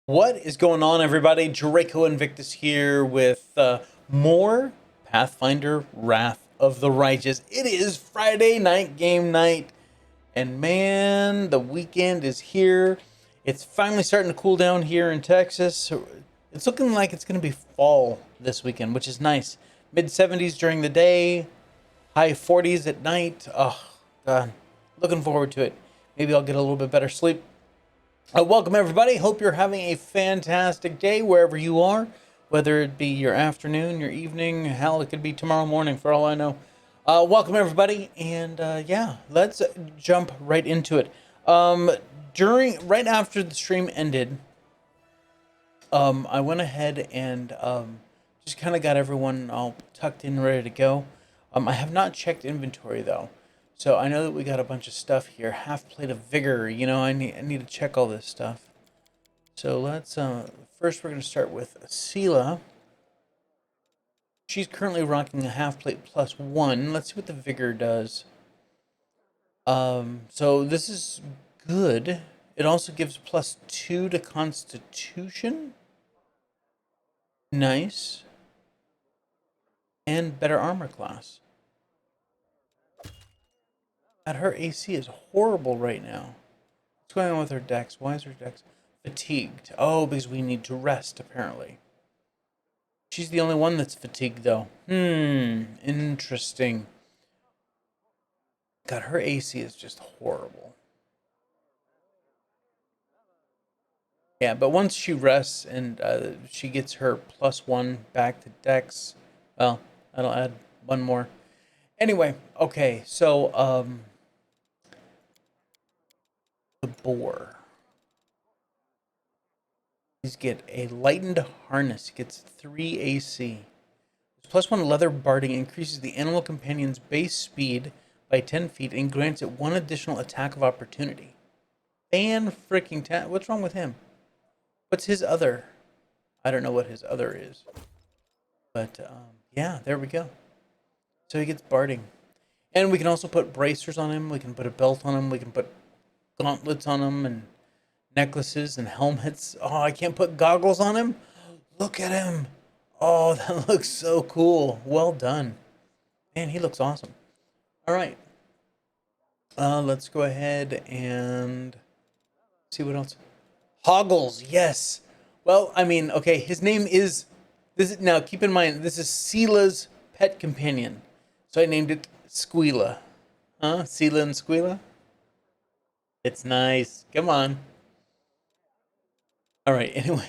What is going on, everybody? Draco Invictus here with more Pathfinder Wrath of the Righteous. It is Friday night game night, and man, the weekend is here. It's finally starting to cool down here in Texas. So it's looking like it's going to be fall this weekend, which is nice. Mid 70s during the day, high 40s at night. Oh, God. Looking forward to it. Maybe I'll get a little bit better sleep. Welcome, everybody. Hope you're having a fantastic day wherever you are, whether it be your afternoon, your evening, hell, it could be tomorrow morning for all I know. Welcome, everybody, and yeah, let's jump right into it. Right after the stream ended, I went ahead and just kind of got everyone all tucked in, ready to go. I have not checked inventory though. So I know that we got a bunch of stuff here. Half plate of vigor. You know, I need to check all this stuff. So let's first we're gonna start with 𝐂𝐚𝐧𝐬𝐭. She's currently rocking a half plate +1. Let's see what the vigor does. So this is good. It also gives +2 to Constitution. Nice. And better armor class. Her AC is horrible right now. What's going on with her dex? Why is her dex fatigued? Oh, because we need to rest, apparently. She's the only one that's fatigued, though. Interesting. God, her AC is just horrible. Yeah, but once she rests and she gets her +1 back to dex, well, that'll add one more. Anyway, okay, so, the boar. These get a lightened harness. Gets 3 AC. +1 leather barding increases the animal companion's base speed by 10 feet and grants it 1 additional attack of opportunity. Fan-freaking-ta- What's wrong with him? What's his other? I don't know what his other is. But, yeah, there we go. So he gets barding. And we can also put bracers on him. We can put a belt on him. We can put gauntlets on him and necklaces and helmets. Oh, I can't put goggles on him? Look at him. Oh, that looks so cool. Well done. Man, he looks awesome. All right. Let's go ahead and see what else. Hoggles, yes. Well, I mean, okay, his name is... Now, keep in mind, this is 𝐂𝐚𝐧𝐬𝐭's pet companion. So I named it 𝐶𝐿𝐴. Huh? 𝐶𝐿𝐴 and 𝐶𝐿𝐴? It's nice. Come on. All right, anyway,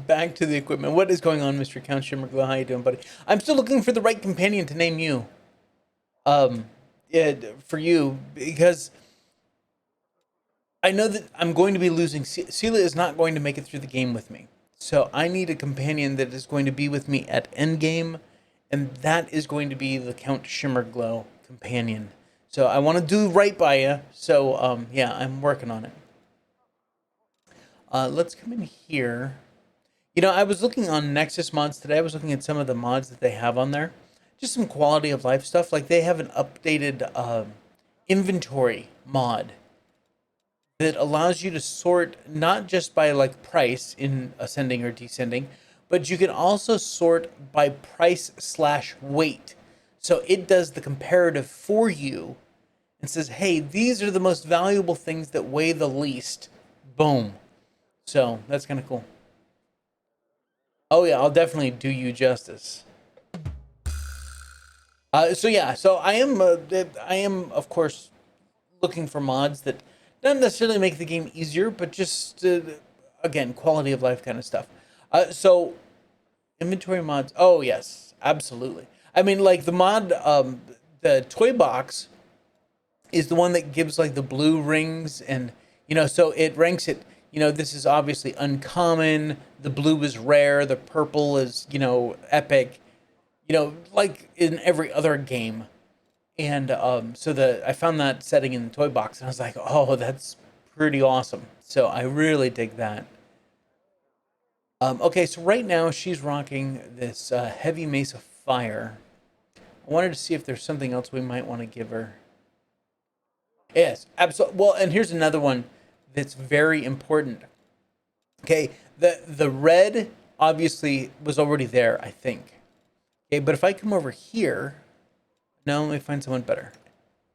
back to the equipment. What is going on, Mr. Count 𝐿𝐴𝐵𝐭? How you doing, buddy? I'm still looking for the right companion to name you. Yeah, for you, because I know that I'm going to be losing. 𝐶𝐿𝐴 is not going to make it through the game with me. So I need a companion that is going to be with me at endgame, and that is going to be the Count 𝐿𝐴𝐵𝐭 companion. So I want to do right by you. So, yeah, I'm working on it. Let's come in here. You know, I was looking on Nexus mods today. I was looking at some of the mods that they have on there. Just some quality of life stuff. Like they have an updated inventory mod that allows you to sort not just by like price in ascending or descending, but you can also sort by price/weight. So it does the comparative for you and says, hey, these are the most valuable things that weigh the least. Boom. So that's kind of cool. Oh yeah, I'll definitely do you justice. So yeah, so I am of course looking for mods that don't necessarily make the game easier, but just again, quality of life kind of stuff. So inventory mods. Oh yes, absolutely. I mean, like the mod, the toy box is the one that gives like the blue rings, and you know, so it ranks it. You know, this is obviously uncommon. The blue is rare. The purple is, you know, epic. You know, like in every other game. And so I found that setting in the toy box, and I was like, oh, that's pretty awesome. So I really dig that. Okay, so right now she's rocking this heavy mace of fire. I wanted to see if there's something else we might want to give her. Yes, absolutely. Well, and here's another one that's very important. Okay, the red obviously was already there, I think. Okay, but if I come over here, no, let me find someone better.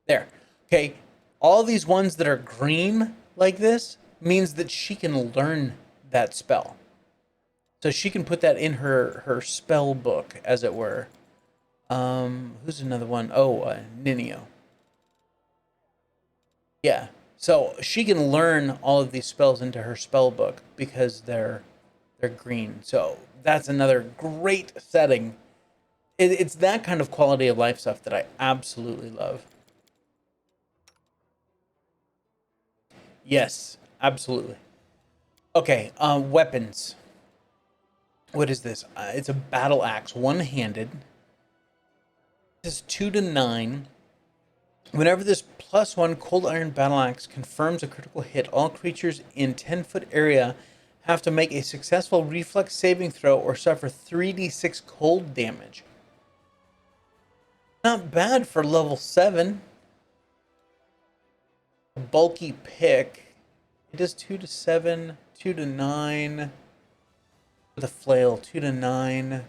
There. Okay, all these ones that are green like this means that she can learn that spell. So she can put that in her spell book, as it were. Who's another one? Oh, Ninio. Yeah. So she can learn all of these spells into her spell book because they're green. So that's another great setting. It's that kind of quality of life stuff that I absolutely love. Yes, absolutely. Okay, weapons. What is this? It's a battle axe, one-handed. This is 2 to 9. Whenever this +1 cold iron battle axe confirms a critical hit, all creatures in 10-foot area have to make a successful reflex saving throw or suffer 3d6 cold damage. Not bad for level 7. A bulky pick. It does 2 to 7, 2 to 9. With a flail, 2 to 9.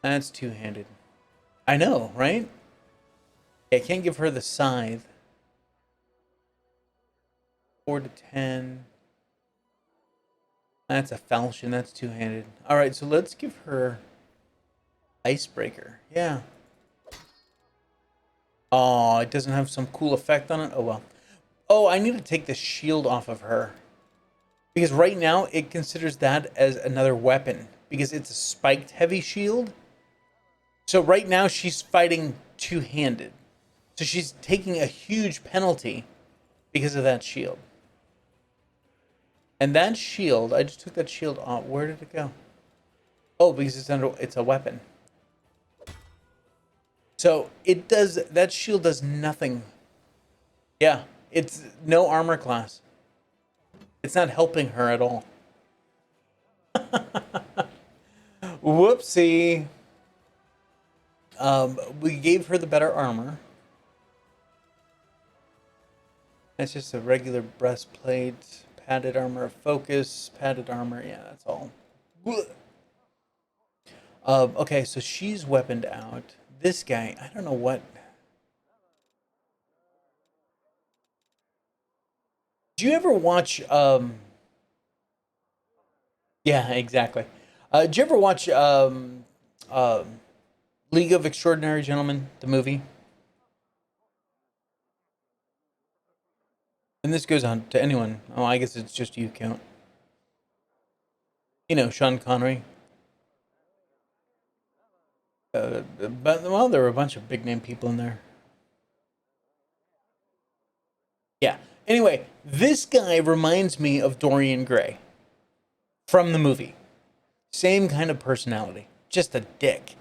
That's two-handed. I know, right? I can't give her the scythe. 4 to 10. That's a falchion. That's two-handed. All right, so let's give her icebreaker. Yeah. Oh, it doesn't have some cool effect on it. Oh well. Oh, I need to take the shield off of her because right now it considers that as another weapon because it's a spiked heavy shield. So right now she's fighting two-handed. So she's taking a huge penalty because of that shield. And that shield, I just took that shield off. Where did it go? Oh, because it's a weapon. So it does, that shield does nothing. Yeah, it's no armor class. It's not helping her at all. Whoopsie. We gave her the better armor. That's just a regular breastplate, padded armor of focus, padded armor. Yeah, that's all. Okay, so she's weaponed out. This guy, I don't know what. Do you ever watch? Yeah, exactly. Did you ever watch League of Extraordinary Gentlemen, the movie? And this goes on to anyone. Oh, I guess it's just you, Count. You know, Sean Connery. But well, there were a bunch of big name people in there. Yeah. Anyway, this guy reminds me of Dorian Gray from the movie. Same kind of personality, just a dick.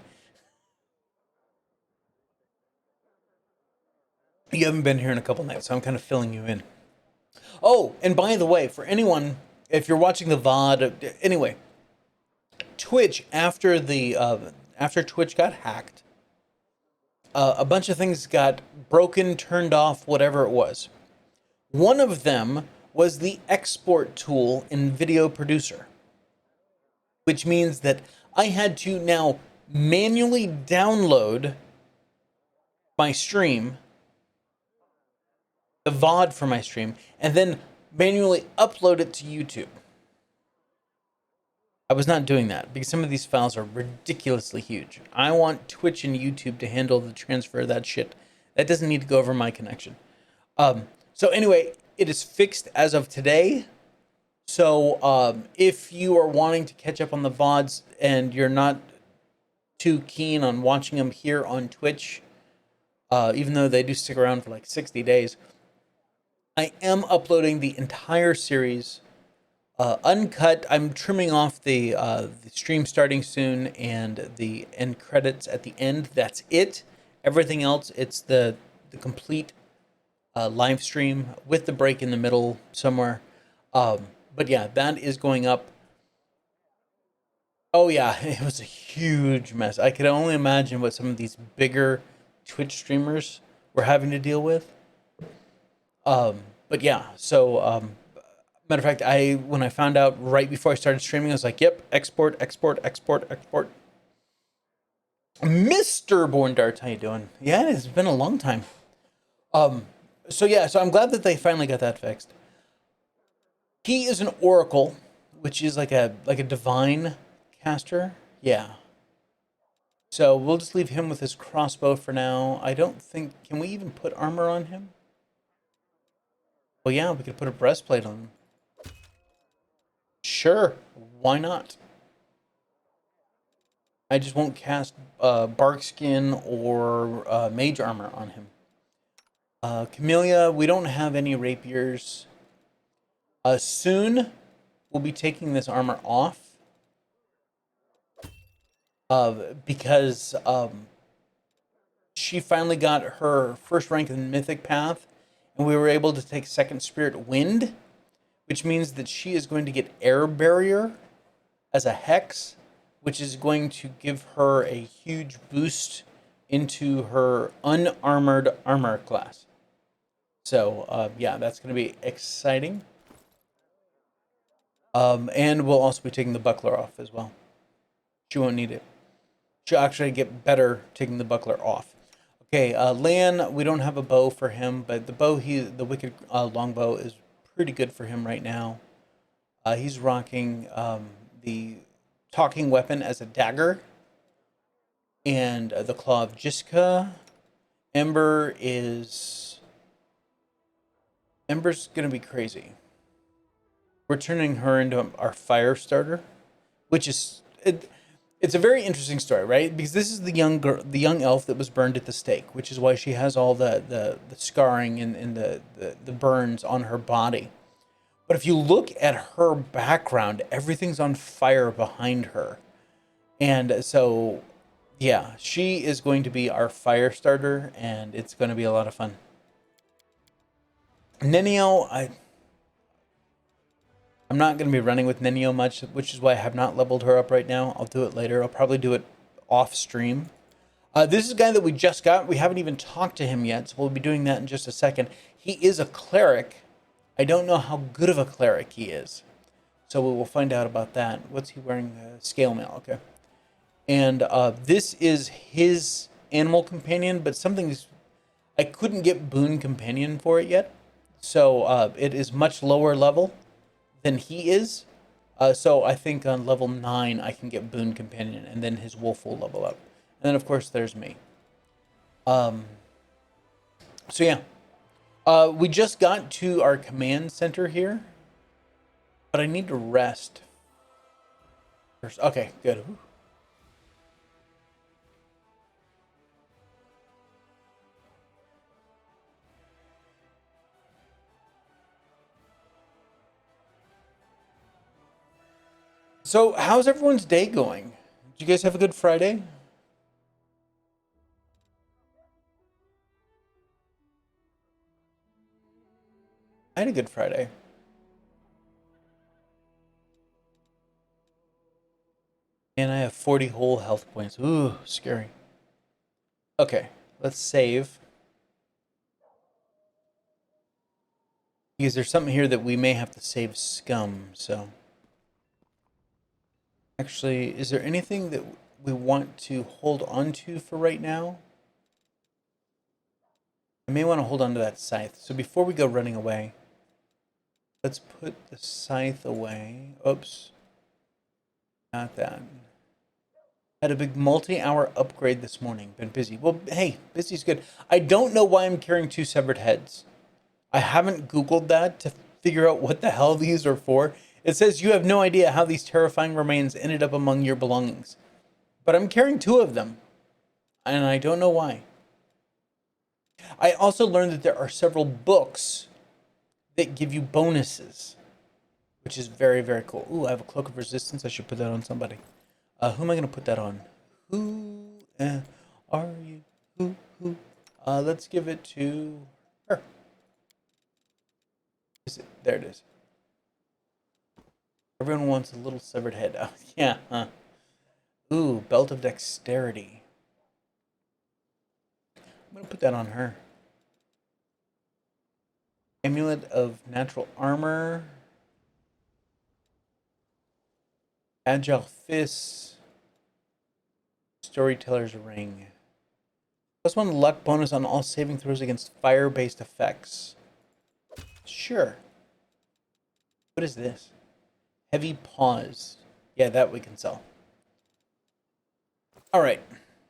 You haven't been here in a couple nights, so I'm kind of filling you in. Oh, and by the way, for anyone, if you're watching the VOD, anyway, Twitch after Twitch got hacked, a bunch of things got broken, turned off, whatever it was. One of them was the export tool in Video Producer, which means that I had to now manually download my stream, the VOD for my stream, and then manually upload it to YouTube. I was not doing that because some of these files are ridiculously huge. I want Twitch and YouTube to handle the transfer of that shit. That doesn't need to go over my connection. So anyway, it is fixed as of today. So if you are wanting to catch up on the VODs and you're not too keen on watching them here on Twitch, even though they do stick around for like 60 days, I am uploading the entire series uncut. I'm trimming off the stream starting soon and the end credits at the end. That's it. Everything else, it's the complete live stream with the break in the middle somewhere. But yeah, that is going up. Oh yeah, it was a huge mess. I could only imagine what some of these bigger Twitch streamers were having to deal with. But yeah, so Matter of fact, when I found out right before I started streaming, I was like, yep, export, export, export, export. Mr. Born Darts, how you doing? Yeah, it's been a long time. So yeah, so I'm glad that they finally got that fixed. He is an oracle, which is like a divine caster. Yeah. So we'll just leave him with his crossbow for now. I don't think, can we even put armor on him? Well, yeah, we could put a breastplate on him. Sure, why not? I just won't cast bark skin or mage armor on him. Camellia, we don't have any rapiers. Soon, we'll be taking this armor off. Because she finally got her first rank in Mythic path, and we were able to take second Spirit Wind, which means that she is going to get Air Barrier as a hex, which is going to give her a huge boost into her unarmored armor class. So yeah, that's going to be exciting. And we'll also be taking the buckler off as well. She won't need it. She'll actually get better taking the buckler off. Okay, Lan, we don't have a bow for him, but the bow, the wicked longbow is pretty good for him right now. He's rocking the talking weapon as a dagger, and the claw of 𝐭𝐻. Ember's gonna be crazy. We're turning her into our fire starter, which is it's a very interesting story, right? Because this is the young elf that was burned at the stake, which is why she has all the scarring and the burns on her body. But if you look at her background, everything's on fire behind her. And so, yeah, she is going to be our fire starter, and it's going to be a lot of fun. Nenio, I'm not going to be running with Nenio much, which is why I have not leveled her up right now. I'll do it later. I'll probably do it off stream. This is a guy that we just got. We haven't even talked to him yet, so we'll be doing that in just a second. He is a cleric. I don't know how good of a cleric he is, so we will find out about that. What's he wearing? Scale mail, okay. And this is his animal companion, but I couldn't get boon companion for it yet, so it is much lower level than he is. So I think on level 9 I can get boon companion, and then his wolf will level up. And then of course there's me. So yeah. We just got to our command center here, but I need to rest first. Okay, good. So how's everyone's day going? Did you guys have a good Friday? I had a good Friday. And I have 40 whole health points. Ooh, scary. Okay, let's save. Because there's something here that we may have to save scum, so. Actually, is there anything that we want to hold on to for right now? I may want to hold on to that scythe. So before we go running away, let's put the scythe away. Oops. Not that. Had a big multi-hour upgrade this morning. Been busy. Well, hey, busy's good. I don't know why I'm carrying 2 severed heads. I haven't Googled that to figure out what the hell these are for. It says you have no idea how these terrifying remains ended up among your belongings. But I'm carrying 2 of them, and I don't know why. I also learned that there are several books that give you bonuses, which is very, very cool. Ooh, I have a Cloak of Resistance. I should put that on somebody. Who am I going to put that on? Who are you? Who? Let's give it to her. Is it? There it is. Everyone wants a little severed head. Oh, yeah, huh? Ooh, Belt of Dexterity. I'm going to put that on her. Amulet of Natural Armor. Agile Fist. Storyteller's Ring. +1 luck bonus on all saving throws against fire-based effects. Sure. What is this? Heavy Paws. Yeah, that we can sell. All right.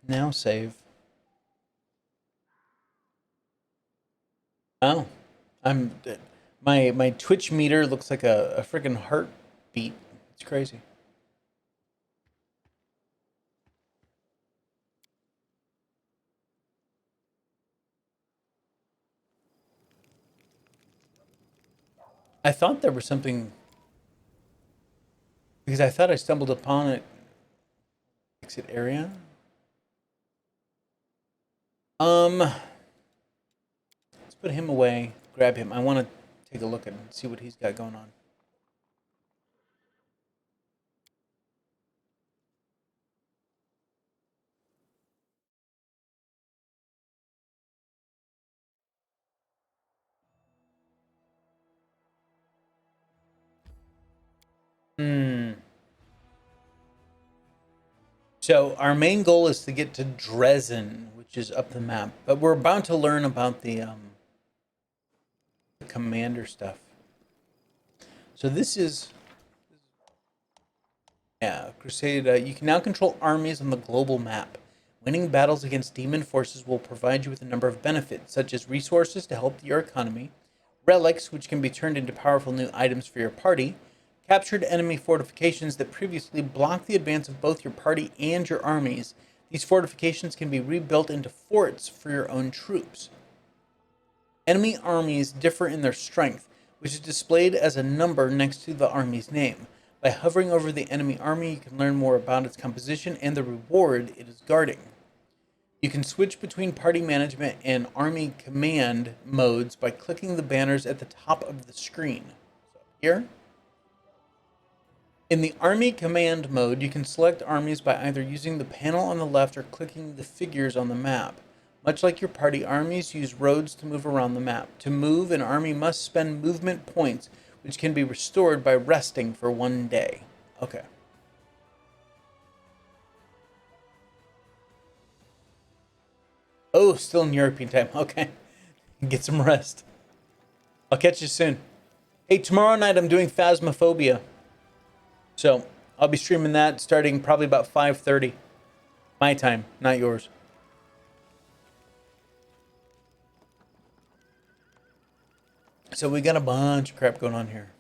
Now save. Oh. My Twitch meter looks like a freaking heartbeat. It's crazy. I thought there was something, because I thought I stumbled upon it. Exit area. Let's put him away. Grab him. I want to take a look at him, see what he's got going on. So our main goal is to get to Dresden, which is up the map. But we're about to learn about the commander stuff. So this is, yeah, Crusader. You can now control armies on the global map. Winning battles against demon forces will provide you with a number of benefits, such as resources to help your economy, relics, which can be turned into powerful new items for your party, captured enemy fortifications that previously blocked the advance of both your party and your armies. These fortifications can be rebuilt into forts for your own troops. Enemy armies differ in their strength, which is displayed as a number next to the army's name. By hovering over the enemy army, you can learn more about its composition and the reward it is guarding. You can switch between party management and army command modes by clicking the banners at the top of the screen. So here, in the army command mode, you can select armies by either using the panel on the left or clicking the figures on the map. Much like your party, armies use roads to move around the map. To move, an army must spend movement points, which can be restored by resting for 1 day. Okay. Oh, still in European time. Okay. Get some rest. I'll catch you soon. Hey, tomorrow night I'm doing Phasmophobia. So I'll be streaming that starting probably about 5:30. My time, not yours. So we got a bunch of crap going on here.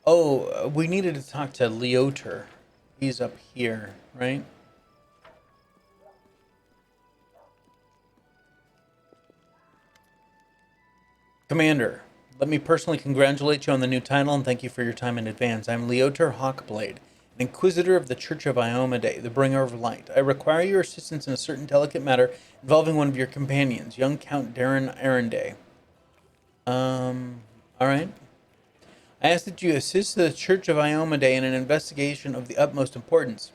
Oh, we needed to talk to 𝐂𝐴𝐿. He's up here, right? Commander, let me personally congratulate you on the new title and thank you for your time in advance. I'm 𝐂𝐴𝐿 Hawkblade, an Inquisitor of the Church of 𝐼𝐿𝐴𝐫𝐐, the Bringer of Light. I require your assistance in a certain delicate matter involving one of your companions, young Count Darren Arendé. Alright. I ask that you assist the Church of 𝐼𝐿𝐴𝐫𝐐 in an investigation of the utmost importance.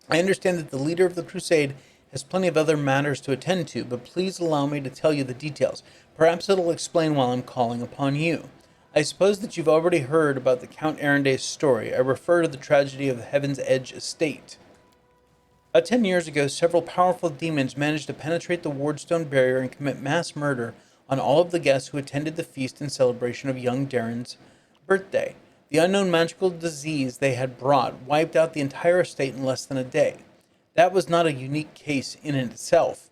I understand that the leader of the crusade has plenty of other matters to attend to, but please allow me to tell you the details. Perhaps it'll explain why I'm calling upon you. I suppose that you've already heard about the Count Arendé's story. I refer to the tragedy of the Heaven's Edge estate. About 10 years ago, several powerful demons managed to penetrate the Wardstone barrier and commit mass murder on all of the guests who attended the feast in celebration of young Darren's birthday. The unknown magical disease they had brought wiped out the entire estate in less than a day. That was not a unique case in itself.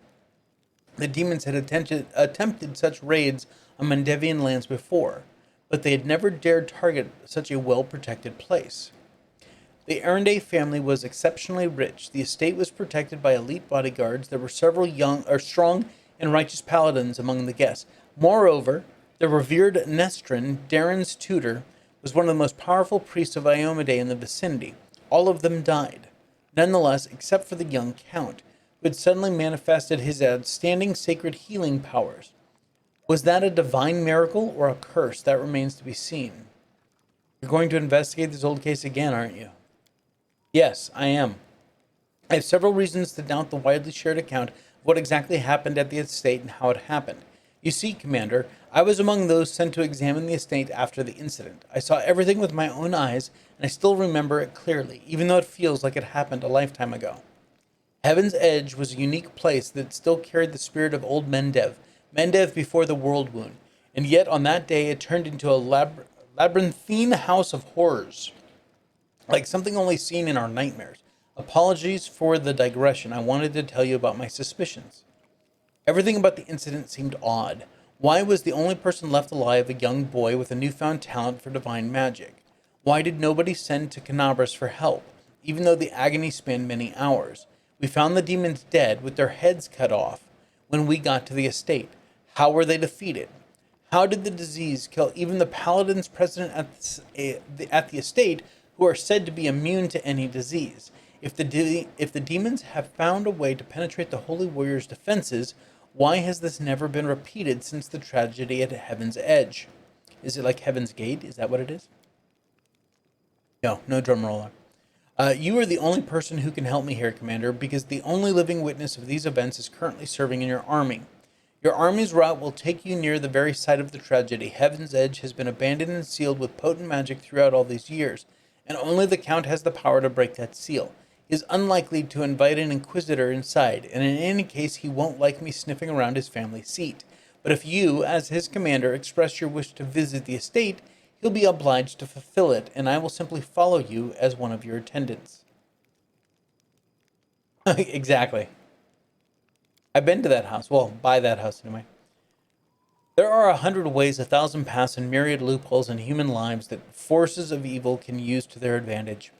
The demons had attempted such raids on Mandevian lands before, but they had never dared target such a well-protected place. The Arendé family was exceptionally rich. The estate was protected by elite bodyguards. There were several strong and righteous paladins among the guests. Moreover, the revered Nestrin, Darren's tutor, was one of the most powerful priests of 𝐼𝐿𝐴𝐫𝐿 in the vicinity. All of them died. Nonetheless, except for the young count, who had suddenly manifested his outstanding sacred healing powers. Was that a divine miracle or a curse? That remains to be seen. You're going to investigate this old case again, aren't you? Yes, I am. I have several reasons to doubt the widely shared account of what exactly happened at the estate and how it happened. You see, Commander, I was among those sent to examine the estate after the incident. I saw everything with my own eyes, and I still remember it clearly, even though it feels like it happened a lifetime ago. Heaven's Edge was a unique place that still carried the spirit of old Mendev before the Worldwound, and yet on that day it turned into a labyrinthine house of horrors, like something only seen in our nightmares. Apologies for the digression. I wanted to tell you about my suspicions. Everything about the incident seemed odd. Why was the only person left alive a young boy with a newfound talent for divine magic? Why did nobody send to 𝐂𝐚𝐧𝐵𝐿 for help, even though the agony spanned many hours? We found the demons dead with their heads cut off when we got to the estate. How were they defeated? How did the disease kill even the paladins present at the estate, who are said to be immune to any disease? If the demons have found a way to penetrate the Holy Warrior's defenses, why has this never been repeated since the tragedy at Heaven's Edge? Is it like Heaven's Gate? Is that what it is? No drum roller. You are the only person who can help me here, Commander, because the only living witness of these events is currently serving in your army. Your army's route will take you near the very site of the tragedy. Heaven's Edge has been abandoned and sealed with potent magic throughout all these years, and only the Count has the power to break that seal. He is unlikely to invite an Inquisitor inside, and in any case he won't like me sniffing around his family seat. But if you, as his commander, express your wish to visit the estate, he'll be obliged to fulfill it, and I will simply follow you as one of your attendants. Exactly. I've been to that house. Well, by that house anyway. There are 100 ways, 1,000 paths, and myriad loopholes in human lives that forces of evil can use to their advantage.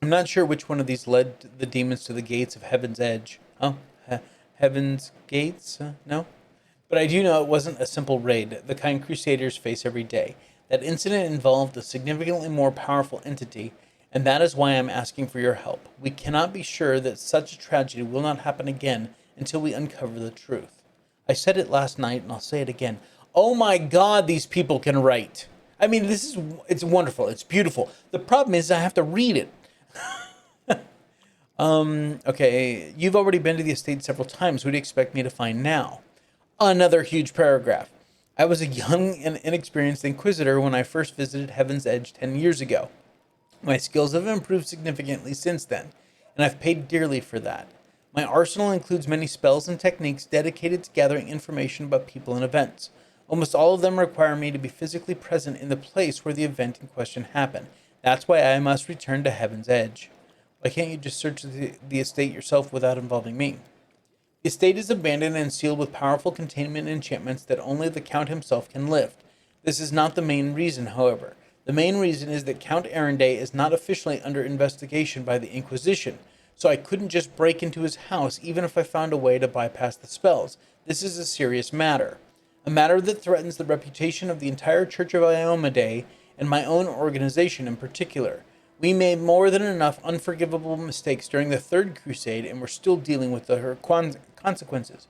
I'm not sure which one of these led the demons to the gates of Heaven's Edge. Oh, Heaven's Gates? No? But I do know it wasn't a simple raid, the kind Crusaders face every day. That incident involved a significantly more powerful entity, and that is why I'm asking for your help. We cannot be sure that such a tragedy will not happen again until we uncover the truth. I said it last night, and I'll say it again. Oh my God, these people can write. I mean, it's wonderful. It's beautiful. The problem is I have to read it. Okay, you've already been to the estate several times. What do you expect me to find now? Another huge paragraph. I was a young and inexperienced Inquisitor when I first visited Heaven's Edge 10 years ago. My skills have improved significantly since then, and I've paid dearly for that. My arsenal includes many spells and techniques dedicated to gathering information about people and events. Almost all of them require me to be physically present in the place where the event in question happened. That's why I must return to Heaven's Edge. Why can't you just search the estate yourself without involving me? The estate is abandoned and sealed with powerful containment enchantments that only the Count himself can lift. This is not the main reason, however. The main reason is that Count Aaronday is not officially under investigation by the Inquisition, so I couldn't just break into his house even if I found a way to bypass the spells. This is a serious matter. A matter that threatens the reputation of the entire Church of 𝐼𝐿𝐼 and my own organization in particular. We made more than enough unforgivable mistakes during the Third Crusade, and we're still dealing with her consequences.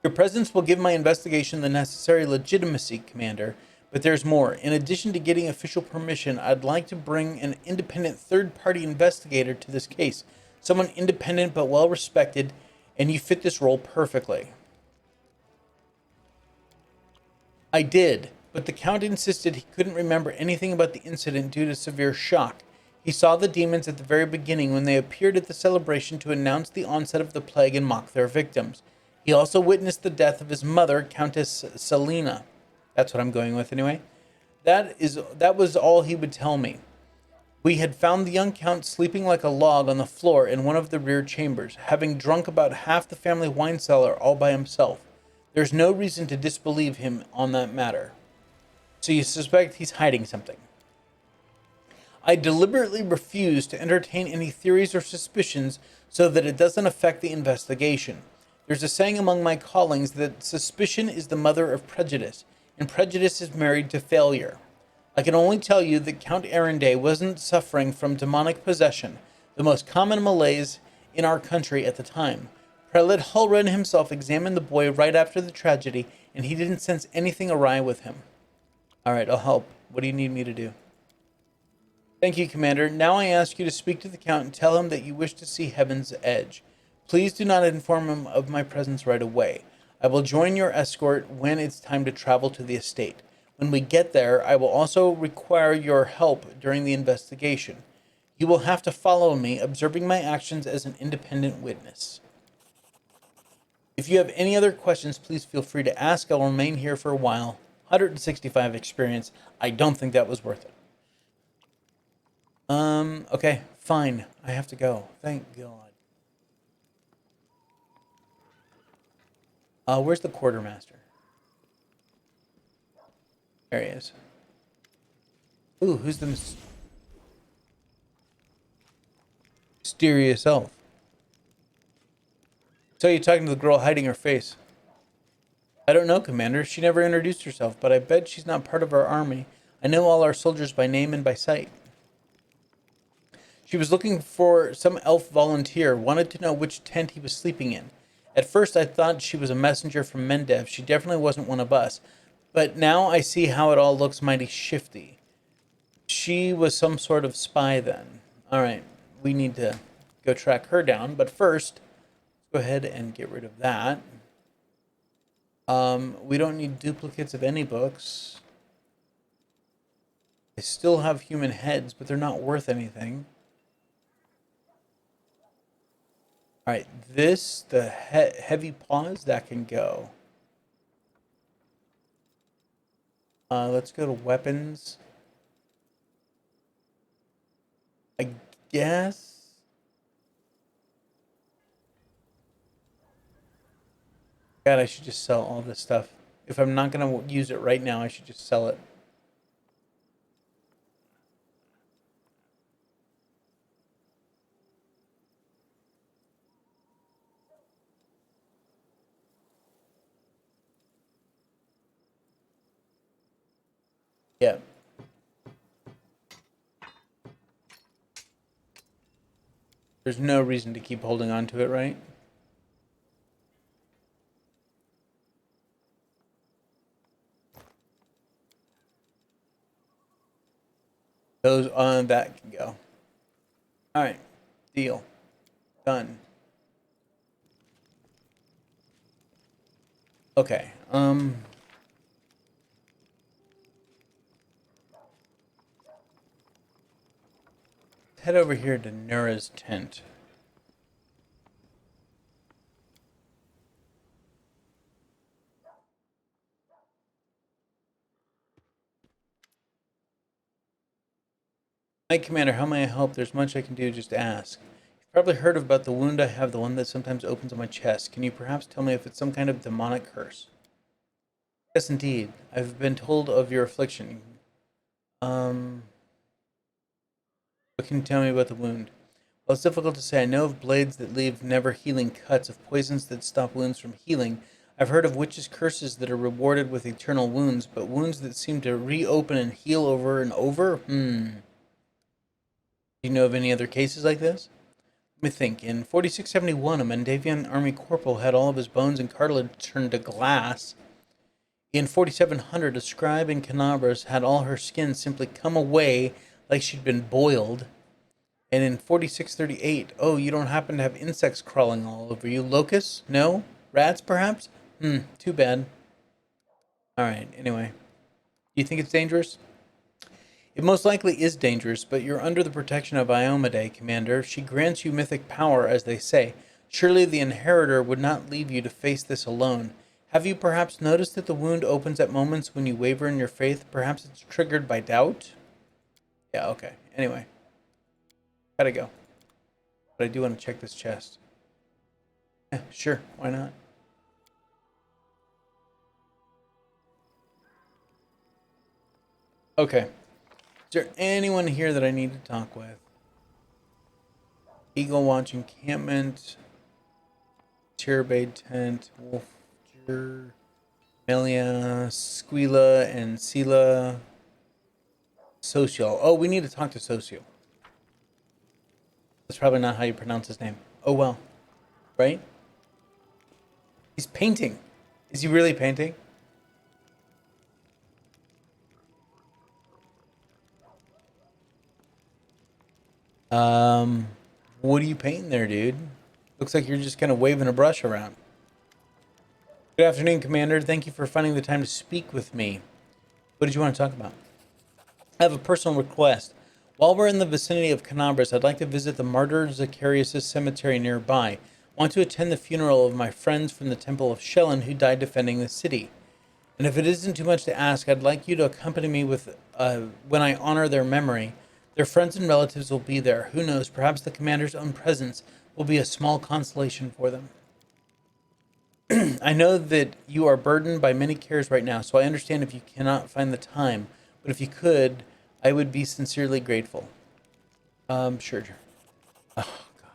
Your presence will give my investigation the necessary legitimacy, Commander, but there's more. In addition to getting official permission, I'd like to bring an independent third-party investigator to this case. Someone independent but well-respected, and you fit this role perfectly. I did. But the Count insisted he couldn't remember anything about the incident due to severe shock. He saw the demons at the very beginning when they appeared at the celebration to announce the onset of the plague and mock their victims. He also witnessed the death of his mother, Countess Selena. That's what I'm going with anyway. That was all he would tell me. We had found the young Count sleeping like a log on the floor in one of the rear chambers, having drunk about half the family wine cellar all by himself. There's no reason to disbelieve him on that matter. So you suspect he's hiding something. I deliberately refuse to entertain any theories or suspicions so that it doesn't affect the investigation. There's a saying among my callings that suspicion is the mother of prejudice, and prejudice is married to failure. I can only tell you that Count Aaronday wasn't suffering from demonic possession, the most common malaise in our country at the time. Prelate Hulrun himself examined the boy right after the tragedy, and he didn't sense anything awry with him. All right, I'll help. What do you need me to do? Thank you, Commander. Now I ask you to speak to the Count and tell him that you wish to see Heaven's Edge. Please do not inform him of my presence right away. I will join your escort when it's time to travel to the estate. When we get there, I will also require your help during the investigation. You will have to follow me, observing my actions as an independent witness. If you have any other questions, please feel free to ask. I'll remain here for a while. 165 experience. I don't think that was worth it. Okay, fine. I have to go. Thank God. Where's the quartermaster? There he is. Ooh, who's the mysterious elf? So you're talking to the girl hiding her face. I don't know, Commander. She never introduced herself, but I bet she's not part of our army. I know all our soldiers by name and by sight. She was looking for some elf volunteer, wanted to know which tent he was sleeping in. At first, I thought she was a messenger from Mendev. She definitely wasn't one of us. But now I see how it all looks mighty shifty. She was some sort of spy then. All right, we need to go track her down. But first, let's go ahead and get rid of that. We don't need duplicates of any books. I still have human heads, but they're not worth anything. All right, this, the heavy paws, that can go. Let's go to weapons. I guess. God, I should just sell all this stuff. If I'm not going to use it right now, I should just sell it. Yeah. There's no reason to keep holding on to it, right? Those on that can go. All right. Deal. Done. Okay. Head over here to Nura's tent. Hi, Commander. How may I help? There's much I can do. Just ask. You've probably heard about the wound I have, the one that sometimes opens on my chest. Can you perhaps tell me if it's some kind of demonic curse? Yes, indeed. I've been told of your affliction. What can you tell me about the wound? Well, it's difficult to say. I know of blades that leave never healing cuts, of poisons that stop wounds from healing. I've heard of witches' curses that are rewarded with eternal wounds, but wounds that seem to reopen and heal over and over? Do you know of any other cases like this? Let me think. In 4671, a Mendavian army corporal had all of his bones and cartilage turned to glass. In 4700, a scribe in Canabras had all her skin simply come away like she'd been boiled. And in 4638, oh, you don't happen to have insects crawling all over you. Locusts? No? Rats, perhaps? Too bad. Alright, anyway. Do you think it's dangerous? It most likely is dangerous, but you're under the protection of 𝐿𝐿𝐼, Commander. She grants you mythic power, as they say. Surely the Inheritor would not leave you to face this alone. Have you perhaps noticed that the wound opens at moments when you waver in your faith? Perhaps it's triggered by doubt? Yeah, okay. Anyway. Gotta go. But I do want to check this chest. Yeah, sure. Why not? Okay. Is there anyone here that I need to talk with? Eagle Watch Encampment. Cherubade Tent. Wolfger. Melia. Squila and Sela. Social. Oh, we need to talk to Social. That's probably not how you pronounce his name. Oh well. Right? He's painting. Is he really painting? What are you painting there, dude? Looks like you're just kind of waving a brush around. Good afternoon, Commander. Thank you for finding the time to speak with me. What did you want to talk about? I have a personal request. While we're in the vicinity of Canabras, I'd like to visit the martyr Zacarias' cemetery nearby. I want to attend the funeral of my friends from the Temple of Shellen who died defending the city. And if it isn't too much to ask, I'd like you to accompany me with when I honor their memory. Their friends and relatives will be there. Who knows, perhaps the commander's own presence will be a small consolation for them. I know that you are burdened by many cares right now, so I understand if you cannot find the time. But if you could, I would be sincerely grateful. Sure. Oh, God.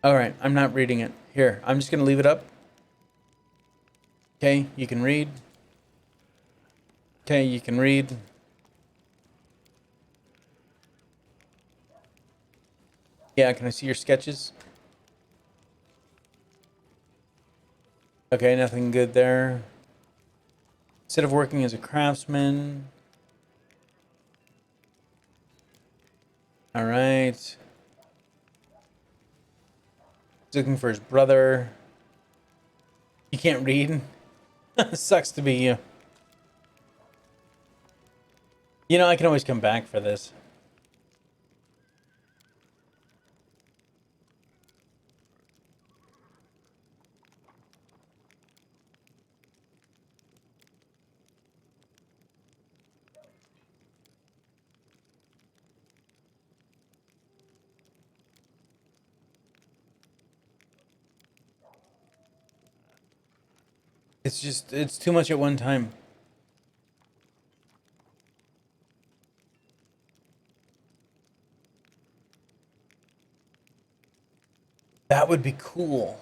All right, I'm not reading it. Here, I'm just going to leave it up. Okay, you can read. Okay, you can read. Yeah, can I see your sketches? Okay, nothing good there. Instead of working as a craftsman. All right. He's looking for his brother. You can't read? Sucks to be you. You know, I can always come back for this. It's too much at one time. That would be cool.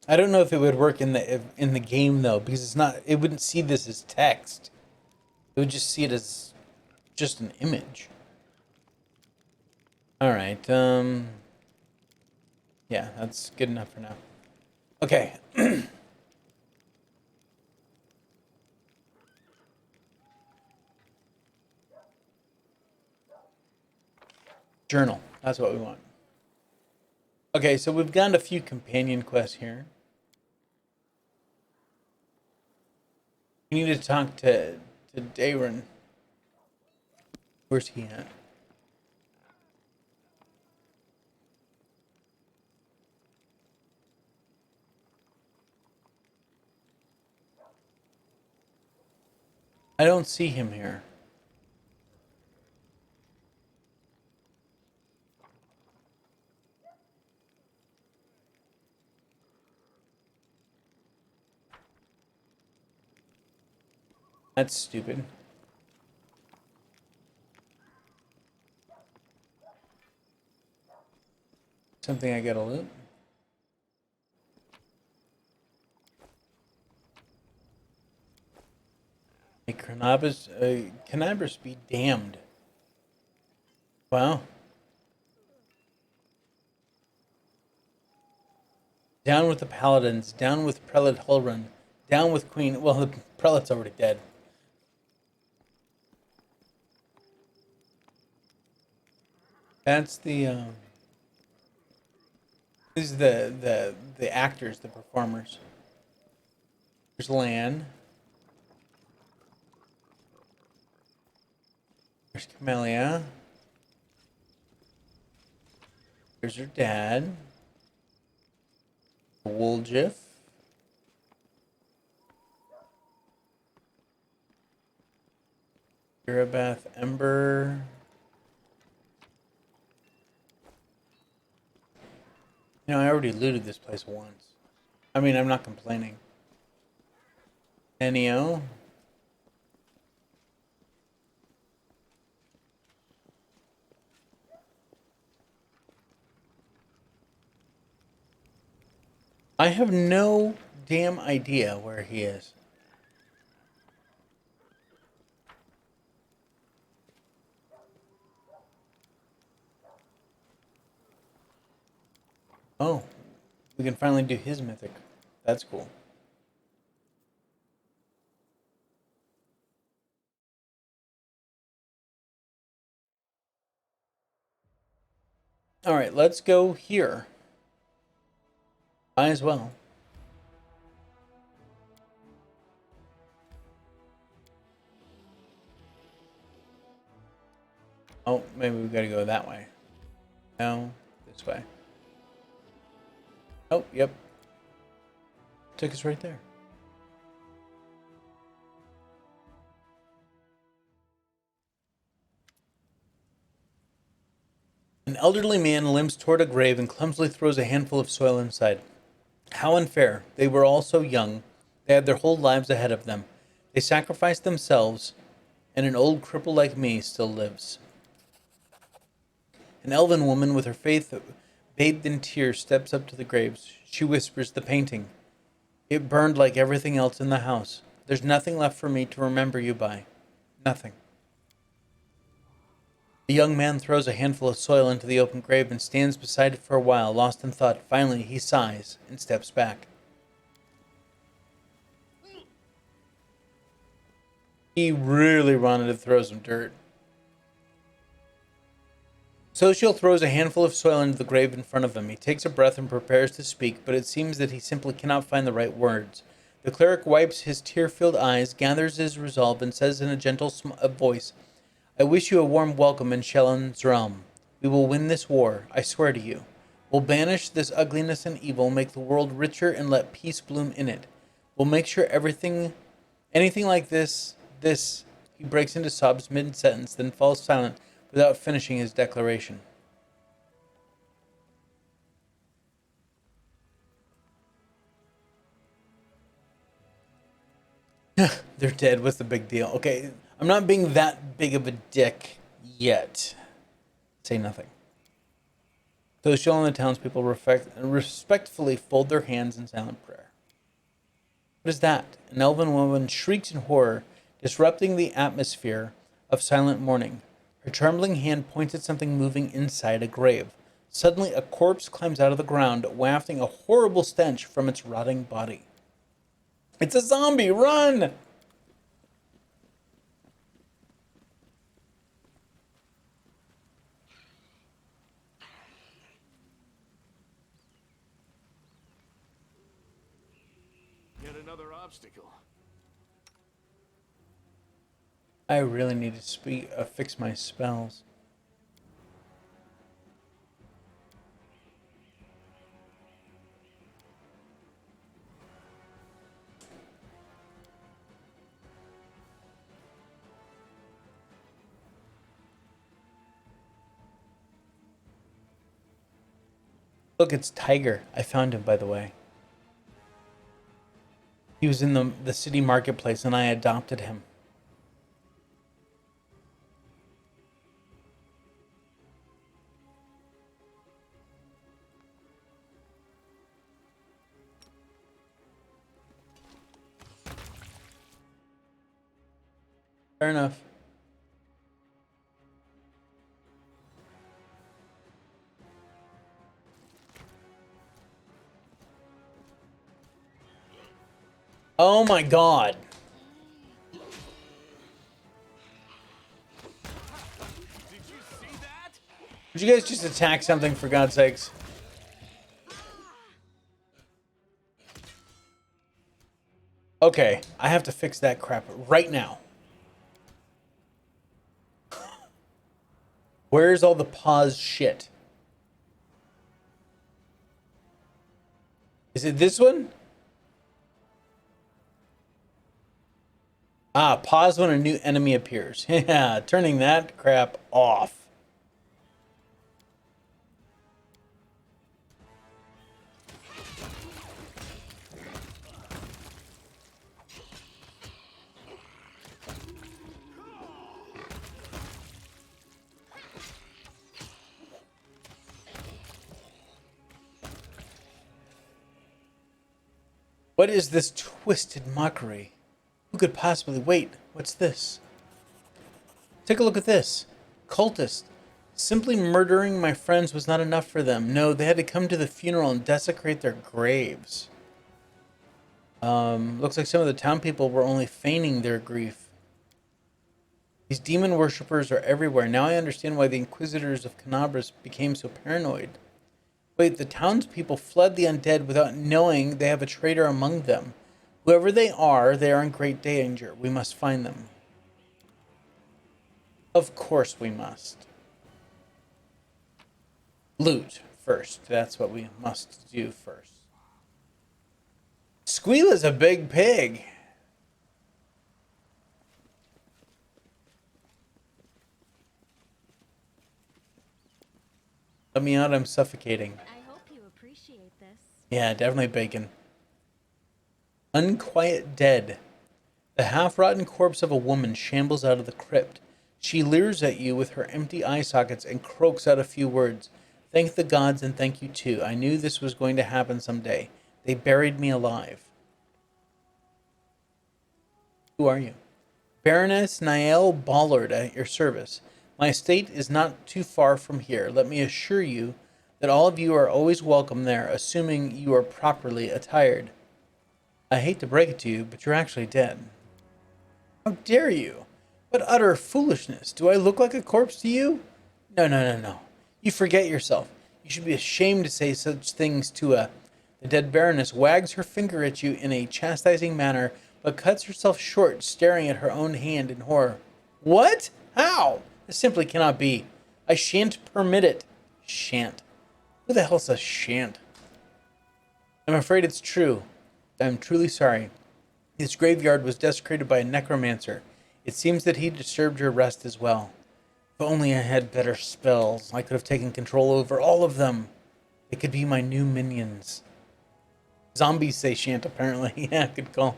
I don't know if it would work in the game though, because it's not. It wouldn't see this as text. It would just see it as just an image. All right. Yeah, that's good enough for now. Okay. Journal. That's what we want. Okay, so we've gotten a few companion quests here. We need to talk to Darren. Where's he at? I don't see him here. That's stupid. Something I gotta loot. Hey, Canabras be damned. Wow. Down with the paladins. Down with Prelate Hulrun. Down with Queen. Well, the prelate's already dead. That's the these are the actors, the performers. There's Lan. There's Camellia. There's her dad. Woljif. Irabath Ember. You know, I already looted this place once. I mean, I'm not complaining. Enio. I have no damn idea where he is. Oh, we can finally do his mythic. That's cool. All right, let's go here. Might as well. Oh, maybe we gotta go that way. No, this way. Oh, yep. Took us right there. An elderly man limps toward a grave and clumsily throws a handful of soil inside. How unfair. They were all so young. They had their whole lives ahead of them. They sacrificed themselves, and an old cripple like me still lives. An elven woman with her face bathed in tears steps up to the graves. She whispers the painting. It burned like everything else in the house. There's nothing left for me to remember you by. Nothing. The young man throws a handful of soil into the open grave and stands beside it for a while, lost in thought. Finally, he sighs and steps back. He really wanted to throw some dirt. Social throws a handful of soil into the grave in front of him. He takes a breath and prepares to speak, but it seems that he simply cannot find the right words. The cleric wipes his tear-filled eyes, gathers his resolve, and says in a gentle voice, I wish you a warm welcome in 𝐚𝐻𝐿𝐴𝐿𝐴𝐿 realm. We will win this war, I swear to you. We'll banish this ugliness and evil, make the world richer, and let peace bloom in it. We'll make sure anything like this, he breaks into sobs mid-sentence, then falls silent without finishing his declaration. They're dead. What's the big deal? Okay, I'm not being that big of a dick yet. Say nothing. Social and the townspeople respectfully fold their hands in silent prayer. What is that? An elven woman shrieks in horror, disrupting the atmosphere of silent mourning. Her trembling hand points at something moving inside a grave. Suddenly, a corpse climbs out of the ground, wafting a horrible stench from its rotting body. It's a zombie! Run! Yet another obstacle. I really need to fix my spells. Look, it's Tiger. I found him, by the way. He was in the city marketplace, and I adopted him. Fair enough. Oh my god. Did you see that? Would you guys just attack something, for God's sakes? Okay, I have to fix that crap right now. Where's all the pause shit? Is it this one? Ah, pause when a new enemy appears. Yeah, turning that crap off. What is this twisted mockery? Who could possibly wait? What's this? Take a look at this. Cultist. Simply murdering my friends was not enough for them. No, they had to come to the funeral and desecrate their graves. Looks like some of the town people were only feigning their grief. These demon worshippers are everywhere. Now I understand why the Inquisitors of 𝐂𝐚𝐽 became so paranoid. Wait, the townspeople fled the undead without knowing they have a traitor among them. Whoever they are in great danger. We must find them. Of course we must. Loot first. That's what we must do first. Squeala's a big pig. Let me out, I'm suffocating. I hope you appreciate this. Yeah, definitely bacon. Unquiet dead. The half-rotten corpse of a woman shambles out of the crypt. She leers at you with her empty eye sockets and croaks out a few words. Thank the gods and thank you too. I knew this was going to happen someday. They buried me alive. Who are you? Baroness Niall Ballard at your service. My estate is not too far from here. Let me assure you that all of you are always welcome there, assuming you are properly attired. I hate to break it to you, but you're actually dead. How dare you? What utter foolishness. Do I look like a corpse to you? No. You forget yourself. You should be ashamed to say such things to a... The dead Baroness wags her finger at you in a chastising manner, but cuts herself short, staring at her own hand in horror. What? How? This simply cannot be. I shan't permit it. Shan't. Who the hell says shan't? I'm afraid it's true. I'm truly sorry. This graveyard was desecrated by a necromancer. It seems that he disturbed your rest as well. If only I had better spells, I could have taken control over all of them. They could be my new minions. Zombies say shan't, apparently. Yeah, good call.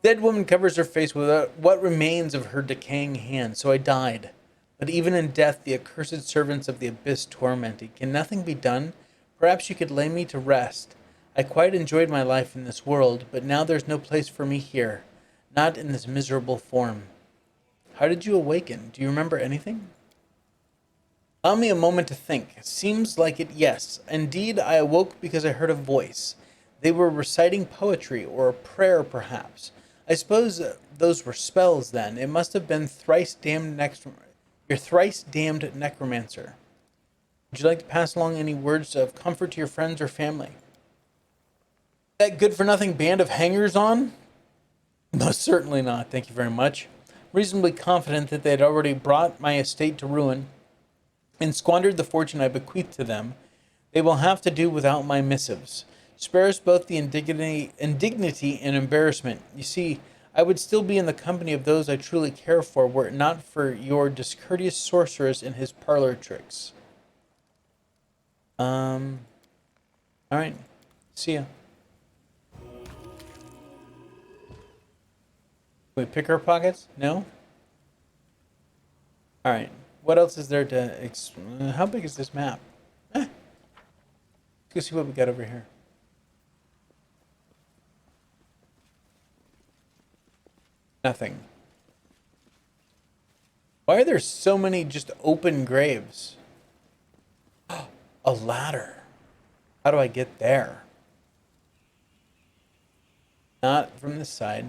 Dead woman covers her face with what remains of her decaying hand. So I died. But even in death, the accursed servants of the abyss tormented. Can nothing be done? Perhaps you could lay me to rest. I quite enjoyed my life in this world, but now there's no place for me here. Not in this miserable form. How did you awaken? Do you remember anything? Allow me a moment to think. Seems like it, yes. Indeed, I awoke because I heard a voice. They were reciting poetry, or a prayer, perhaps. I suppose those were spells, then. It must have been your thrice-damned necromancer. Would you like to pass along any words of comfort to your friends or family? That good-for-nothing band of hangers-on? No, certainly not. Thank you very much. Reasonably confident that they had already brought my estate to ruin and squandered the fortune I bequeathed to them, they will have to do without my missives. Spare us both the indignity and embarrassment. You see, I would still be in the company of those I truly care for were it not for your discourteous sorceress and his parlor tricks. Alright. See ya. Wait, pick our pockets? No? Alright. What else is there to... how big is this map? Let's go see what we got over here. Nothing. Why are there so many just open graves? A ladder. How do I get there? Not from this side.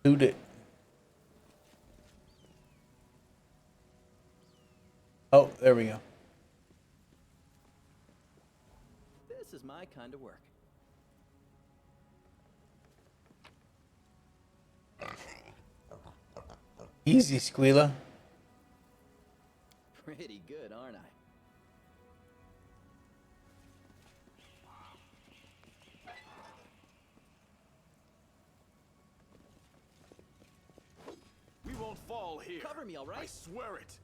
Loot it. Oh, there we go. This is my kind of work. Easy, Squeala. Pretty good, aren't I? We won't fall here. Cover me, all right? I swear it.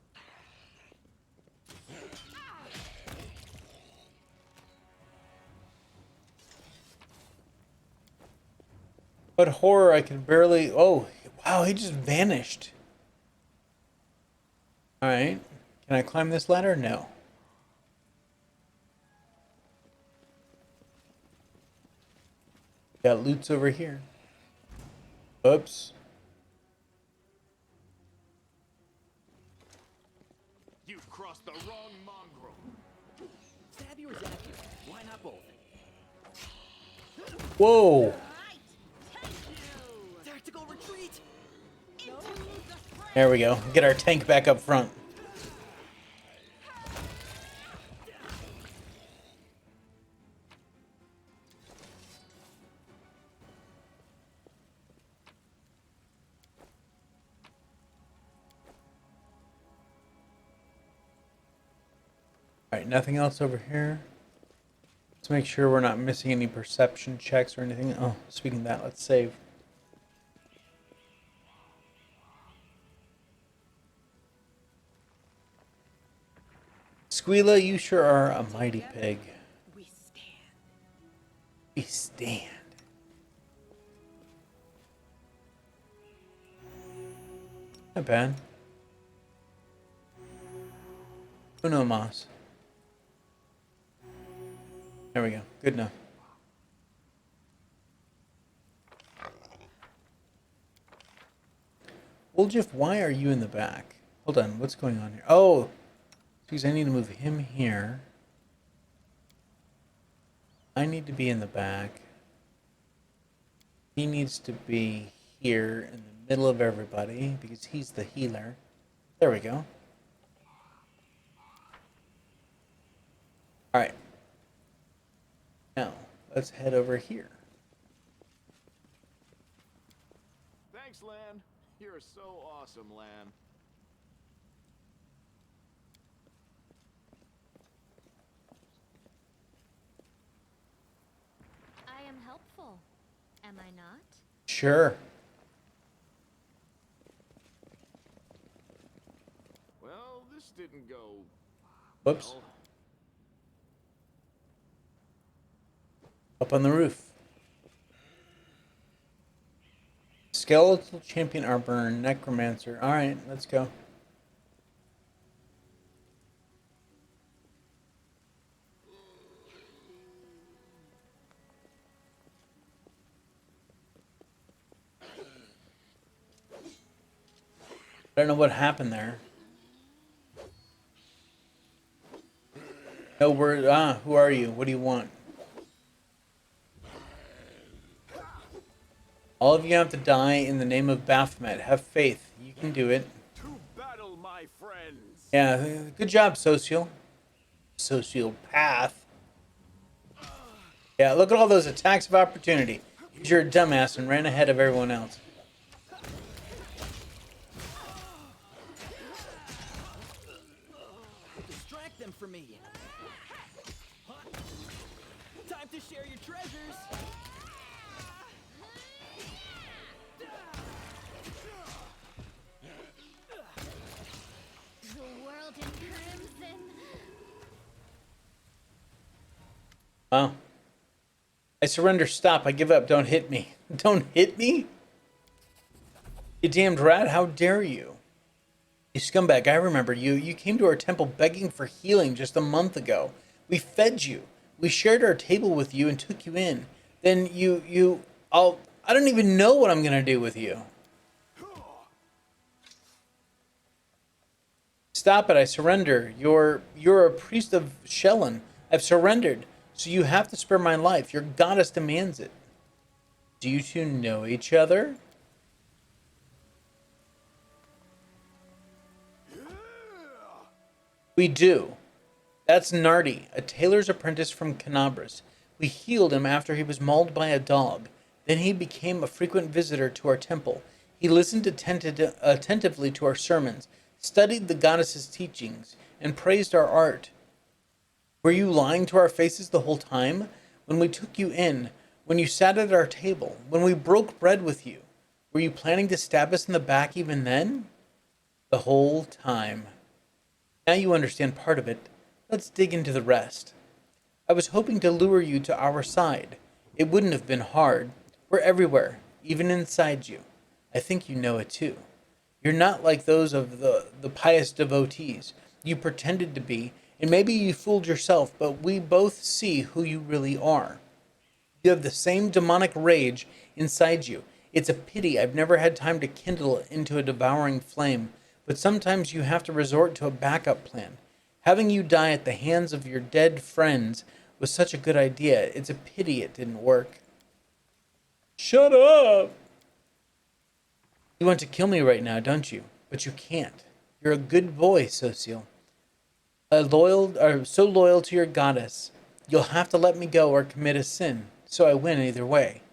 What horror, I can barely... Oh, wow, he just vanished. Alright. Can I climb this ladder? No. Got loots over here. Oops. You've crossed the wrong mongrel. Stabby or zap you? Why not both? Whoa. Tactical retreat! There we go. Get our tank back up front. Alright, nothing else over here. Let's make sure we're not missing any perception checks or anything. Oh, speaking of that, let's save. Squeala, you sure are a mighty pig. We stand. We stand. Not bad. Uno mas. There we go. Good enough. Woljif, why are you in the back? Hold on. What's going on here? Oh, because I need to move him here. I need to be in the back. He needs to be here in the middle of everybody because he's the healer. There we go. All right. Now, let's head over here. Thanks, Lan. You're so awesome, Lan. I am helpful. Am I not? Sure. Well, this didn't go... Whoops. well. Up on the roof. Skeletal champion armor, necromancer. All right, let's go. I don't know what happened there. No word. Who are you? What do you want? All of you have to die in the name of Baphomet. Have faith. You can do it. To battle, my friends. Yeah, good job, Sociopath. Yeah, look at all those attacks of opportunity. You're a dumbass and ran ahead of everyone else. Distract them from me. Time to share your treasures. The world in crimson. Wow. I surrender. Stop. I give up. Don't hit me. Don't hit me? You damned rat. How dare you? You scumbag. I remember you. You came to our temple begging for healing just a month ago. We fed you. We shared our table with you and took you in. Then I don't even know what I'm going to do with you. Stop it. I surrender. You're a priest of 𝐿𝐴𝐿. I've surrendered. So you have to spare my life. Your goddess demands it. Do you two know each other? We do. That's Nardi, a tailor's apprentice from 𝐿𝐴𝐿. We healed him after he was mauled by a dog. Then he became a frequent visitor to our temple. He listened attentively to our sermons, studied the goddess's teachings, and praised our art. Were you lying to our faces the whole time? When we took you in, when you sat at our table, when we broke bread with you, were you planning to stab us in the back even then? The whole time. Now you understand part of it. Let's dig into the rest. I was hoping to lure you to our side. It wouldn't have been hard. We're everywhere, even inside you. I think you know it too. You're not like those of the pious devotees. You pretended to be, and maybe you fooled yourself, but we both see who you really are. You have the same demonic rage inside you. It's a pity I've never had time to kindle it into a devouring flame, but sometimes you have to resort to a backup plan. Having you die at the hands of your dead friends was such a good idea. It's a pity it didn't work. Shut up! You want to kill me right now, don't you? But you can't. You're a good boy, Social. So loyal to your goddess. You'll have to let me go or commit a sin, so I win either way.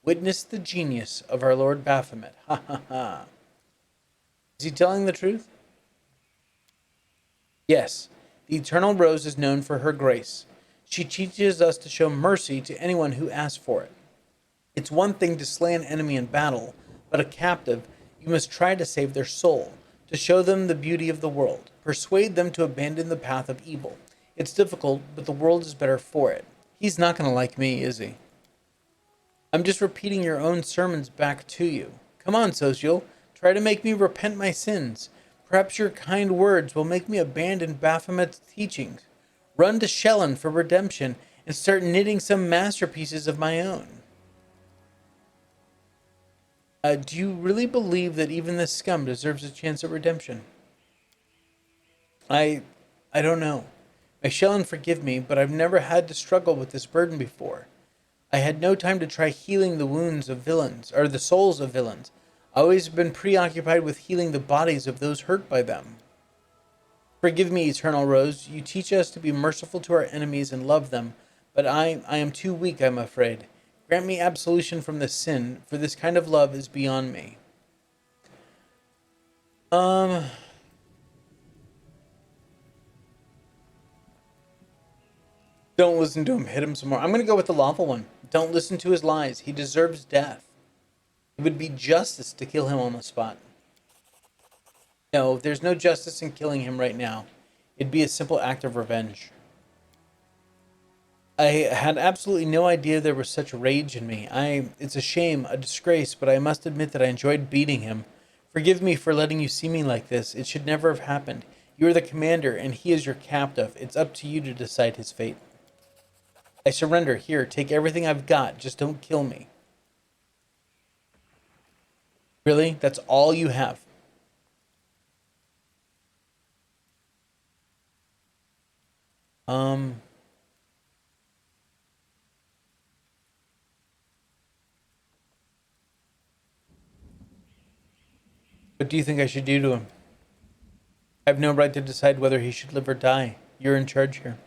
Witness the genius of our Lord Baphomet. Ha ha ha. Is he telling the truth? Yes. The Eternal Rose is known for her grace. She teaches us to show mercy to anyone who asks for it. It's one thing to slay an enemy in battle, but a captive, you must try to save their soul, to show them the beauty of the world, persuade them to abandon the path of evil. It's difficult, but the world is better for it. He's not going to like me, is he? I'm just repeating your own sermons back to you. Come on, Social. Try to make me repent my sins. Perhaps your kind words will make me abandon Baphomet's teachings, run to Shelyn for redemption, and start knitting some masterpieces of my own. Do you really believe that even this scum deserves a chance at redemption? I don't know. May Shelyn forgive me, but I've never had to struggle with this burden before. I had no time to try healing the wounds of villains, or the souls of villains. I always been preoccupied with healing the bodies of those hurt by them. Forgive me, Eternal Rose. You teach us to be merciful to our enemies and love them, but I am too weak, I'm afraid. Grant me absolution from this sin, for this kind of love is beyond me. Don't listen to him. Hit him some more. I'm going to go with the lawful one. Don't listen to his lies. He deserves death. It would be justice to kill him on the spot. No, there's no justice in killing him right now. It'd be a simple act of revenge. I had absolutely no idea there was such rage in me. It's a shame, a disgrace, but I must admit that I enjoyed beating him. Forgive me for letting you see me like this. It should never have happened. You are the commander, and he is your captive. It's up to you to decide his fate. I surrender. Here, take everything I've got. Just don't kill me. Really? That's all you have? What do you think I should do to him? I have no right to decide whether he should live or die. You're in charge here.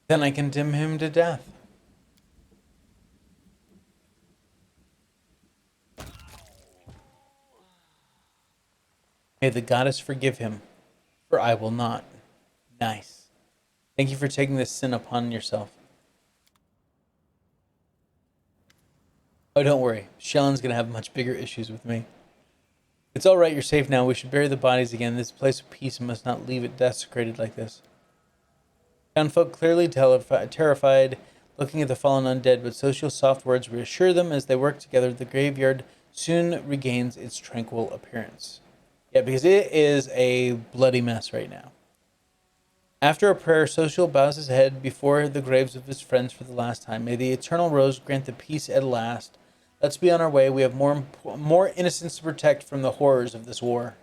Then I condemn him to death. May the goddess forgive him, for I will not. Nice. Thank you for taking this sin upon yourself. Oh, don't worry. Shelyn's going to have much bigger issues with me. It's all right. You're safe now. We should bury the bodies again. This place of peace must not leave it desecrated like this. Townfolk clearly terrified, looking at the fallen undead, but Social's soft words reassure them as they work together. The graveyard soon regains its tranquil appearance. Yeah, because it is a bloody mess right now. After a prayer, Social bows his head before the graves of his friends for the last time. May the Eternal Rose grant the peace at last. Let's be on our way. We have more innocents to protect from the horrors of this war.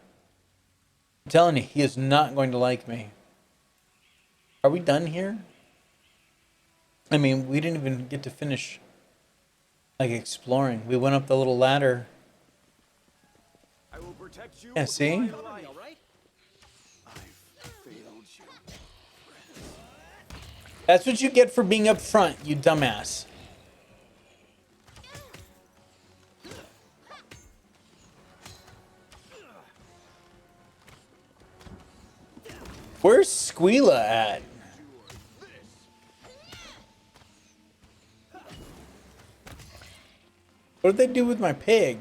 I'm telling you, he is not going to like me. Are we done here? I mean, we didn't even get to finish, like, exploring. We went up the little ladder. I will protect you. Yeah, see? I've failed you. That's what you get for being up front, you dumbass. Where's Squeala at? What did they do with my pig?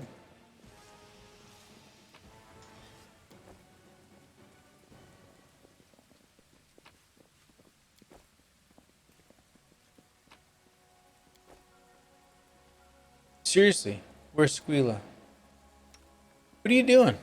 Seriously, where's Squeala? What are you doing?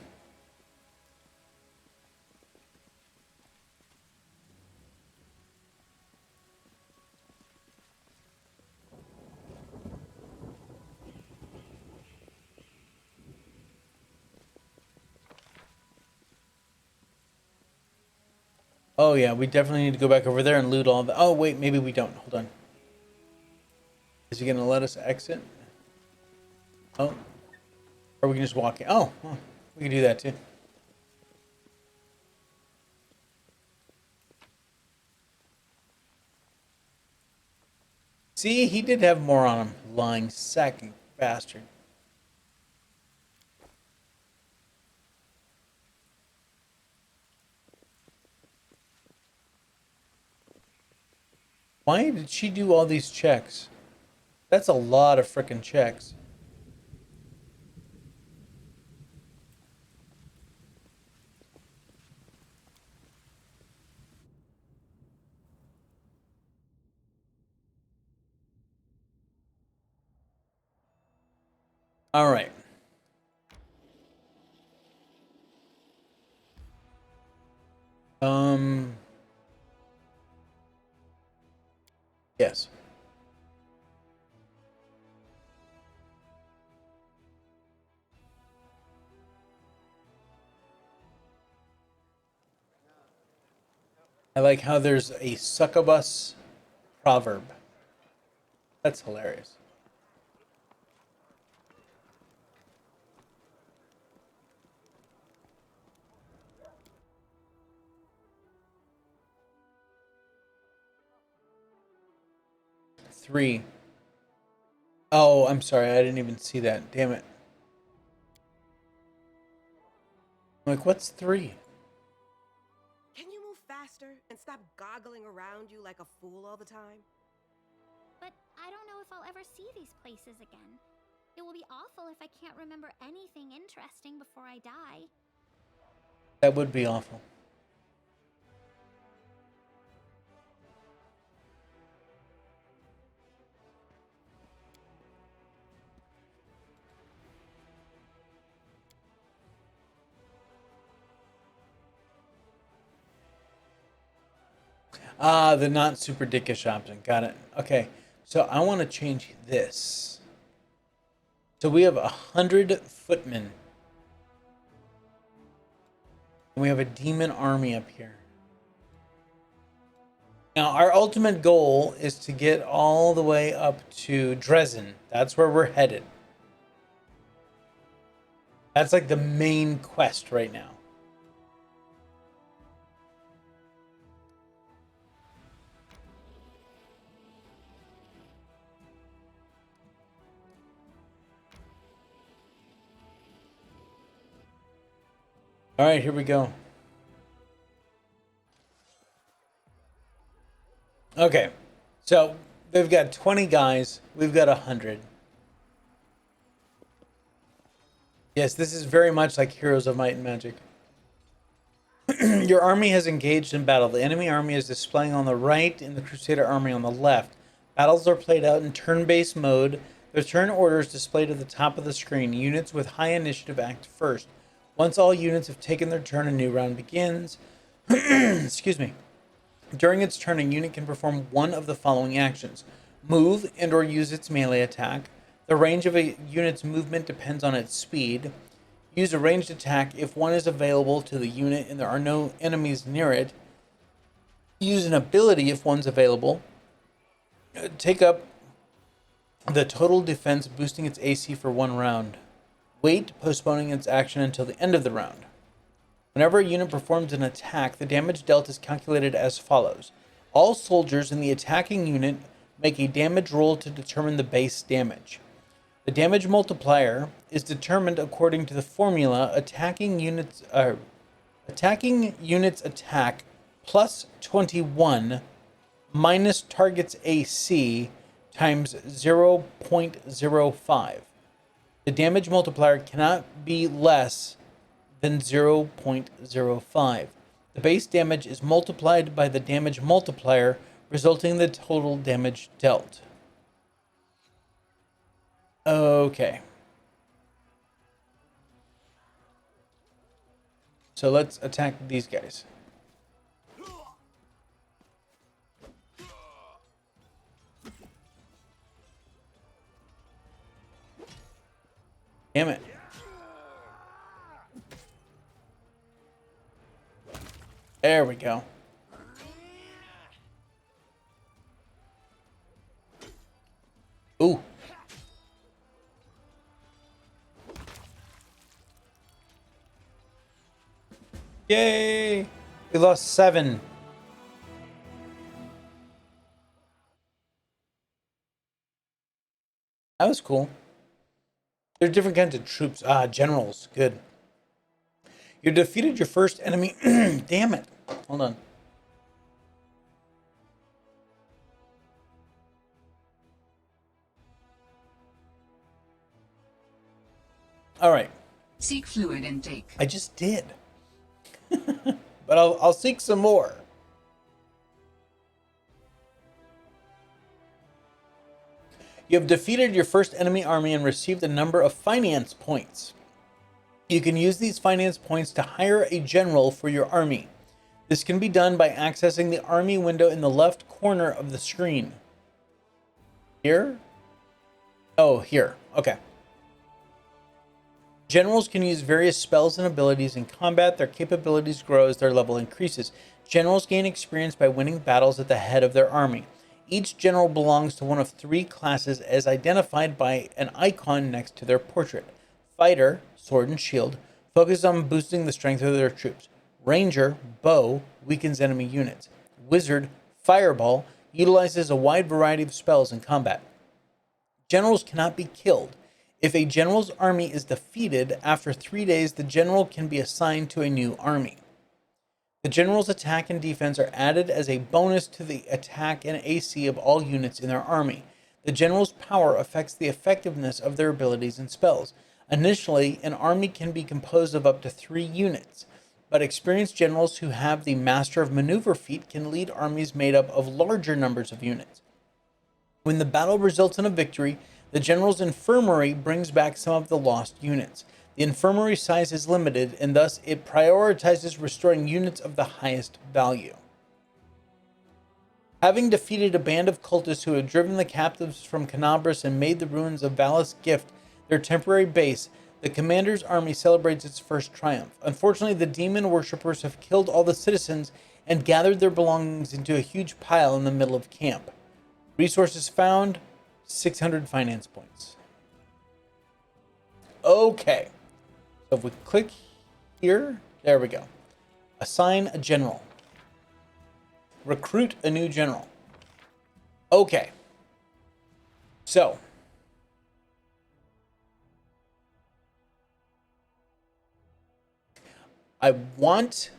Oh yeah, we definitely need to go back over there and loot all the... Oh wait, maybe we don't. Hold on. Is he gonna let us exit? Oh. Or we can just walk in. Oh, well, we can do that too. See, he did have more on him. Lying sacking bastard. Why did she do all these checks? That's a lot of frickin' checks. All right. Yes. I like how there's a succubus proverb. That's hilarious. Three. Oh, I'm sorry. I didn't even see that. Damn it. I'm like, what's three? Can you move faster and stop goggling around you like a fool all the time? But I don't know if I'll ever see these places again. It will be awful if I can't remember anything interesting before I die. That would be awful. Ah, the not super dickish option. Got it. Okay. So I want to change this. So we have 100 footmen. And we have a demon army up here. Now, our ultimate goal is to get all the way up to Dresden. That's where we're headed. That's like the main quest right now. All right, here we go. Okay, so they've got 20 guys. We've got 100. Yes, this is very much like Heroes of Might and Magic. Your army has engaged in battle. The enemy army is displaying on the right and the Crusader army on the left. Battles are played out in turn-based mode. The turn order is displayed at the top of the screen. Units with high initiative act first. Once all units have taken their turn, a new round begins. Excuse me. During its turn, a unit can perform one of the following actions. Move and or use its melee attack. The range of a unit's movement depends on its speed. Use a ranged attack if one is available to the unit and there are no enemies near it. Use an ability if one's available. Take up the total defense, boosting its AC for one round. Wait, postponing its action until the end of the round. Whenever a unit performs an attack, the damage dealt is calculated as follows. All soldiers in the attacking unit make a damage roll to determine the base damage. The damage multiplier is determined according to the formula attacking units attack plus 21 minus target's AC times 0.05. The damage multiplier cannot be less than 0.05. The base damage is multiplied by the damage multiplier, resulting in the total damage dealt. Okay. So let's attack these guys. Damn it. There we go. Yay! We lost 7. That was cool. There are different kinds of troops. Generals. Good. You defeated your first enemy. Damn it. Hold on. All right. Seek fluid intake. I just did. But I'll seek some more. You have defeated your first enemy army and received a number of finance points. You can use these finance points to hire a general for your army. This can be done by accessing the army window in the left corner of the screen. Here? Oh, here. Okay. Generals can use various spells and abilities in combat. Their capabilities grow as their level increases. Generals gain experience by winning battles at the head of their army. Each general belongs to one of 3 classes as identified by an icon next to their portrait. Fighter, sword and shield, focuses on boosting the strength of their troops. Ranger, bow, weakens enemy units. Wizard, fireball, utilizes a wide variety of spells in combat. Generals cannot be killed. If a general's army is defeated, after 3 days, the general can be assigned to a new army. The general's attack and defense are added as a bonus to the attack and AC of all units in their army. The general's power affects the effectiveness of their abilities and spells. Initially, an army can be composed of up to 3 units, but experienced generals who have the Master of Maneuver feat can lead armies made up of larger numbers of units. When the battle results in a victory, the general's infirmary brings back some of the lost units. The infirmary size is limited, and thus it prioritizes restoring units of the highest value. Having defeated a band of cultists who had driven the captives from Canabras and made the ruins of Valis Gift their temporary base, the commander's army celebrates its first triumph. Unfortunately, the demon worshippers have killed all the citizens and gathered their belongings into a huge pile in the middle of camp. Resources found, 600 finance points. Okay. So if we click here, there we go. Assign a general. Recruit a new general. Okay. So. I want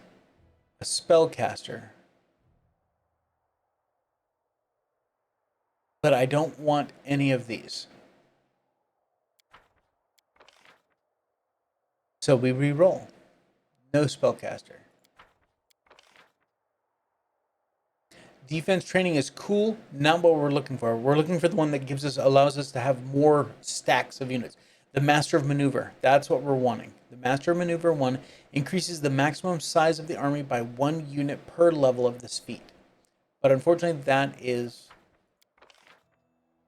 a spellcaster. But I don't want any of these. So we re-roll. No spellcaster. Defense training is cool, not what we're looking for. We're looking for the one that allows us to have more stacks of units. The Master of Maneuver, that's what we're wanting. The Master of Maneuver 1 increases the maximum size of the army by 1 unit per level of this feat. But unfortunately, that is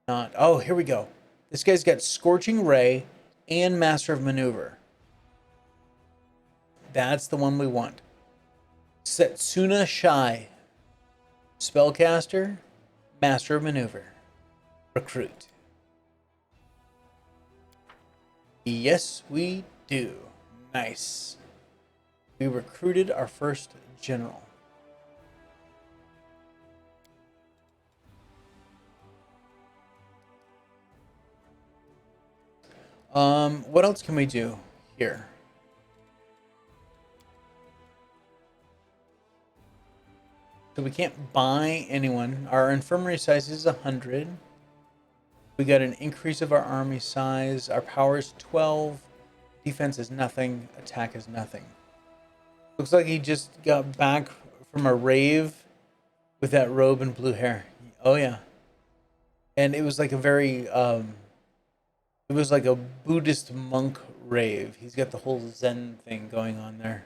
not. Oh, here we go. This guy's got Scorching Ray and Master of Maneuver. That's the one we want. Setsuna Shai. Spellcaster, Master of Maneuver. Recruit. Yes, we do. Nice. We recruited our first general. What else can we do here? So we can't buy anyone. Our infirmary size is 100. We got an increase of our army size. Our power is 12. Defense is nothing. Attack is nothing. Looks like he just got back from a rave with that robe and blue hair. Oh yeah. And it was like a very it was like a Buddhist monk rave. He's got the whole Zen thing going on there.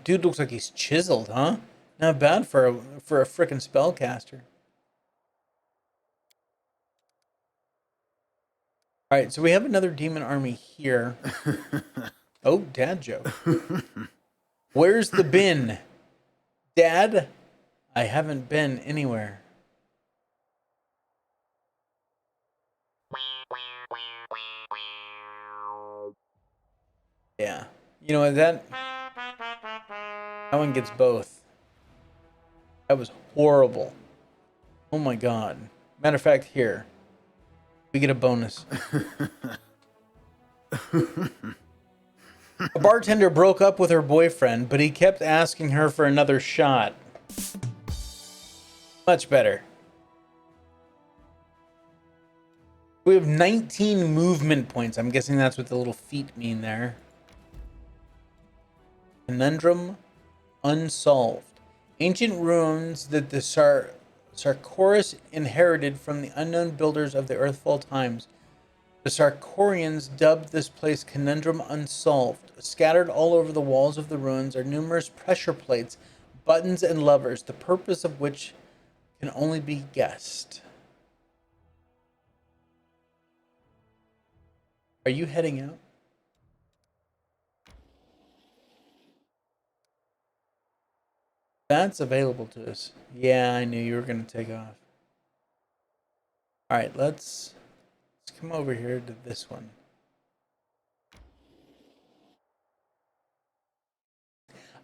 Dude looks like he's chiseled, huh? Not bad for a frickin' spellcaster. All right, so we have another demon army here. Oh, dad joke. Where's the bin? Dad? I haven't been anywhere. Yeah. You know what, that one gets both. That was horrible. Oh my god. Matter of fact, here. We get a bonus. A bartender broke up with her boyfriend, but he kept asking her for another shot. Much better. We have 19 movement points. I'm guessing that's what the little feet mean there. Conundrum unsolved. Ancient ruins that the Sarkoris inherited from the unknown builders of the Earthfall times. The Sarkorians dubbed this place Conundrum Unsolved. Scattered all over the walls of the ruins are numerous pressure plates, buttons, and levers, the purpose of which can only be guessed. Are you heading out? That's available to us. Yeah, I knew you were going to take off. All right, let's come over here to this one.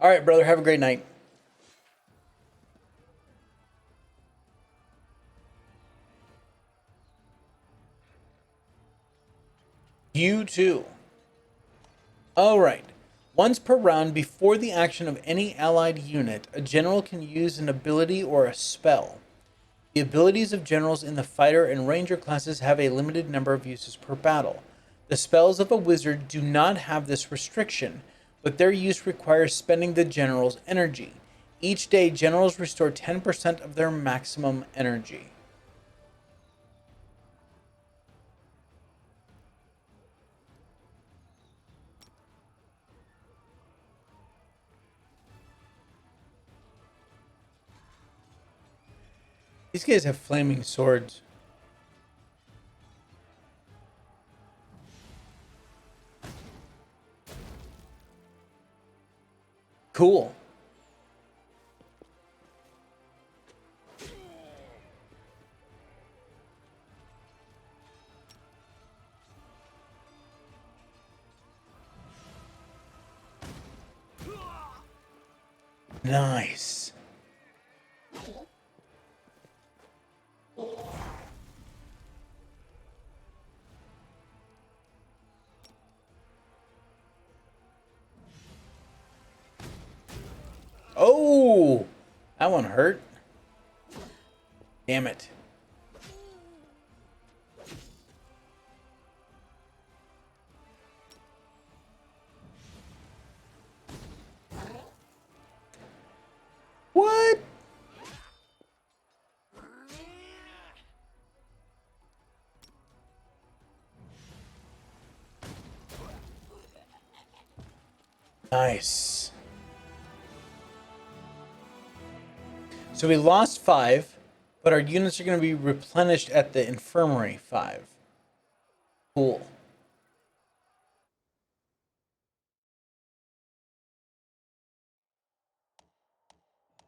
All right, brother, have a great night. You too. All right. Once per round, before the action of any allied unit, a general can use an ability or a spell. The abilities of generals in the fighter and ranger classes have a limited number of uses per battle. The spells of a wizard do not have this restriction, but their use requires spending the general's energy. Each day, generals restore 10% of their maximum energy. These guys have flaming swords. Cool. Nice. Oh, that one hurt. Damn it. What? Nice. So we lost 5, but our units are going to be replenished at the infirmary 5. Cool.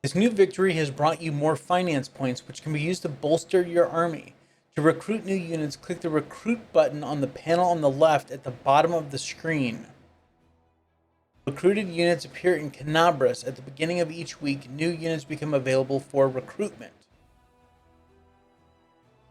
This new victory has brought you more finance points, which can be used to bolster your army. To recruit new units, click the recruit button on the panel on the left at the bottom of the screen. Recruited units appear in Canabras at the beginning of each week. New units become available for recruitment.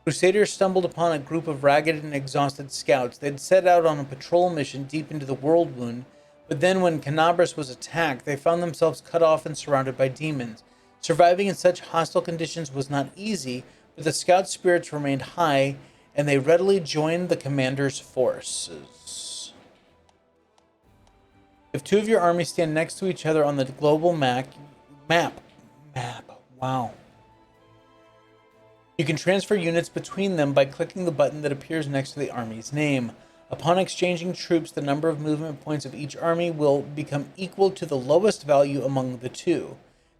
Crusaders stumbled upon a group of ragged and exhausted scouts. They'd set out on a patrol mission deep into the Worldwound, but then when Canabras was attacked, they found themselves cut off and surrounded by demons. Surviving in such hostile conditions was not easy, but the scout spirits remained high, and they readily joined the commander's forces. If 2 of your armies stand next to each other on the global map, wow. You can transfer units between them by clicking the button that appears next to the army's name. Upon exchanging troops, the number of movement points of each army will become equal to the lowest value among the 2.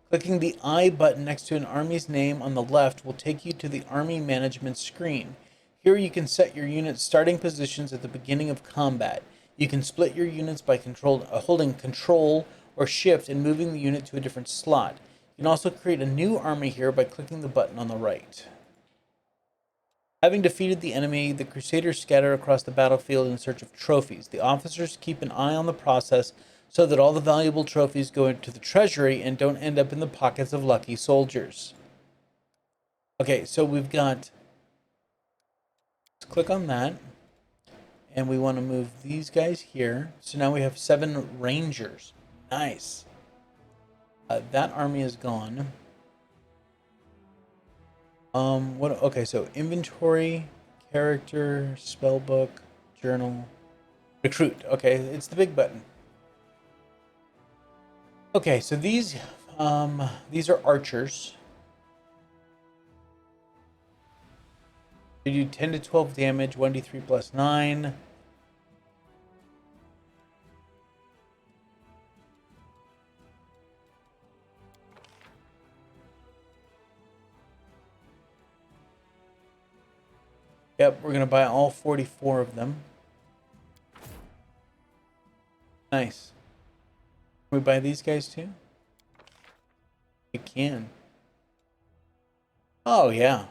Clicking the I button next to an army's name on the left will take you to the army management screen. Here you can set your unit's starting positions at the beginning of combat. You can split your units by holding Control or Shift and moving the unit to a different slot. You can also create a new army here by clicking the button on the right. Having defeated the enemy, the Crusaders scatter across the battlefield in search of trophies. The officers keep an eye on the process so that all the valuable trophies go into the treasury and don't end up in the pockets of lucky soldiers. Okay, so we've got, let's click on that, and we want to move these guys here. So now we have 7 rangers. Nice. That army is gone. Okay, so inventory, character, spellbook, journal, recruit. Okay, it's the big button. Okay, so these are archers. They do 10 to 12 damage, 1d3 plus 9. Yep, we're going to buy all 44 of them. Nice. Can we buy these guys too? We can. Oh, yeah.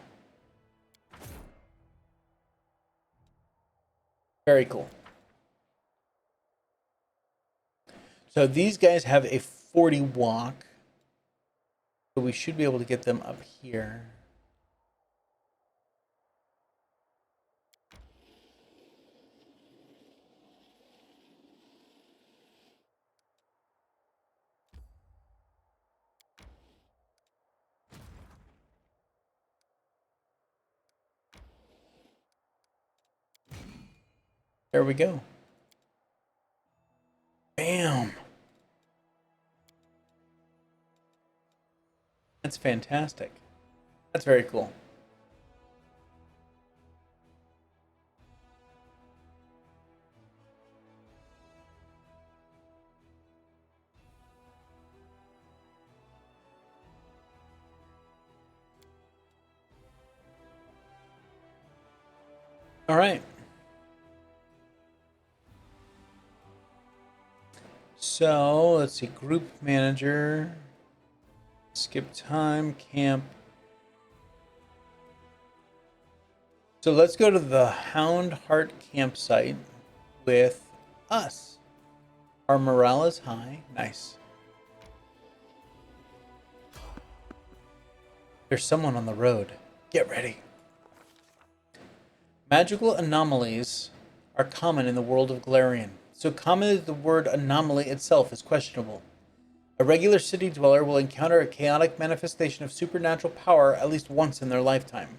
Very cool. So these guys have a 40 walk. So we should be able to get them up here. There we go. Bam. That's fantastic. That's very cool. All right. So let's see, group manager, skip time, camp. So let's go to the Hound Heart campsite with us. Our morale is high. Nice. There's someone on the road. Get ready. Magical anomalies are common in the world of Golarion. So common that the word anomaly itself is questionable. A regular city dweller will encounter a chaotic manifestation of supernatural power at least once in their lifetime.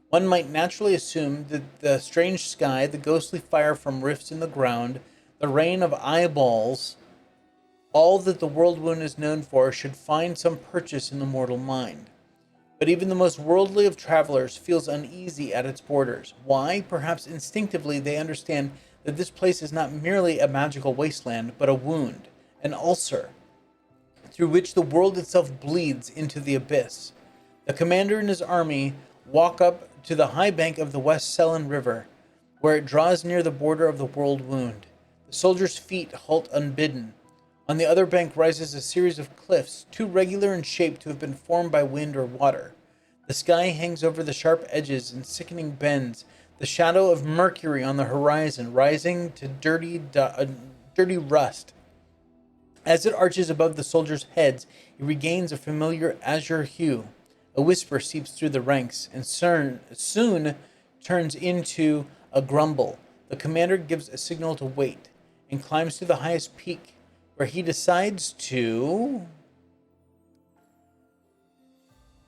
One might naturally assume that the strange sky, the ghostly fire from rifts in the ground, the rain of eyeballs, all that the Worldwound is known for, should find some purchase in the mortal mind. But even the most worldly of travelers feels uneasy at its borders. Why? Perhaps instinctively they understand that this place is not merely a magical wasteland, but a wound, an ulcer, through which the world itself bleeds into the abyss. The commander and his army walk up to the high bank of the West Sullen River, where it draws near the border of the Worldwound. The soldiers' feet halt unbidden. On the other bank rises a series of cliffs, too regular in shape to have been formed by wind or water. The sky hangs over the sharp edges and sickening bends, the shadow of Mercury on the horizon rising to dirty rust. As it arches above the soldiers' heads, it regains a familiar azure hue. A whisper seeps through the ranks and soon turns into a grumble. The commander gives a signal to wait and climbs to the highest peak, where he decides to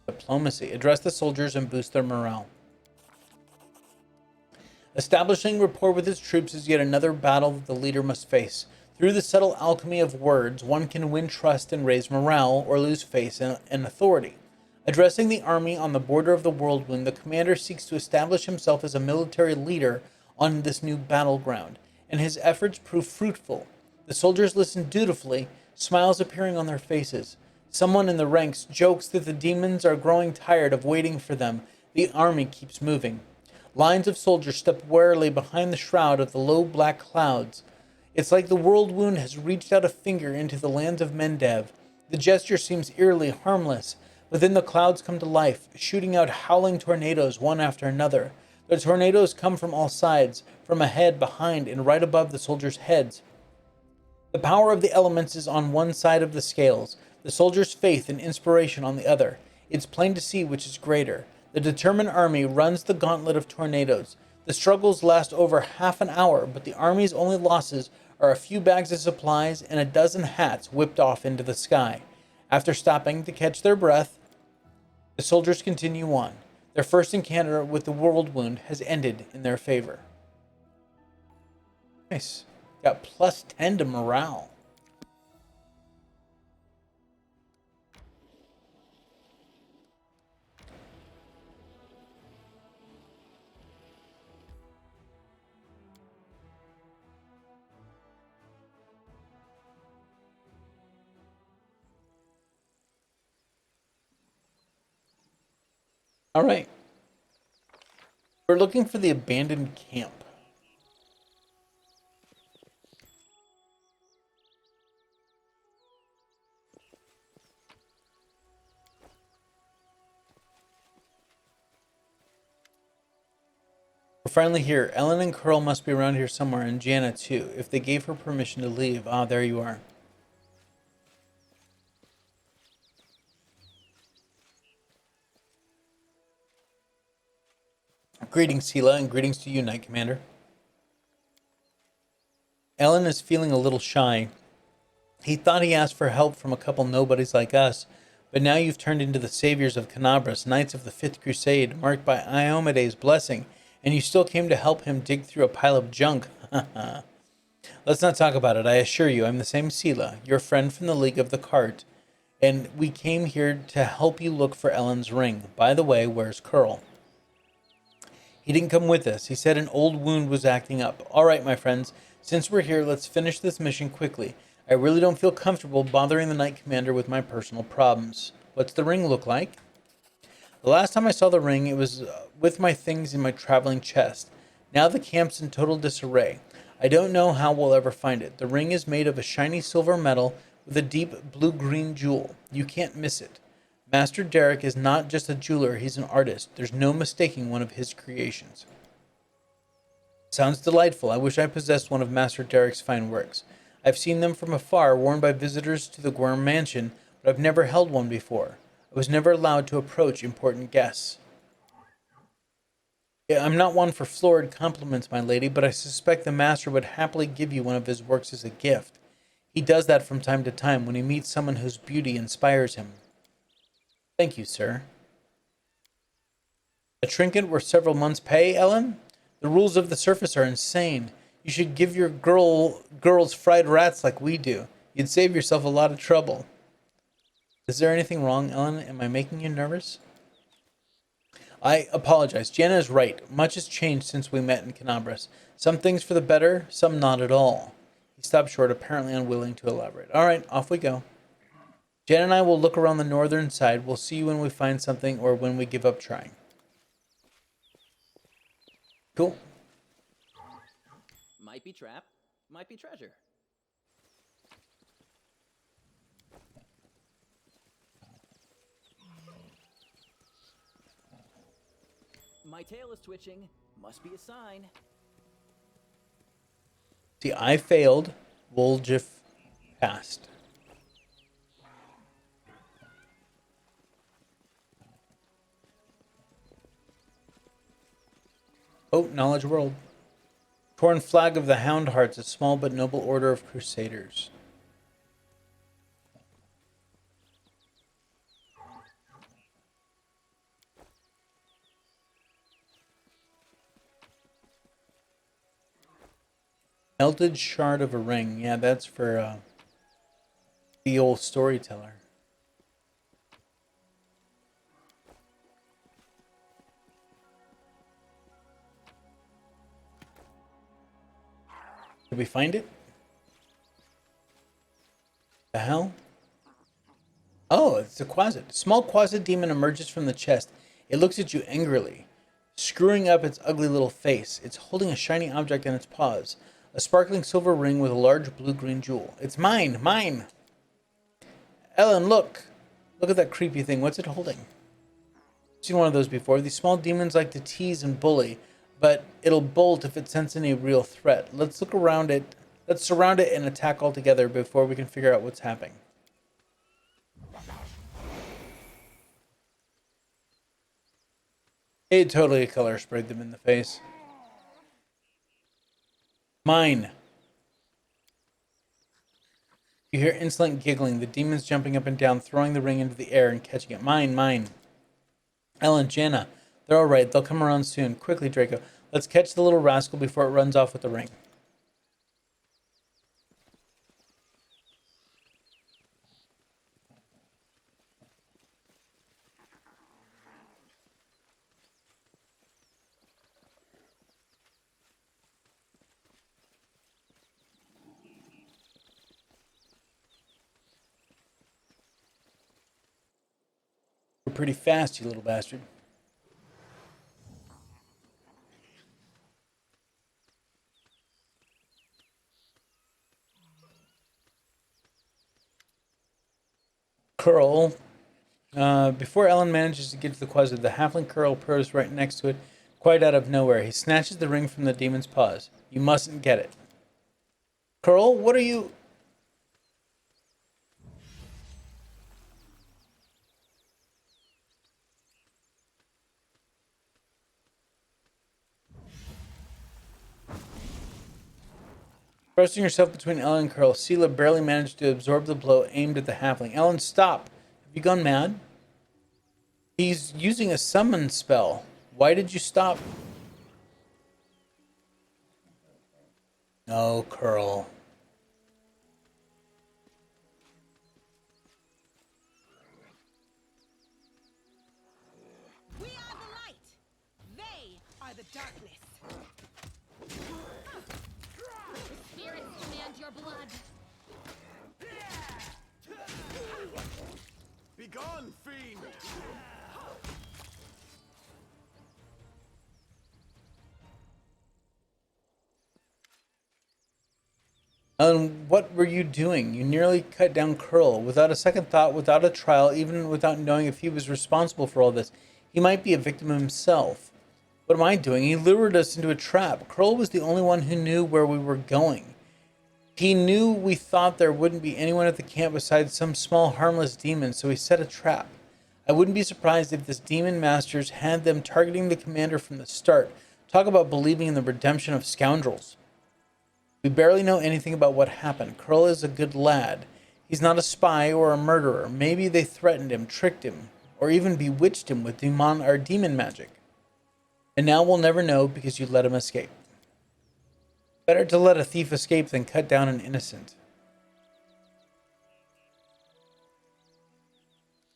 diplomacy, address the soldiers and boost their morale. Establishing rapport with his troops is yet another battle that the leader must face. Through the subtle alchemy of words, one can win trust and raise morale, or lose face and authority. Addressing the army on the border of the Worldwound, the commander seeks to establish himself as a military leader on this new battleground, and his efforts prove fruitful. The soldiers listen dutifully, smiles appearing on their faces. Someone in the ranks jokes that the demons are growing tired of waiting for them. The army keeps moving. Lines of soldiers step warily behind the shroud of the low black clouds. It's like the Worldwound has reached out a finger into the lands of Mendev. The gesture seems eerily harmless, but then the clouds come to life, shooting out howling tornadoes one after another. The tornadoes come from all sides, from ahead, behind, and right above the soldiers' heads. The power of the elements is on one side of the scales, the soldier's faith and inspiration on the other. It's plain to see which is greater. The determined army runs the gauntlet of tornadoes. The struggles last over half an hour, but the army's only losses are a few bags of supplies and a dozen hats whipped off into the sky. After stopping to catch their breath, the soldiers continue on. Their first encounter with the Worldwound has ended in their favor. Nice. Got plus 10 to morale. All right. We're looking for the abandoned camp. We're finally here. Ellen and Curl must be around here somewhere, and Jana too, if they gave her permission to leave. Ah, there you are. Greetings, 𝐂𝐴, and greetings to you, Knight Commander. Ellen is feeling a little shy. He thought he asked for help from a couple nobodies like us, but now you've turned into the saviors of Kenabres, Knights of the Fifth Crusade, marked by 𝐼𝐿𝐼𝐿𝐼𝐿𝐼𝐿𝐼𝐿𝐼𝐿 blessing, and you still came to help him dig through a pile of junk. Let's not talk about it. I assure you, I'm the same 𝐂𝐴, your friend from the League of the Cart, and we came here to help you look for Ellen's ring. By the way, where's Curl? He didn't come with us. He said an old wound was acting up. All right, my friends, since we're here, let's finish this mission quickly. I really don't feel comfortable bothering the Knight Commander with my personal problems. What's the ring look like? The last time I saw the ring, it was with my things in my traveling chest. Now the camp's in total disarray. I don't know how we'll ever find it. The ring is made of a shiny silver metal with a deep blue-green jewel. You can't miss it. Master Derek is not just a jeweler, he's an artist. There's no mistaking one of his creations. Sounds delightful. I wish I possessed one of Master Derek's fine works. I've seen them from afar, worn by visitors to the Gwyrm Mansion, but I've never held one before. I was never allowed to approach important guests. Yeah, I'm not one for florid compliments, my lady, but I suspect the Master would happily give you one of his works as a gift. He does that from time to time when he meets someone whose beauty inspires him. Thank you, sir. A trinket worth several months' pay, Ellen? The rules of the surface are insane. You should give your girls fried rats like we do. You'd save yourself a lot of trouble. Is there anything wrong, Ellen? Am I making you nervous? I apologize. Jana is right. Much has changed since we met in Kenabres. Some things for the better, some not at all. He stopped short, apparently unwilling to elaborate. All right, off we go. Jen and I will look around the northern side. We'll see you when we find something or when we give up trying. Cool. Might be trap, might be treasure. My tail is twitching. Must be a sign. See, I failed. Woljif passed. Oh, Knowledge World. Torn flag of the Hound Hearts, a small but noble order of Crusaders. Melted shard of a ring. Yeah, that's for the old storyteller. Did we find it? The hell? Oh, it's a 𝐂𝐴𝐻𝐻𝐿. A small 𝐂𝐴𝐻𝐻 demon emerges from the chest. It looks at you angrily, screwing up its ugly little face. It's holding a shiny object in its paws. A sparkling silver ring with a large blue-green jewel. It's mine! Mine! Ellen, look! Look at that creepy thing. What's it holding? I've seen one of those before. These small demons like to tease and bully, but it'll bolt if it senses any real threat. Let's look around it. Let's surround it and attack all together before we can figure out what's happening. It totally color sprayed them in the face. Mine. You hear insolent giggling, the demons jumping up and down, throwing the ring into the air and catching it. Mine, mine. Ellen, Janna, they're all right. They'll come around soon. Quickly, Draco. Let's catch the little rascal before it runs off with the ring. We're pretty fast, you little bastard. Curl. Before Ellen manages to get to the closet, the halfling Curl purrs right next to it, quite out of nowhere. He snatches the ring from the demon's paws. You mustn't get it. Curl, what are you... Thrusting herself between Ellen and Curl, 𝐂𝐴 barely managed to absorb the blow aimed at the halfling. Ellen, stop! Have you gone mad? He's using a summon spell. Why did you stop? No, Curl. We are the light. They are the darkness. Spirits command your blood. Begone, fiend! Ellen, what were you doing? You nearly cut down Curl. Without a second thought, without a trial, even without knowing if he was responsible for all this. He might be a victim himself. What am I doing? He lured us into a trap. Curl was the only one who knew where we were going. He knew we thought there wouldn't be anyone at the camp besides some small harmless demon, so he set a trap. I wouldn't be surprised if this demon masters had them targeting the commander from the start. Talk about believing in the redemption of scoundrels. We barely know anything about what happened. Curl is a good lad. He's not a spy or a murderer. Maybe they threatened him, tricked him, or even bewitched him with demon magic. And now we'll never know because you let him escape. Better to let a thief escape than cut down an innocent.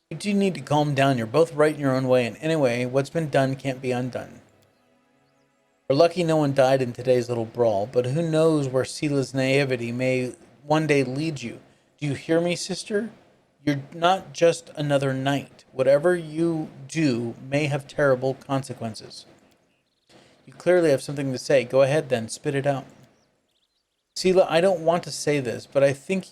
You do need to calm down. You're both right in your own way, and anyway, what's been done can't be undone. We're lucky no one died in today's little brawl, but who knows where 𝐂𝐴's naivety may one day lead you. Do you hear me, sister? You're not just another knight. Whatever you do may have terrible consequences. You clearly have something to say. Go ahead then, spit it out. 𝐂𝐴, I don't want to say this, but I think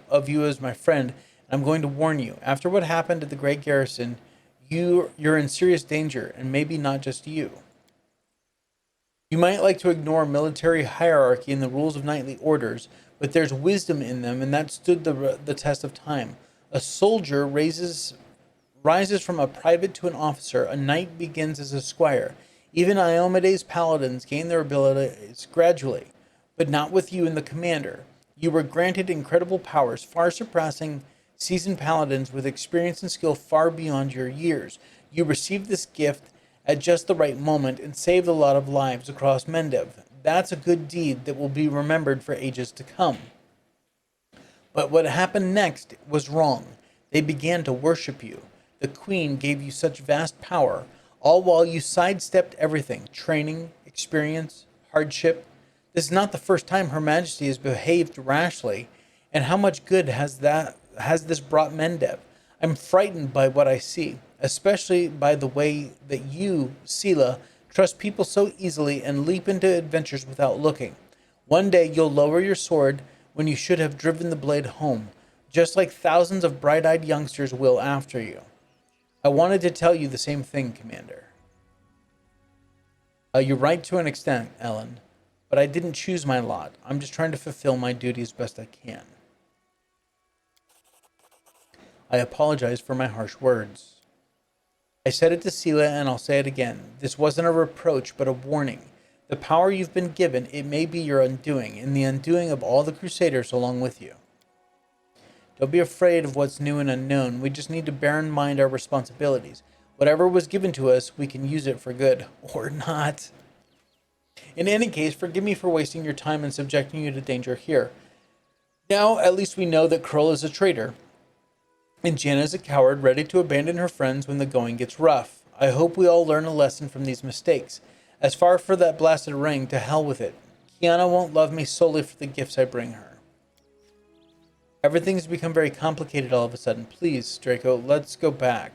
of you as my friend, and I'm going to warn you. After what happened at the Great Garrison, you're in serious danger, and maybe not just you. You might like to ignore military hierarchy and the rules of knightly orders, but there's wisdom in them, and that stood the test of time. A soldier rises from a private to an officer. A knight begins as a squire. Even 𝐼𝐿𝐴𝐷𝐴's paladins gain their abilities gradually, but not with you and the commander. You were granted incredible powers, far surpassing seasoned paladins with experience and skill far beyond your years. You received this gift at just the right moment and saved a lot of lives across Mendev. That's a good deed that will be remembered for ages to come. But what happened next was wrong. They began to worship you. The queen gave you such vast power, all while you sidestepped everything: training, experience, hardship. This is not the first time Her Majesty has behaved rashly, and how much good has this brought Mendev? I'm frightened by what I see, especially by the way that you, 𝐂𝐴, trust people so easily and leap into adventures without looking. One day you'll lower your sword when you should have driven the blade home, just like thousands of bright-eyed youngsters will after you. I wanted to tell you the same thing, Commander. You're right to an extent, Ellen. but I didn't choose my lot. I'm just trying to fulfill my duty as best I can. I apologize for my harsh words. I said it to Selah, and I'll say it again. This wasn't a reproach, but a warning. The power you've been given, it may be your undoing, and the undoing of all the Crusaders along with you. Don't be afraid of what's new and unknown. We just need to bear in mind our responsibilities. Whatever was given to us, we can use it for good, or not. In any case, forgive me for wasting your time and subjecting you to danger here. Now, at least we know that Krull is a traitor, and Janna is a coward ready to abandon her friends when the going gets rough. I hope we all learn a lesson from these mistakes. As far for that blasted ring, to hell with it. Kiana won't love me solely for the gifts I bring her. Everything's become very complicated all of a sudden. Please, Draco, let's go back.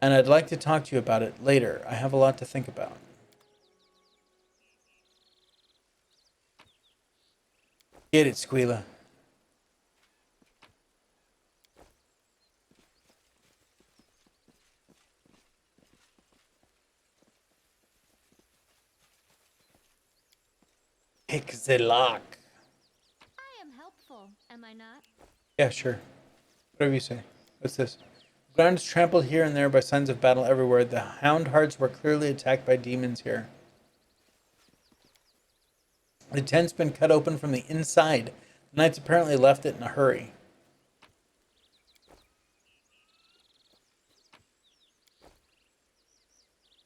And I'd like to talk to you about it later. I have a lot to think about. Get it, Squeala. Pick the lock. I am helpful, am I not? Yeah, sure. Whatever you say. What's this? Ground is trampled here and there by signs of battle everywhere. The hound hearts were clearly attacked by demons here. The tent's been cut open from the inside. The knights apparently left it in a hurry.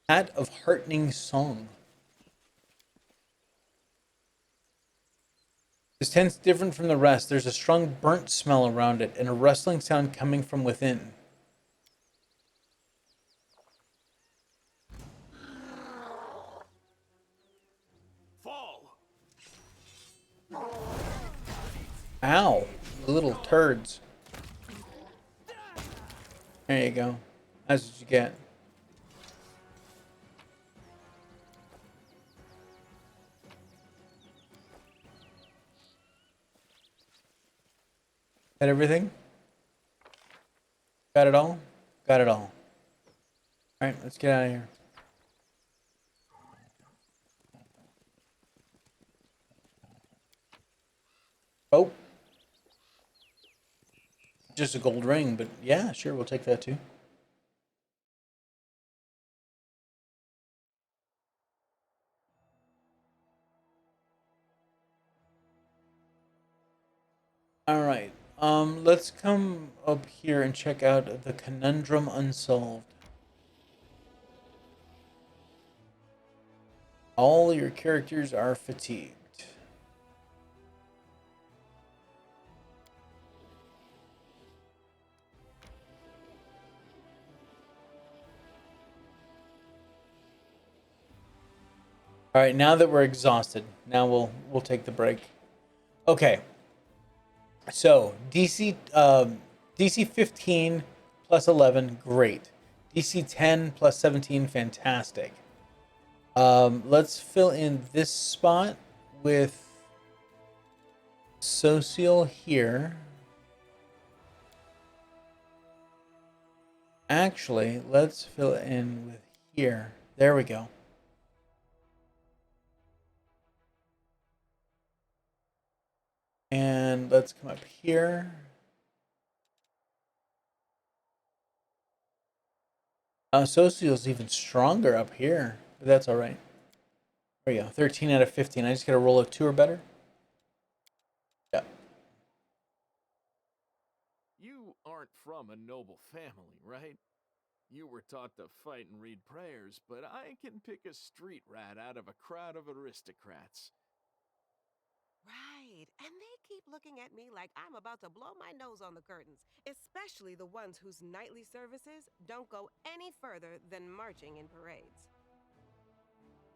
Hat of heartening song. This tent's different from the rest. There's a strong burnt smell around it and a rustling sound coming from within. Fall. Ow, you little turds. There you go. That's what you get. Got everything? Got it all? Got it all. Alright, let's get out of here. Oh. Just a gold ring, but yeah, sure, we'll take that too. Alright. Let's come up here and check out the Conundrum Unsolved. All your characters are fatigued. Alright, now that we're exhausted, now we'll take the break. Okay. So DC 15 plus 11, great. DC 10 plus 17, fantastic. Let's fill in this spot with Social here. Actually, let's fill it in with here. There we go. And let's come up here. Social's even stronger up here, but that's all right. There we go, 13 out of 15. I just got to roll a 2 or better. Yep. You aren't from a noble family, right? You were taught to fight and read prayers, but I can pick a street rat out of a crowd of aristocrats. Right. And they keep looking at me like I'm about to blow my nose on the curtains, especially the ones whose nightly services don't go any further than marching in parades.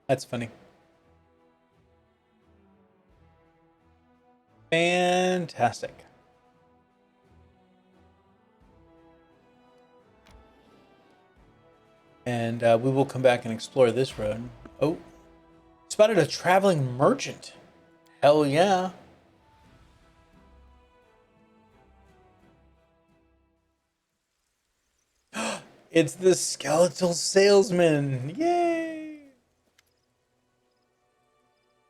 That's funny. Fantastic. And we will come back and explore this road. Oh, spotted a traveling merchant. Hell yeah. It's the skeletal salesman. Yay.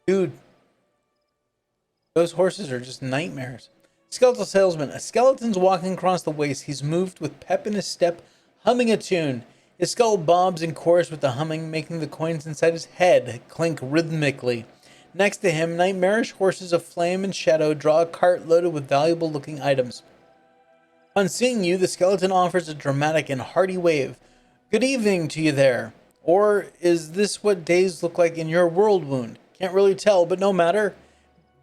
Dude, Those horses are just nightmares. Skeletal salesman. A skeleton's walking across the waste. He's moved with pep in his step, humming a tune. His skull bobs in chorus with the humming, making the coins inside his head clink rhythmically. Next to him, nightmarish horses of flame and shadow draw a cart loaded with valuable-looking items. On seeing you, the skeleton offers a dramatic and hearty wave. Good evening to you there. Or is this what days look like in your Worldwound? Can't really tell, but no matter.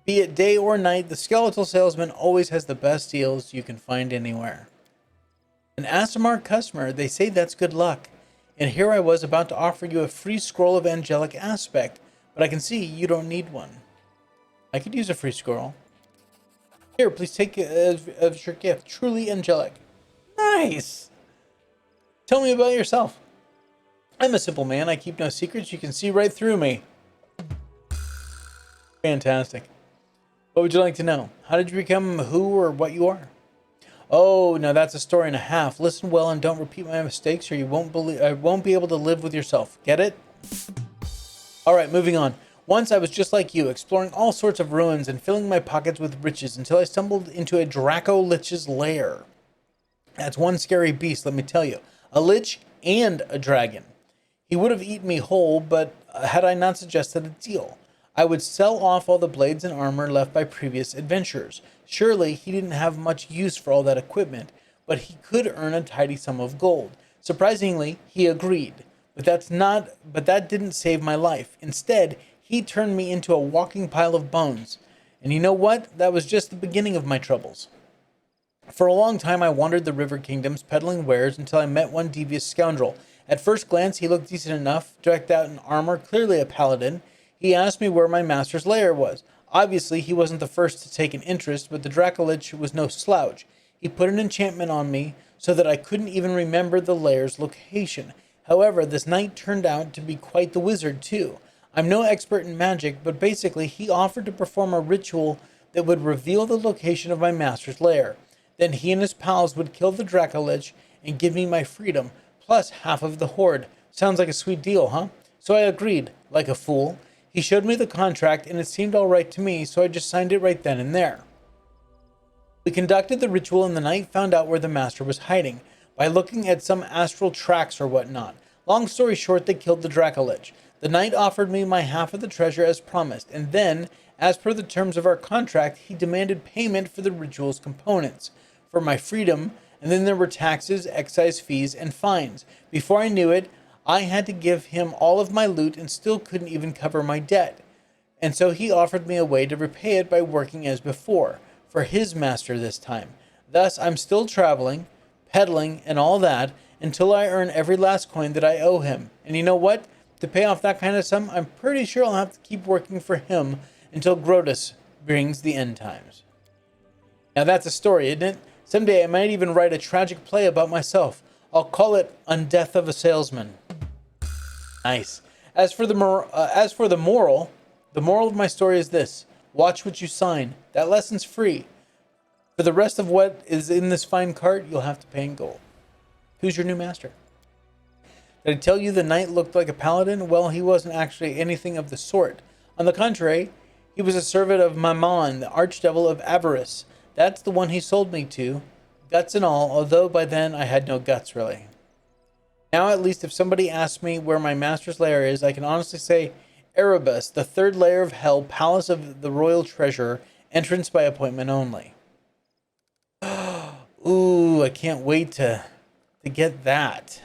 Be it day or night, the skeletal salesman always has the best deals you can find anywhere. An Aasimar customer, they say that's good luck. And here I was about to offer you a free scroll of angelic aspect, but I can see you don't need one. I could use a free scroll. Here, please take it as your gift. Truly angelic. Nice! Tell me about yourself. I'm a simple man. I keep no secrets. You can see right through me. Fantastic. What would you like to know? How did you become who or what you are? Oh, now that's a story and a half. Listen well and don't repeat my mistakes or you won't be able to live with yourself. Get it? Alright, moving on. Once I was just like you, exploring all sorts of ruins and filling my pockets with riches until I stumbled into a Draco Lich's lair. That's one scary beast, let me tell you. A Lich and a dragon. He would have eaten me whole, but had I not suggested a deal. I would sell off all the blades and armor left by previous adventurers. Surely he didn't have much use for all that equipment, but he could earn a tidy sum of gold. Surprisingly, he agreed. But that didn't save my life. Instead, he turned me into a walking pile of bones. And you know what? That was just the beginning of my troubles. For a long time I wandered the river kingdoms peddling wares until I met one devious scoundrel. At first glance he looked decent enough, decked out in armor, clearly a paladin. He asked me where my master's lair was. Obviously he wasn't the first to take an interest, but the Draco Lich was no slouch. He put an enchantment on me so that I couldn't even remember the lair's location. However, this knight turned out to be quite the wizard too. I'm no expert in magic, but basically he offered to perform a ritual that would reveal the location of my master's lair. Then he and his pals would kill the Draco Lich and give me my freedom, plus half of the horde. Sounds like a sweet deal, huh? So I agreed, like a fool. He showed me the contract and it seemed alright to me, so I just signed it right then and there. We conducted the ritual and the knight found out where the master was hiding, by looking at some astral tracks or whatnot. Long story short, they killed the Draco Lich. The knight offered me my half of the treasure as promised, and then, as per the terms of our contract, he demanded payment for the ritual's components, for my freedom, and then there were taxes, excise fees, and fines. Before I knew it, I had to give him all of my loot and still couldn't even cover my debt. And so he offered me a way to repay it by working as before, for his master this time. Thus, I'm still traveling, peddling, and all that, until I earn every last coin that I owe him. And you know what? To pay off that kind of sum, I'm pretty sure I'll have to keep working for him until Grotus brings the end times. Now that's a story, isn't it? Someday I might even write a tragic play about myself. I'll call it Undeath of a Salesman. Nice. As for the moral of my story is this. Watch what you sign. That lesson's free. For the rest of what is in this fine cart, you'll have to pay in gold. Who's your new master? Did I tell you the knight looked like a paladin? Well, he wasn't actually anything of the sort. On the contrary, he was a servant of Mammon, the archdevil of avarice. That's the one he sold me to, guts and all, although by then I had no guts, really. Now, at least, if somebody asks me where my master's lair is, I can honestly say, Erebus, the third layer of hell, palace of the royal treasurer, entrance by appointment only. Ooh, I can't wait to get that.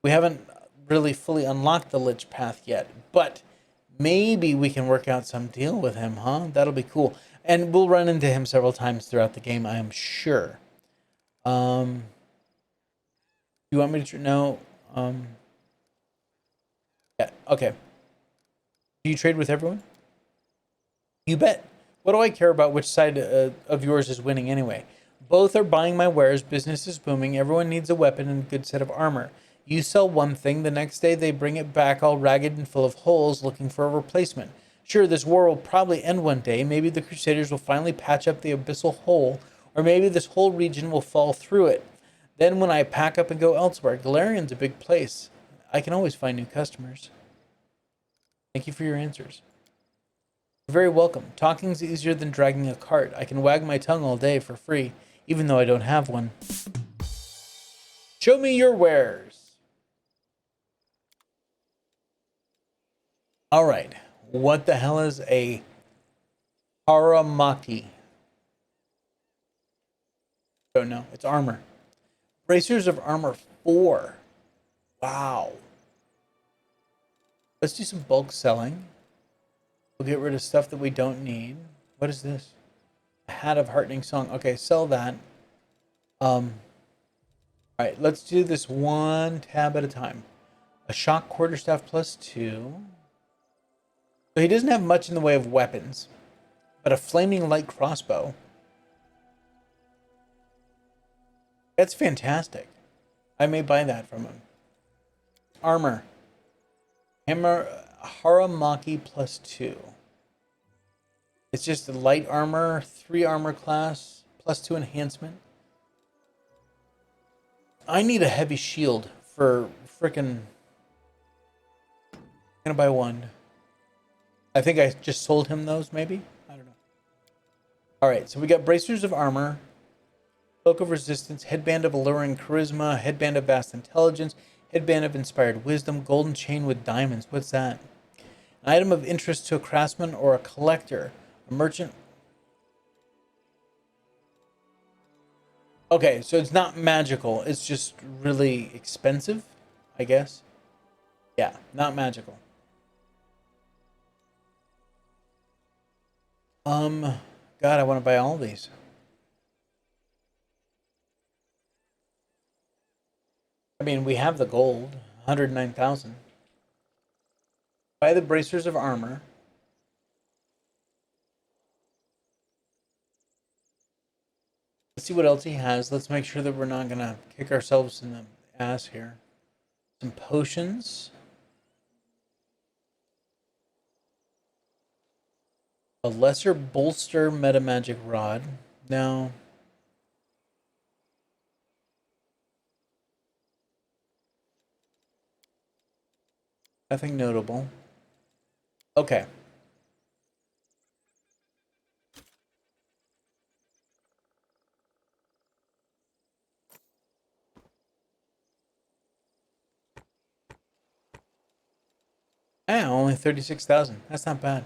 We haven't really fully unlocked the Lich path yet, but maybe we can work out some deal with him, huh? That'll be cool. And we'll run into him several times throughout the game, I am sure. You want me to know? Yeah, okay. Do you trade with everyone? You bet. What do I care about which side of yours is winning anyway? Both are buying my wares, business is booming, everyone needs a weapon and a good set of armor. You sell one thing, the next day they bring it back all ragged and full of holes looking for a replacement. Sure, this war will probably end one day, maybe the Crusaders will finally patch up the abyssal hole, or maybe this whole region will fall through it. Then when I pack up and go elsewhere, Golarion's a big place. I can always find new customers. Thank you for your answers. You're very welcome. Talking's easier than dragging a cart. I can wag my tongue all day for free, even though I don't have one. Show me your wares. All right. What the hell is a Haramaki? Don't know. It's armor. Bracers of armor 4. Wow. Let's do some bulk selling. We'll get rid of stuff that we don't need. What is this? A hat of heartening song. Okay, sell that. All right, let's do this one tab at a time. A shock quarterstaff +2. So he doesn't have much in the way of weapons, but a flaming light crossbow. That's fantastic. I may buy that from him. Armor. Hammer Haramaki +2. It's just a light armor, 3 armor class, +2 enhancement. I need a heavy shield for frickin'. Gonna buy one. I think I just sold him those, maybe? I don't know. Alright, so we got bracers of armor, cloak of resistance, headband of alluring charisma, headband of vast intelligence, headband of inspired wisdom, golden chain with diamonds. What's that? An item of interest to a craftsman or a collector. A merchant. Okay, so it's not magical. It's just really expensive, I guess. Yeah, not magical. God, I want to buy all these. I mean, we have the gold, 109,000. Buy the bracers of armor. Let's see what else he has. Let's make sure that we're not going to kick ourselves in the ass here. Some potions. A lesser bolster metamagic rod. No. Nothing notable. Okay. Ah, only 36,000. That's not bad.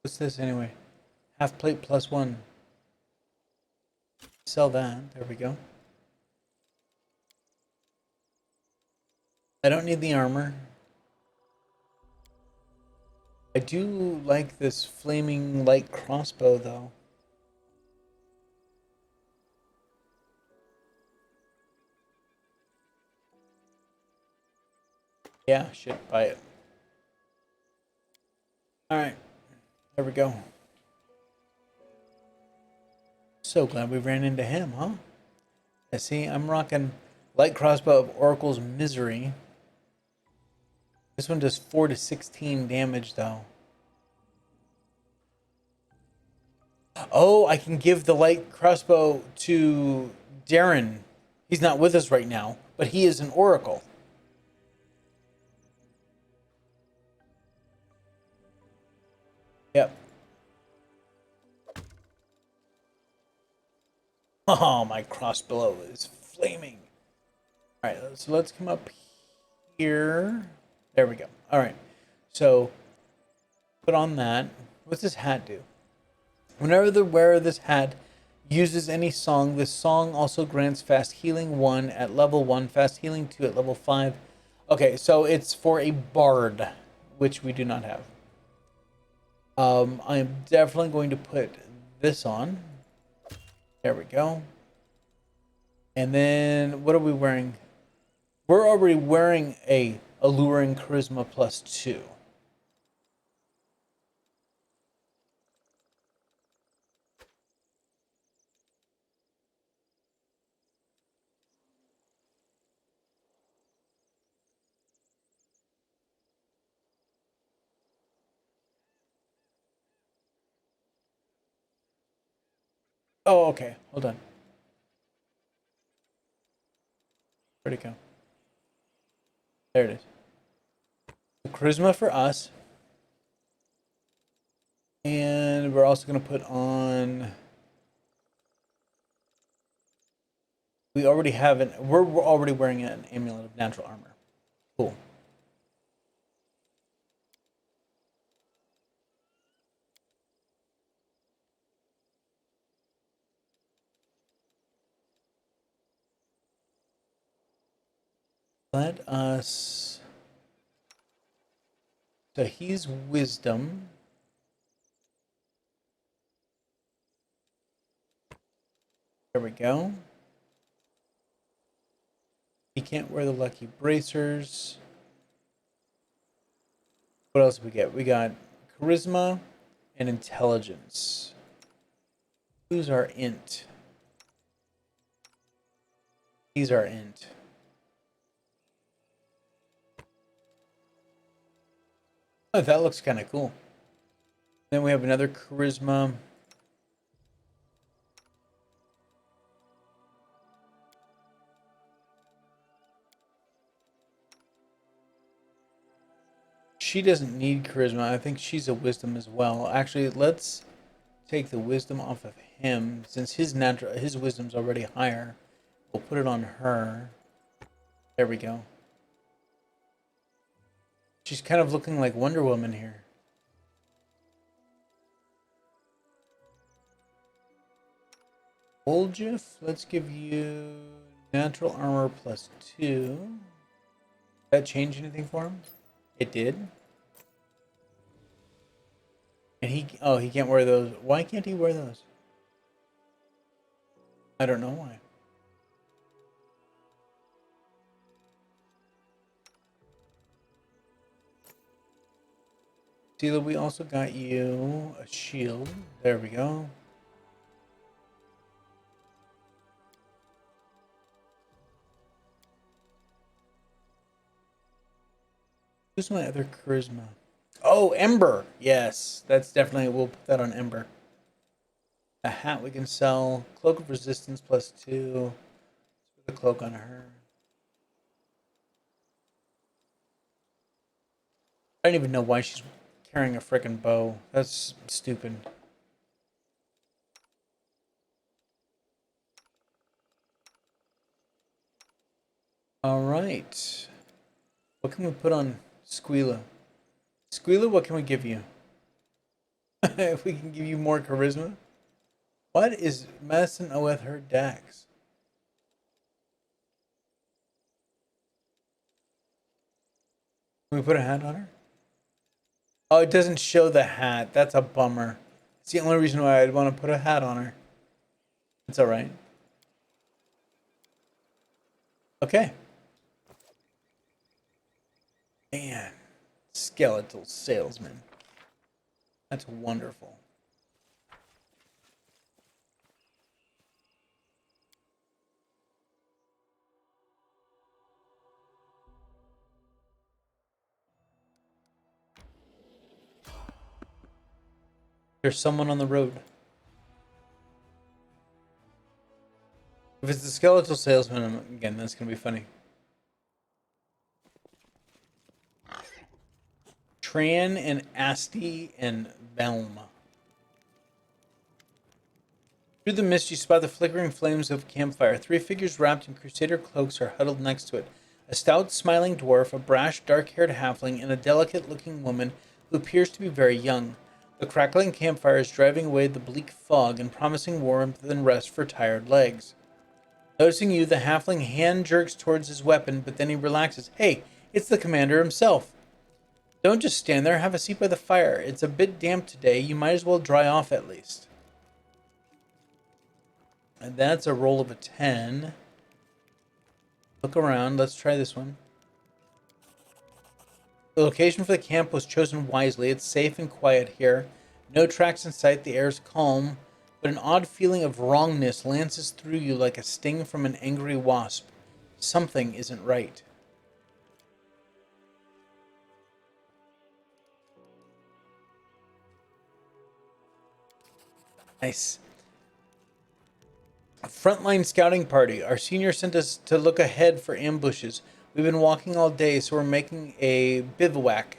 What's this anyway? Half plate +1. Sell that. There we go. I don't need the armor. I do like this flaming light crossbow though. Yeah, shit, buy it. Alright. There we go. So glad we ran into him, huh? I see, I'm rocking light crossbow of Oracle's Misery. This one does 4 to 16 damage, though. Oh, I can give the light crossbow to Darren. He's not with us right now, but he is an Oracle. Yep. Oh, my crossbow is flaming. All right, so let's come up here. There we go. All right, so put on that. What's this hat do? Whenever the wearer of this hat uses any song, this song also grants fast healing 1 at level 1, fast healing 2 at level 5. Okay, so it's for a bard, which we do not have. I am definitely going to put this on. There we go. And then what are we wearing? We're already wearing a alluring charisma +2. Oh, okay. Hold on. Where'd it go? There it is. The charisma for us. And we're also going to put on... We already have an... We're already wearing an amulet of natural armor. Cool. Let us... So he's wisdom. There we go. He can't wear the lucky bracers. What else do we get? We got charisma and intelligence. Who's our int? He's our int. Oh, that looks kind of cool. Then we have another charisma. She doesn't need charisma. I think she's a wisdom as well. Actually, let's take the wisdom off of him since his wisdom's already higher. We'll put it on her. There we go. She's kind of looking like Wonder Woman here. Oljif, let's give you natural armor +2. Did that change anything for him? It did. And he can't wear those. Why can't he wear those? I don't know why. Sela, we also got you a shield. There we go. Who's my other charisma? Oh, Ember. Yes, that's definitely, we'll put that on Ember. A hat we can sell. Cloak of Resistance +2. Let's put the cloak on her. I don't even know why she's carrying a frickin' bow. That's stupid. All right. What can we put on Squeala? Squeala, what can we give you? If we can give you more charisma. What is medicine with her dex? Can we put a hat on her? Oh, it doesn't show the hat. That's a bummer. It's the only reason why I'd want to put a hat on her. It's all right. Okay. Man, skeletal salesman. That's wonderful. There's someone on the road. If it's the skeletal salesman, again, that's going to be funny. Tran and Asti and Velma. Through the mist, you spot the flickering flames of a campfire. 3 figures wrapped in Crusader cloaks are huddled next to it. A stout, smiling dwarf, a brash, dark-haired halfling, and a delicate-looking woman who appears to be very young. The crackling campfire is driving away the bleak fog and promising warmth and rest for tired legs. Noticing you, the halfling hand jerks towards his weapon, but then he relaxes. Hey, it's the commander himself. Don't just stand there, have a seat by the fire. It's a bit damp today, you might as well dry off at least. And that's a roll of a 10. Look around, let's try this one. The location for the camp was chosen wisely. It's safe and quiet here. No tracks in sight, the air is calm, but an odd feeling of wrongness lances through you like a sting from an angry wasp. Something isn't right. Nice. A frontline scouting party. Our senior sent us to look ahead for ambushes. We've been walking all day, so we're making a bivouac.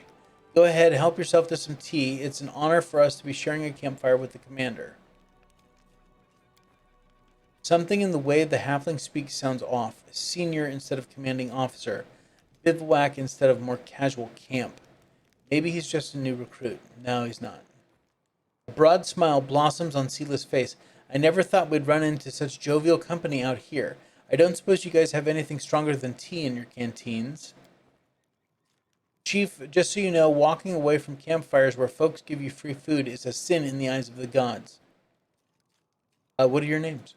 Go ahead, help yourself to some tea. It's an honor for us to be sharing a campfire with the commander. Something in the way the halfling speaks sounds off. Senior instead of commanding officer. Bivouac instead of more casual camp. Maybe he's just a new recruit. No, he's not. A broad smile blossoms on Sila's face. I never thought we'd run into such jovial company out here. I don't suppose you guys have anything stronger than tea in your canteens. Chief, just so you know, walking away from campfires where folks give you free food is a sin in the eyes of the gods. What are your names?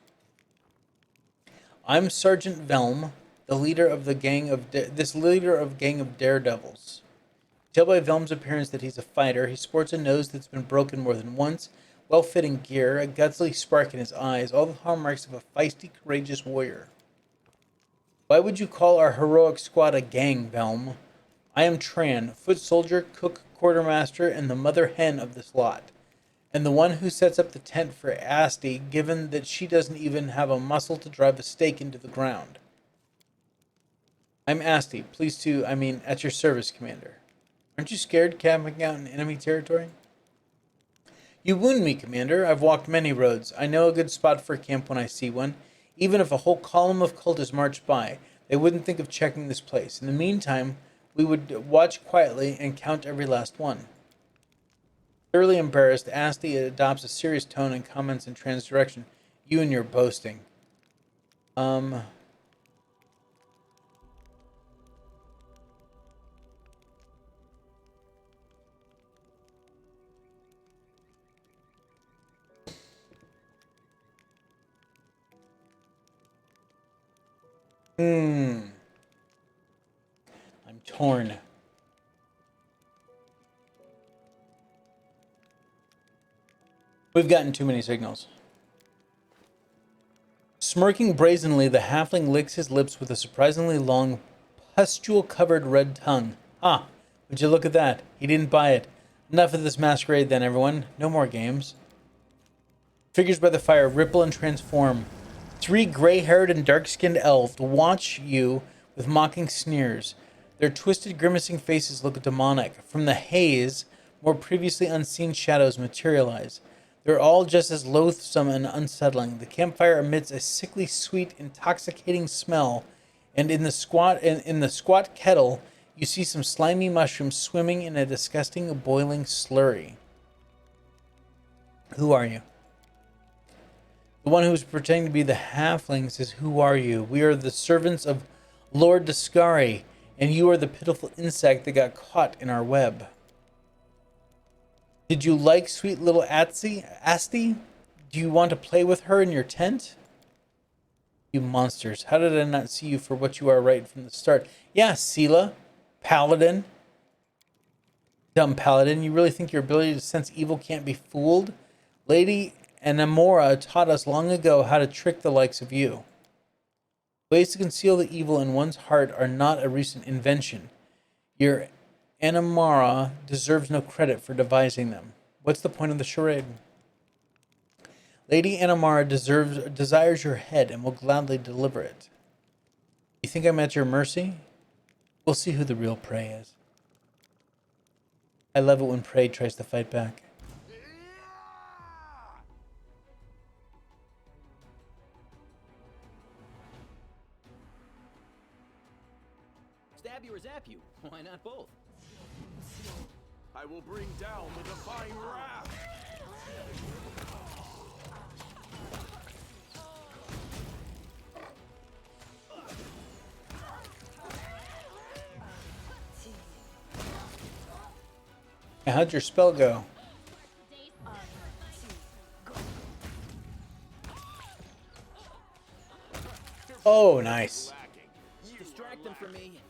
I'm Sergeant Velm, the leader of the gang of gang of daredevils. Tell by Velm's appearance that he's a fighter. He sports a nose that's been broken more than once, well-fitting gear, a gutsy spark in his eyes, all the hallmarks of a feisty, courageous warrior. Why would you call our heroic squad a gang, Velm? I am Tran, foot soldier, cook, quartermaster, and the mother hen of this lot, and the one who sets up the tent for Asti, given that she doesn't even have a muscle to drive a stake into the ground. I'm Asti, at your service, Commander. Aren't you scared camping out in enemy territory? You wound me, Commander. I've walked many roads. I know a good spot for a camp when I see one. Even if a whole column of cultists marched by, they wouldn't think of checking this place. In the meantime, we would watch quietly and count every last one. Thoroughly embarrassed, Asti adopts a serious tone and comments in Tran's direction. You and your boasting. I'm torn. We've gotten too many signals. Smirking brazenly, the halfling licks his lips with a surprisingly long, pustule-covered red tongue. Ah, would you look at that? He didn't buy it. Enough of this masquerade then, everyone. No more games. Figures by the fire ripple and transform. 3 gray-haired and dark-skinned elves watch you with mocking sneers. Their twisted, grimacing faces look demonic. From the haze, more previously unseen shadows materialize. They're all just as loathsome and unsettling. The campfire emits a sickly, sweet, intoxicating smell, and in the squat kettle, you see some slimy mushrooms swimming in a disgusting, boiling slurry. Who are you? The one who is pretending to be the halfling says, who are you? We are the servants of Lord Deskari, and you are the pitiful insect that got caught in our web. Did you like sweet little Asti? Do you want to play with her in your tent? You monsters, how did I not see you for what you are right from the start? Yeah, Sila, paladin. Dumb paladin, you really think your ability to sense evil can't be fooled? Lady Anamora taught us long ago how to trick the likes of you. Ways to conceal the evil in one's heart are not a recent invention. Your Anamora deserves no credit for devising them. What's the point of the charade? Lady Anamara desires your head and will gladly deliver it. You think I'm at your mercy? We'll see who the real prey is. I love it when prey tries to fight back. Stab you or zap you? Why not both? I will bring down the divine wrath. How'd your spell go? Oh, nice. Distract them from me.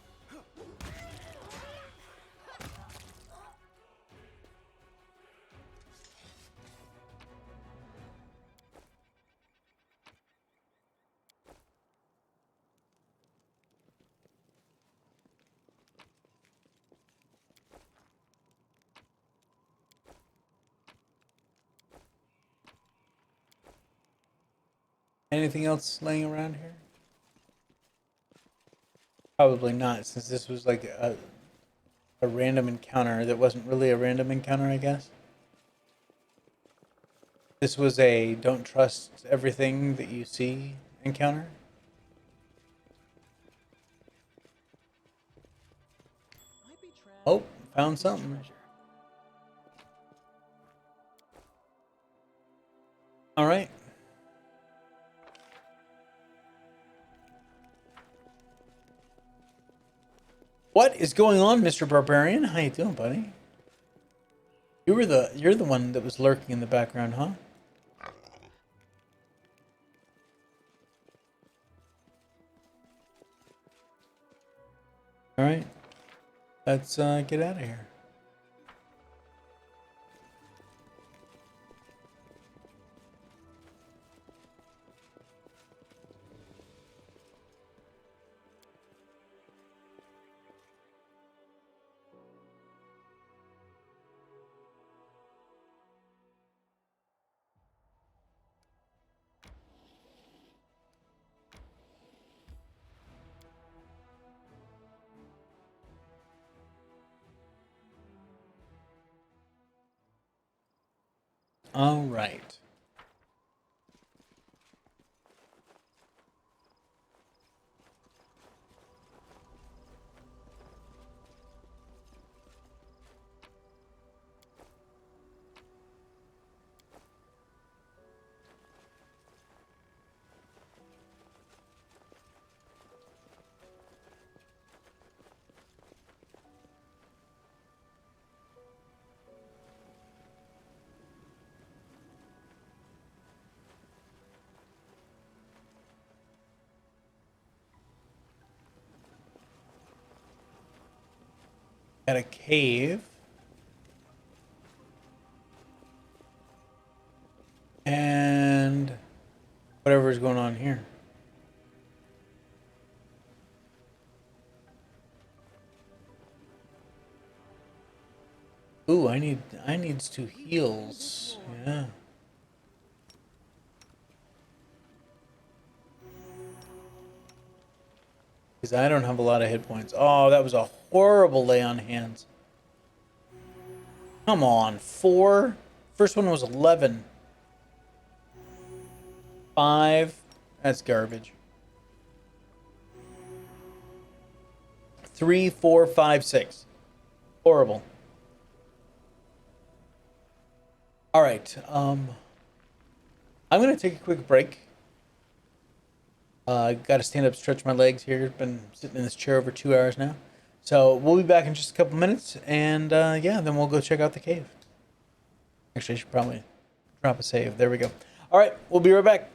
Anything else laying around here? Probably not, since this was like a a random encounter that wasn't really a random encounter, I guess. This was a don't trust everything that you see encounter. Oh, found something. All right. What is going on, Mr. Barbarian? How you doing, buddy? You're the one that was lurking in the background, huh? All right. Let's get out of here. All right. Got a cave. And whatever is going on here. Ooh, I needs 2 heals. Yeah. Because I don't have a lot of hit points. Oh, that was a horrible lay on hands. Come on, 4. First one was 11. 5. That's garbage. 3, 4, 5, 6. Horrible. All right. I'm gonna take a quick break. Got to stand up, stretch my legs here. Been sitting in this chair over 2 hours now. So we'll be back in just a couple minutes, and yeah, then we'll go check out the cave. Actually, I should probably drop a save. There we go. All right, we'll be right back.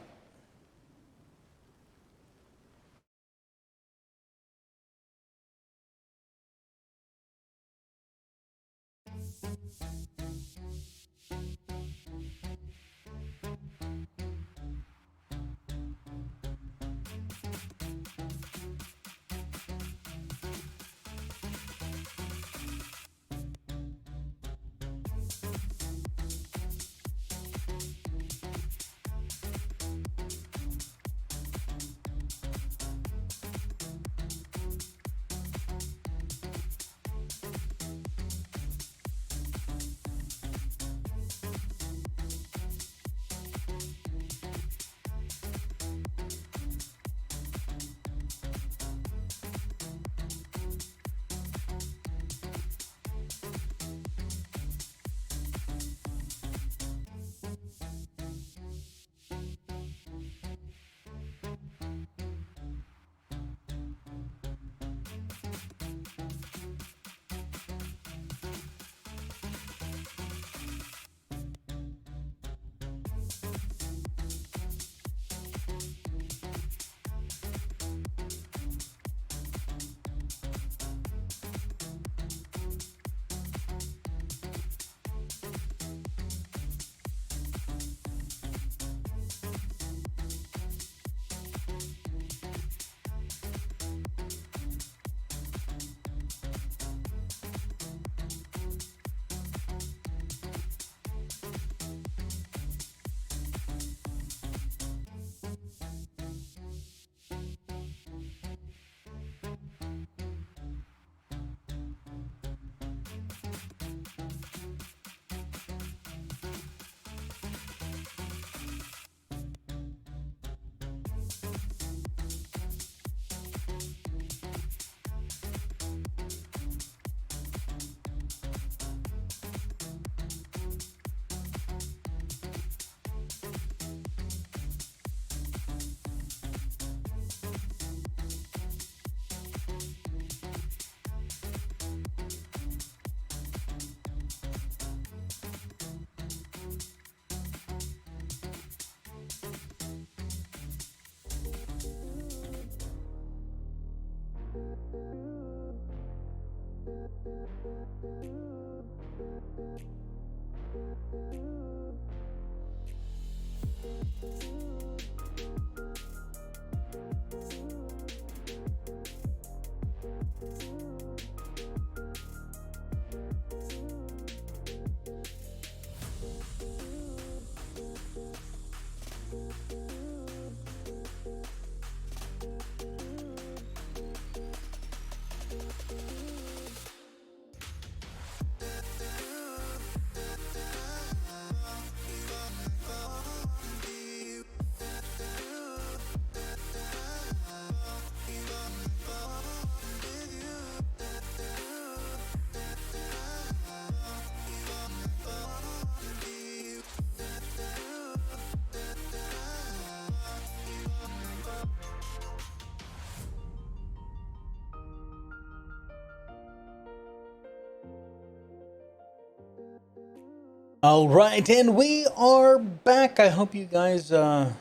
All right, and we are back. I hope you guys, I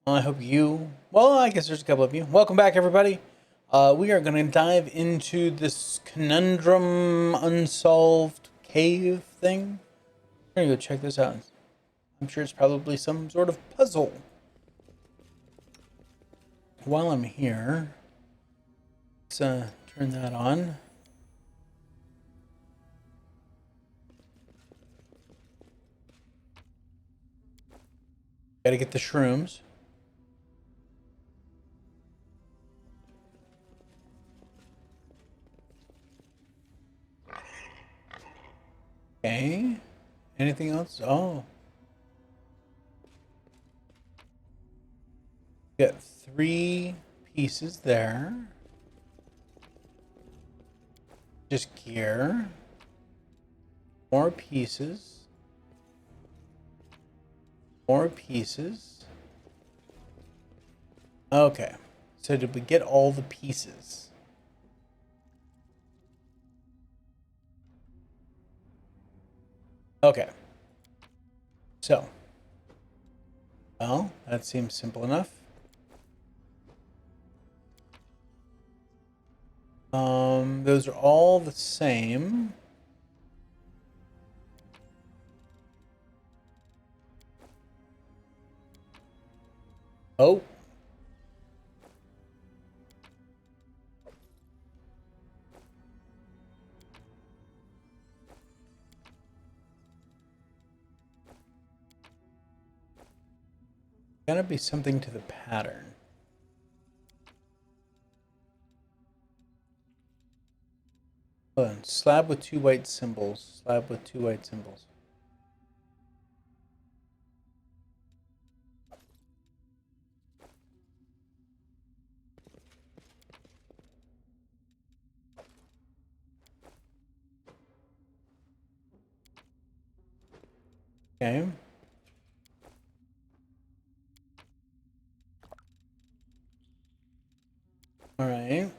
guess there's a couple of you. Welcome back, everybody. We are going to dive into this conundrum unsolved cave thing. We're going to go check this out. I'm sure it's probably some sort of puzzle. While I'm here, let's turn that on. Gotta get the shrooms. Okay. Anything else? Oh. Got 3 pieces there. Just gear. More pieces. More pieces. Okay. So did we get all the pieces? Okay. So. Well, that seems simple enough. Those are all the same. Oh. Gotta be something to the pattern. Hold on. Slab with 2 white symbols. Slab with 2 white symbols. Okay. All right.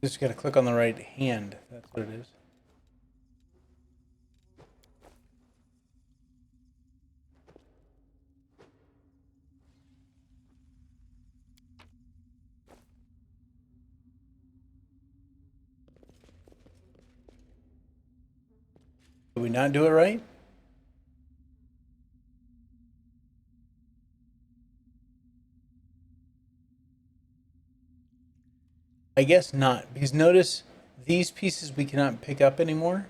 Just gotta click on the right hand. That's what it is. Did we not do it right? I guess not, because notice these pieces we cannot pick up anymore.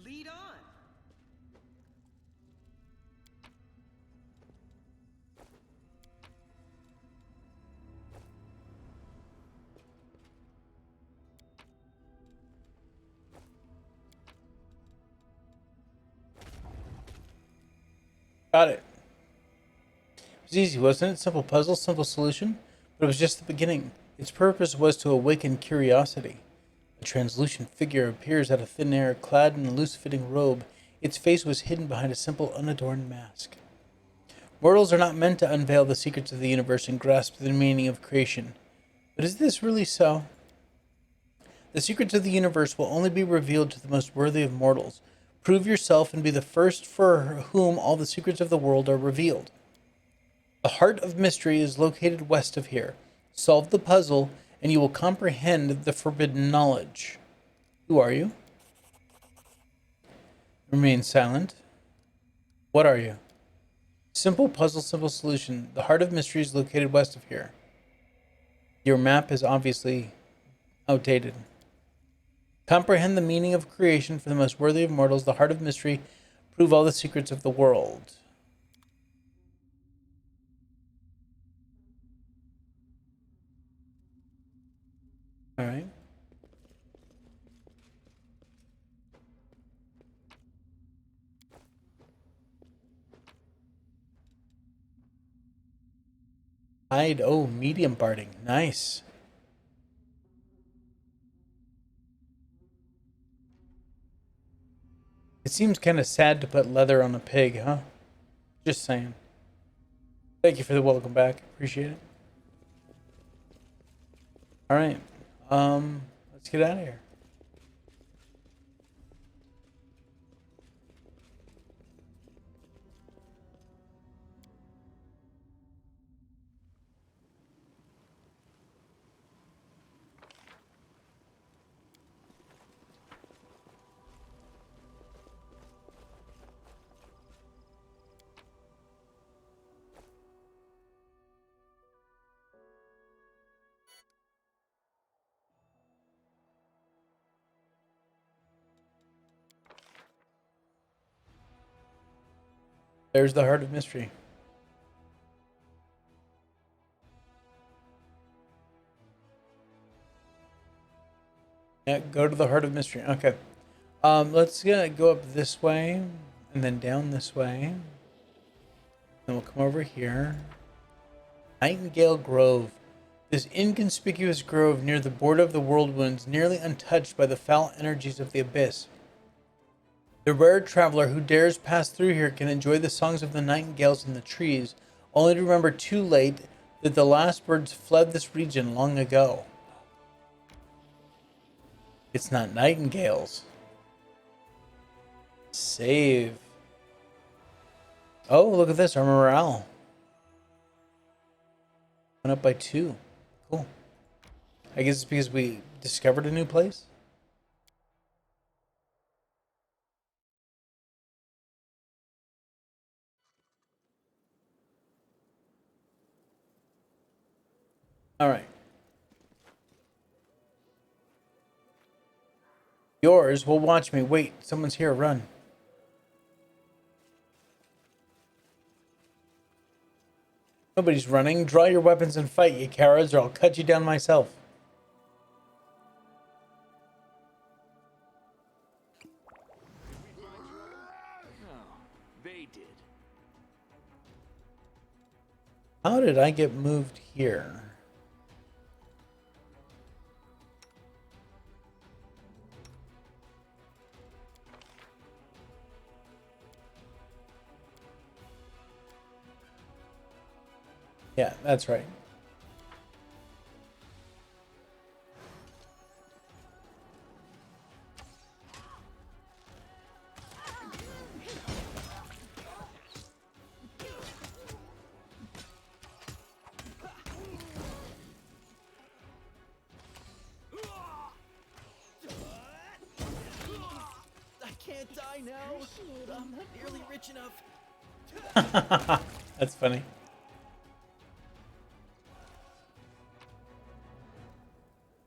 Lead on. Got it. It was easy, wasn't it? Simple puzzle, simple solution. But it was just the beginning. Its purpose was to awaken curiosity. A translucent figure appears out of thin air, clad in a loose-fitting robe. Its face was hidden behind a simple, unadorned mask. Mortals are not meant to unveil the secrets of the universe and grasp the meaning of creation. But is this really so? The secrets of the universe will only be revealed to the most worthy of mortals. Prove yourself and be the first for whom all the secrets of the world are revealed. The heart of mystery is located west of here. Solve the puzzle, and you will comprehend the forbidden knowledge. Who are you? Remain silent. What are you? Simple puzzle, simple solution. The heart of mystery is located west of here. Your map is obviously outdated. Comprehend the meaning of creation for the most worthy of mortals. The heart of mystery. Prove all the secrets of the world. All right. Hide. Oh, medium barding. Nice. It seems kind of sad to put leather on a pig, huh? Just saying. Thank you for the welcome back. Appreciate it. All right. Let's get out of here. There's the heart of mystery. Yeah, go to the heart of mystery. Okay. Let's go up this way and then down this way. Then we'll come over here. Nightingale Grove. This inconspicuous grove near the border of the Worldwound, nearly untouched by the foul energies of the abyss. The rare traveler who dares pass through here can enjoy the songs of the nightingales in the trees, only to remember too late that the last birds fled this region long ago. It's not nightingales. Save. Oh, look at this. Our morale went up by 2. Cool. I guess it's because we discovered a new place. All right. Yours will watch me. Wait, someone's here. Run. Nobody's running. Draw your weapons and fight, you cowards, or I'll cut you down myself. No, they did. How did I get moved here? Yeah, that's right. I can't die now. I'm not nearly rich enough. That's funny.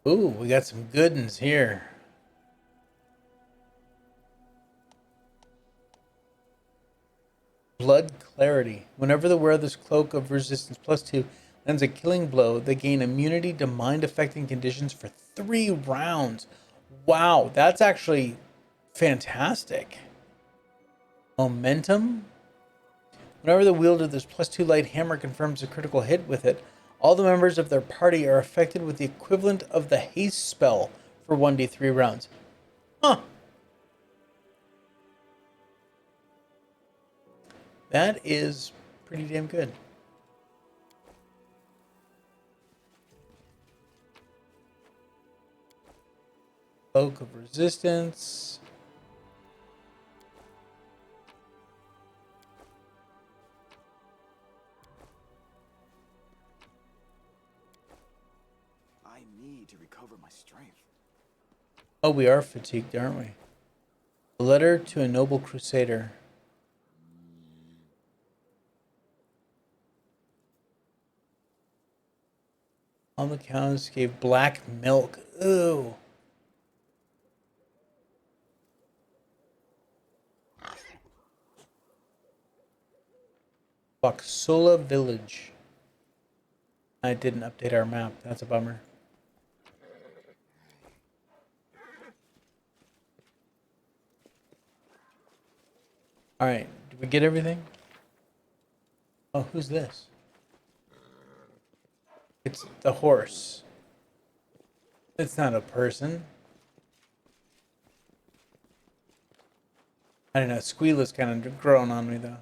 Ooh, we got some good ones here. Whenever the wearer of this cloak of resistance +2 lands a killing blow, they gain immunity to mind-affecting conditions for 3 rounds. Wow, that's actually fantastic. Momentum. Whenever the wielder of this +2 light hammer confirms a critical hit with it, all the members of their party are affected with the equivalent of the haste spell for 1d3 rounds. Huh. That is pretty damn good. Cloak of Resistance. I need to recover my strength. Oh, we are fatigued, aren't we? A letter to a noble Crusader. All the cows gave black milk. Ooh. Boxola Village. I didn't update our map. That's a bummer. Alright, did we get everything? Oh, who's this? It's the horse. It's not a person. I don't know, Squeal is kind of growing on me though.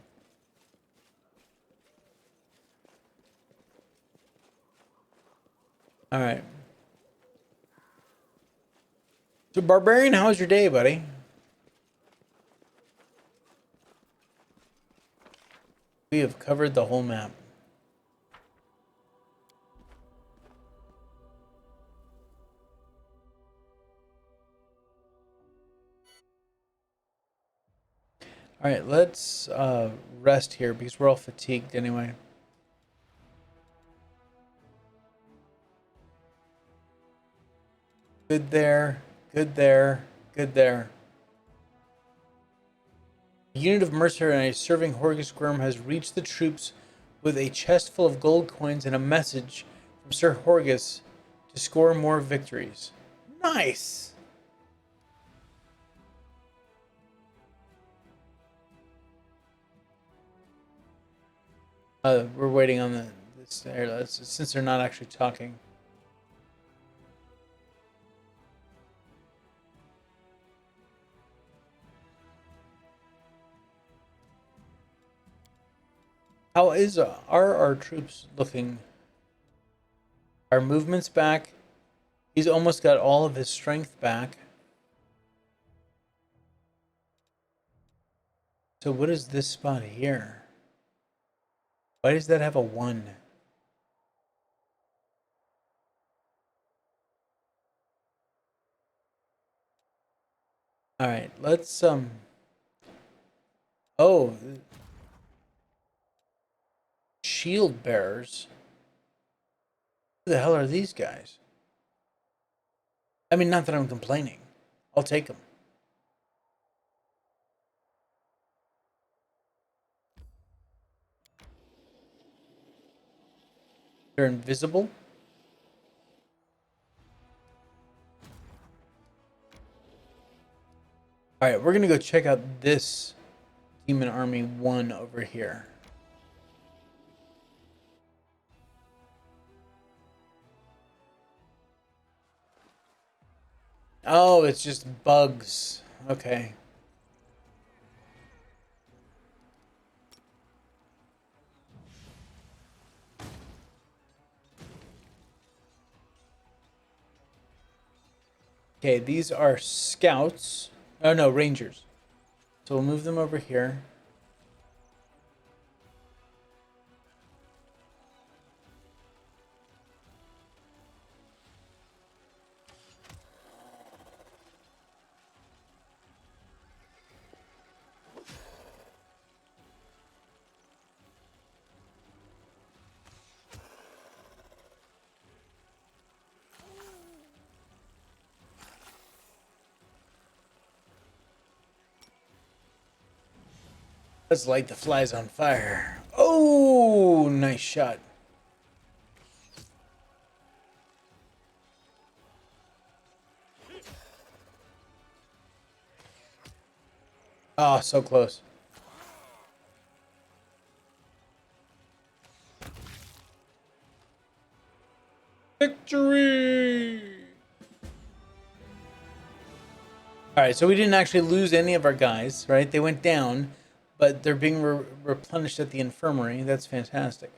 Alright. So Barbarian, how was your day, buddy? We have covered the whole map. All right, let's rest here because we're all fatigued anyway. Good there, good there, good there. A unit of mercenaries serving Horgus Grim has reached the troops with a chest full of gold coins and a message from Sir Horgus to score more victories. Nice! We're waiting on this there, since they're not actually talking. How is are our troops looking? Our movement's back. He's almost got all of his strength back. So what is this spot here? Why does that have a 1? All right, let's oh, shield bearers. Who the hell are these guys? I mean, not that I'm complaining. I'll take them. They're invisible. All right, we're gonna go check out this Demon Army 1 over here. Oh, it's just bugs. Okay. Okay, these are scouts. Oh no, rangers. So we'll move them over here. Let's light the flies on fire. Oh! Oh, nice shot. Oh, so close. Victory! All right, so we didn't actually lose any of our guys, right? They went down, but they're being replenished at the infirmary. That's fantastic.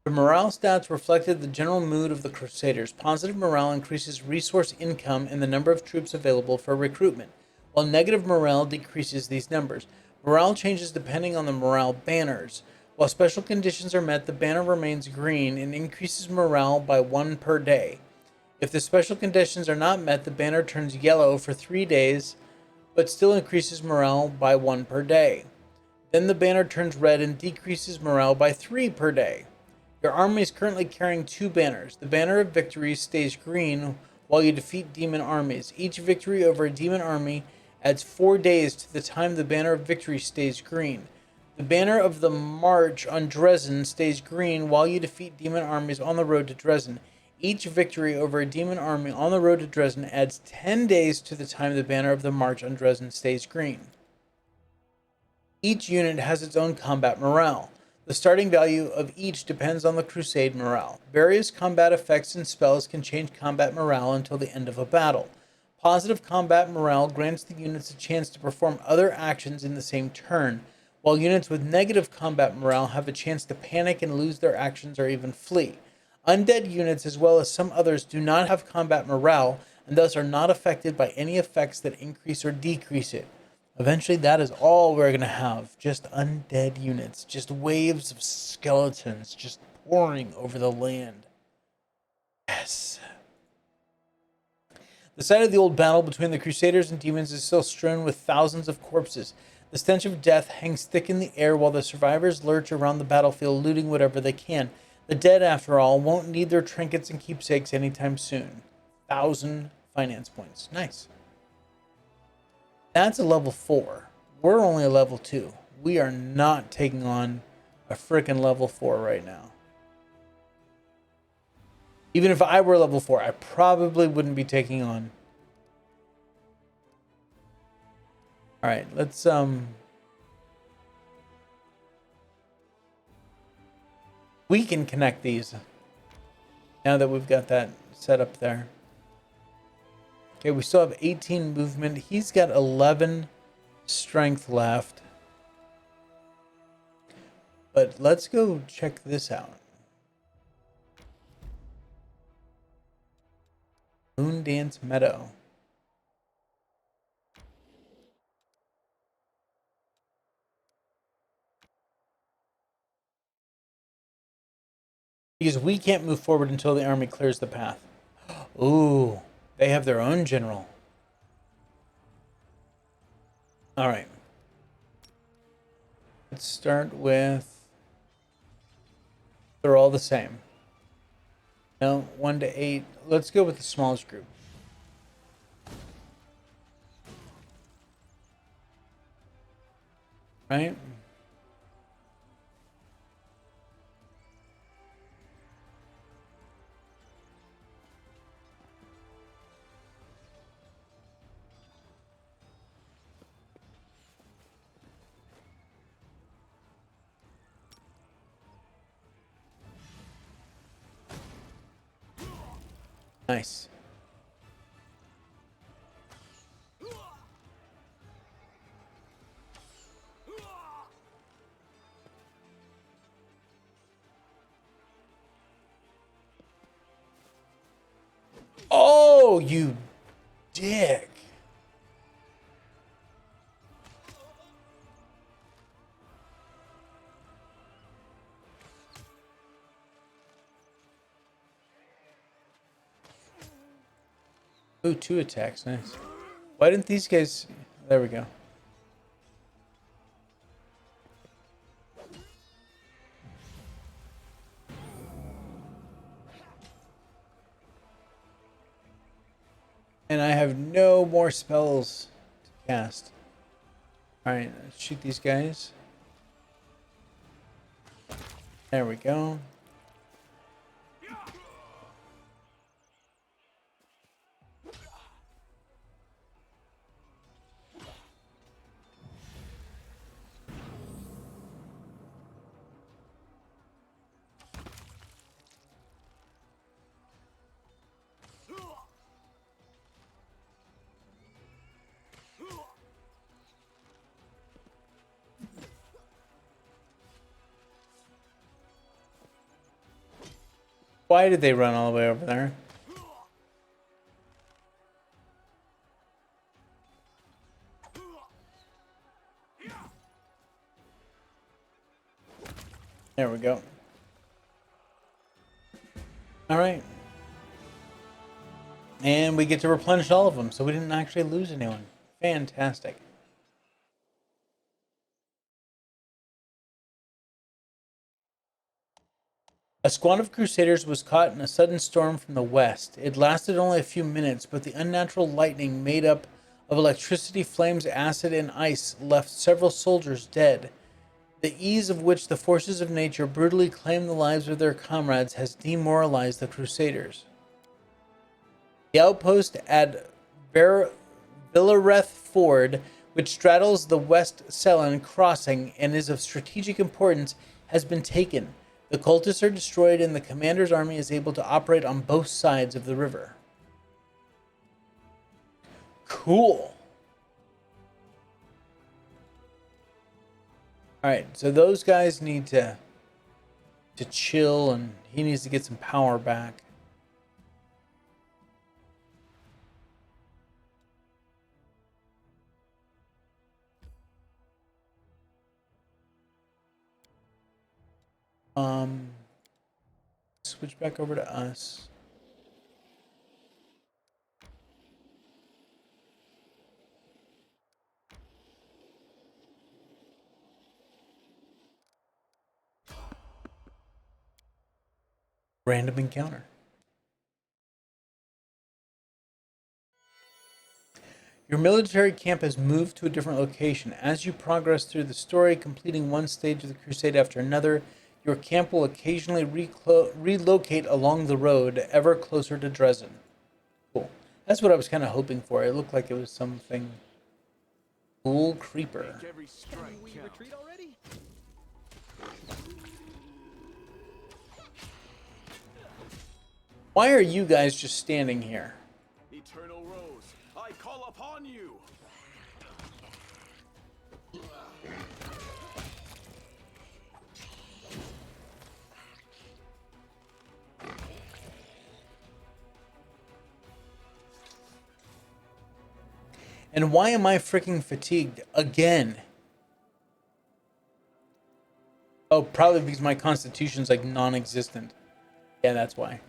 The morale stats reflected the general mood of the Crusaders. Positive morale increases resource income and the number of troops available for recruitment, while negative morale decreases these numbers. Morale changes depending on the morale banners. While special conditions are met, the banner remains green and increases morale by 1 per day. If the special conditions are not met, the banner turns yellow for 3 days, but still increases morale by 1 per day. Then the banner turns red and decreases morale by 3 per day. Your army is currently carrying 2 banners. The banner of victory stays green while you defeat demon armies. Each victory over a demon army adds 4 days to the time the banner of victory stays green. The banner of the march on Dresden stays green while you defeat demon armies on the road to Dresden. Each victory over a demon army on the road to Dresden adds 10 days to the time the banner of the march on Dresden stays green. Each unit has its own combat morale. The starting value of each depends on the crusade morale. Various combat effects and spells can change combat morale until the end of a battle. Positive combat morale grants the units a chance to perform other actions in the same turn, while units with negative combat morale have a chance to panic and lose their actions or even flee. Undead units, as well as some others, do not have combat morale and thus are not affected by any effects that increase or decrease it. Eventually, that is all we're going to have. Just undead units. Just waves of skeletons just pouring over the land. Yes. The site of the old battle between the Crusaders and demons is still strewn with thousands of corpses. The stench of death hangs thick in the air while the survivors lurch around the battlefield, looting whatever they can. The dead, after all, won't need their trinkets and keepsakes anytime soon. 1,000 finance points. Nice. That's a level 4. We're only a level 2. We are not taking on a freaking level 4 right now. Even if I were level 4, I probably wouldn't be taking on. All right, let's we can connect these now that we've got that set up there. Okay, we still have 18 movement. He's got 11 strength left. But let's go check this out. Moondance Meadow. Because we can't move forward until the army clears the path. Ooh, they have their own general. All right. Let's start with... They're all the same. No, 1 to 8. Let's go with the smallest group. Right? Nice. Oh, you dick. Ooh, 2 attacks. Nice. Why didn't these guys... There we go. And I have no more spells to cast. Alright, let's shoot these guys. There we go. Why did they run all the way over there? There we go. All right. And we get to replenish all of them, so we didn't actually lose anyone. Fantastic. A squad of Crusaders was caught in a sudden storm from the west. It lasted only a few minutes, but the unnatural lightning made up of electricity, flames, acid, and ice left several soldiers dead. The ease of which the forces of nature brutally claimed the lives of their comrades has demoralized the Crusaders. The outpost at Villareth Ford, which straddles the West Selin crossing and is of strategic importance, has been taken. The cultists are destroyed and the commander's army is able to operate on both sides of the river. Cool. Alright, so those guys need to chill, and he needs to get some power back. Switch back over to us. Random encounter. Your military camp has moved to a different location. As you progress through the story, completing one stage of the crusade after another, your camp will occasionally relocate along the road, ever closer to Dresden. Cool. That's what I was kind of hoping for. It looked like it was something cool creeper. Can we retreat already? Why are you guys just standing here? Eternal Rose, I call upon you. And why am I freaking fatigued again? Oh, probably because my constitution's like non-existent. Yeah, that's why.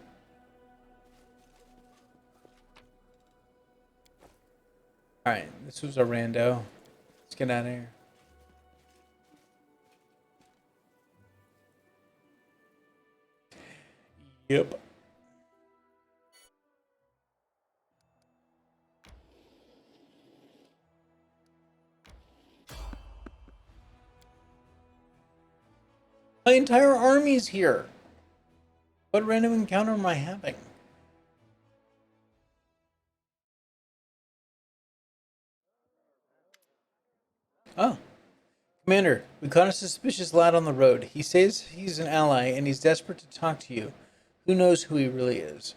Alright, this was a rando. Let's get out of here. Yep. My entire army's here. What random encounter am I having? Oh. Commander, we caught a suspicious lad on the road. He says he's an ally and he's desperate to talk to you. Who knows who he really is?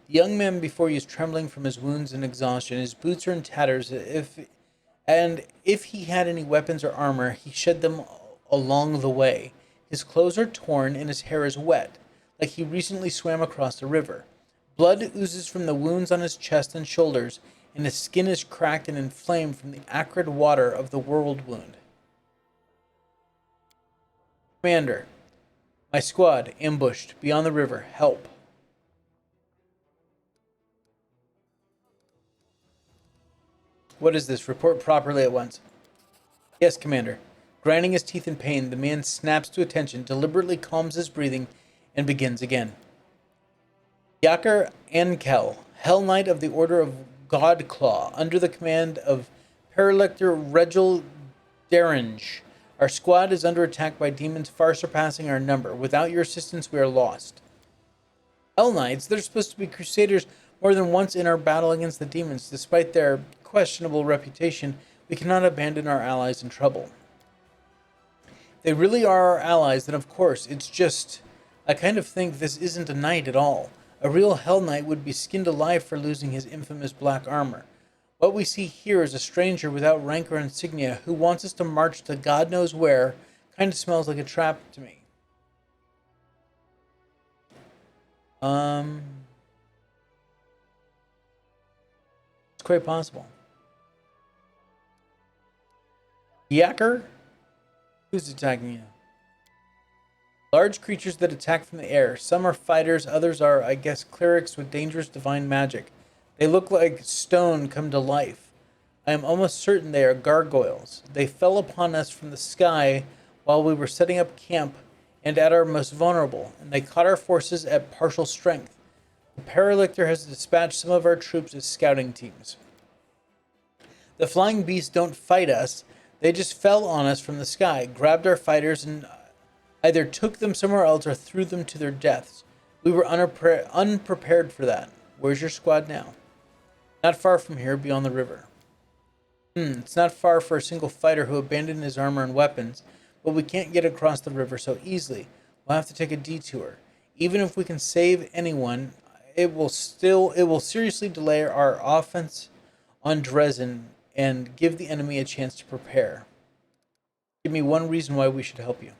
The young man before you is trembling from his wounds and exhaustion. His boots are in tatters. If he had any weapons or armor, he shed them along the way. His clothes are torn and his hair is wet, like he recently swam across the river. Blood oozes from the wounds on his chest and shoulders, and his skin is cracked and inflamed from the acrid water of the Worldwound. Commander, my squad ambushed beyond the river. Help. What is this? Report properly at once. Yes, Commander. Grinding his teeth in pain, the man snaps to attention, deliberately calms his breathing, and begins again. 𝐂𝐴𝐴 Hell Knight of the Order of Godclaw, under the command of Paralector Regil Derringe. Our squad is under attack by demons far surpassing our number. Without your assistance, we are lost. Hell Knights, they're supposed to be crusaders more than once in our battle against the demons. Despite their questionable reputation, we cannot abandon our allies in trouble. If they really are our allies, then of course, it's just... I kind of think this isn't a knight at all. A real Hell Knight would be skinned alive for losing his infamous black armor. What we see here is a stranger without rank or insignia who wants us to march to God knows where. Kind of smells like a trap to me. It's quite possible. Yacker? Who's attacking you? Large creatures that attack from the air. Some are fighters, others are, I guess, clerics with dangerous divine magic. They look like stone come to life. I am almost certain they are gargoyles. They fell upon us from the sky while we were setting up camp and at our most vulnerable, and they caught our forces at partial strength. The Paralictor has dispatched some of our troops as scouting teams. The flying beasts don't fight us. They just fell on us from the sky, grabbed our fighters, and either took them somewhere else or threw them to their deaths. We were unprepared for that. Where's your squad now? Not far from here, beyond the river. It's not far for a single fighter who abandoned his armor and weapons, but we can't get across the river so easily. We'll have to take a detour. Even if we can save anyone, it will seriously delay our offense on Dresden and give the enemy a chance to prepare. Give me one reason why we should help you.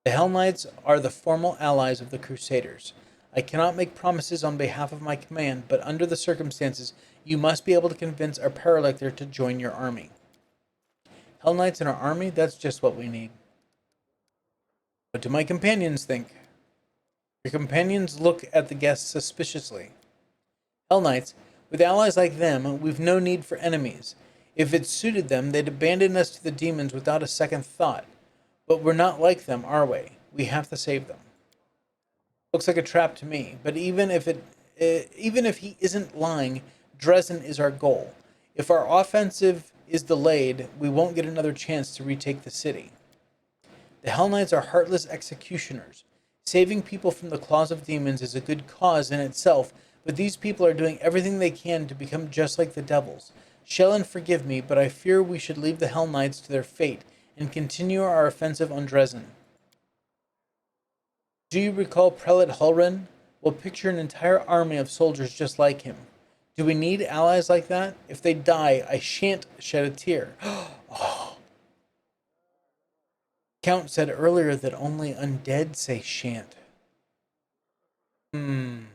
The Hell Knights are the formal allies of the Crusaders. I cannot make promises on behalf of my command, but under the circumstances, you must be able to convince our Paralector to join your army. Hell Knights in our army? That's just what we need. What do my companions think? Your companions look at the guests suspiciously. Hell Knights, with allies like them, we've no need for enemies. If it suited them, they'd abandon us to the demons without a second thought. But we're not like them, are we? We have to save them. Looks like a trap to me, but even if he isn't lying, Dresden is our goal. If our offensive is delayed, we won't get another chance to retake the city. The Hell Knights are heartless executioners. Saving people from the claws of demons is a good cause in itself, but these people are doing everything they can to become just like the devils. Shelyn, forgive me, but I fear we should leave the Hell Knights to their fate and continue our offensive on Dresden. Do you recall Prelate Hulrin? We'll picture an entire army of soldiers just like him. Do we need allies like that? If they die, I shan't shed a tear. Oh. Count said earlier that only undead say shan't. Darren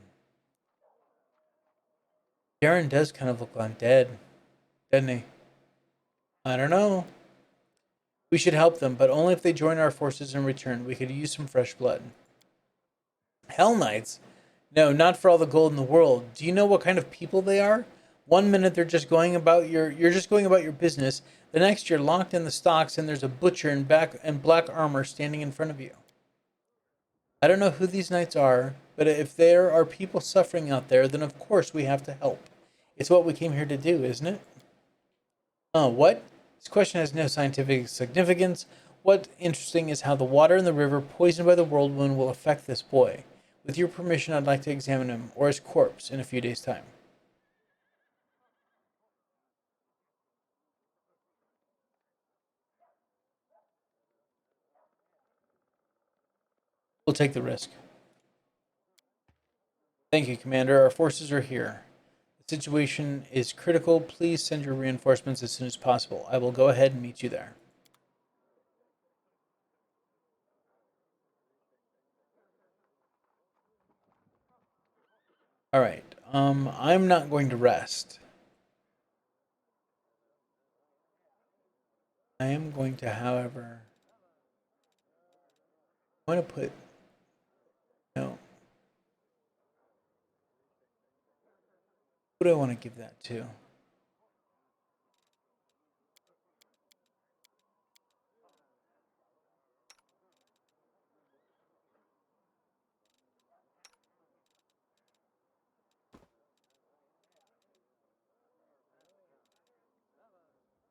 does kind of look undead, doesn't he? I don't know. We should help them, but only if they join our forces in return. We could use some fresh blood. Hell Knights? No, not for all the gold in the world. Do you know what kind of people they are? One minute they're just going about you're just going about your business. The next you're locked in the stocks and there's a butcher in black armor standing in front of you. I don't know who these knights are, but if there are people suffering out there, then of course we have to help. It's what we came here to do, isn't it? Oh, what? This question has no scientific significance. What's interesting is how the water in the river poisoned by the Worldwound will affect this boy. With your permission, I'd like to examine him, or his corpse, in a few days' time. We'll take the risk. Thank you, Commander. Our forces are here. The situation is critical. Please send your reinforcements as soon as possible. I will go ahead and meet you there. All right. I'm not going to rest. I am going to, however, I'm going to put, no. Who do I want to give that to?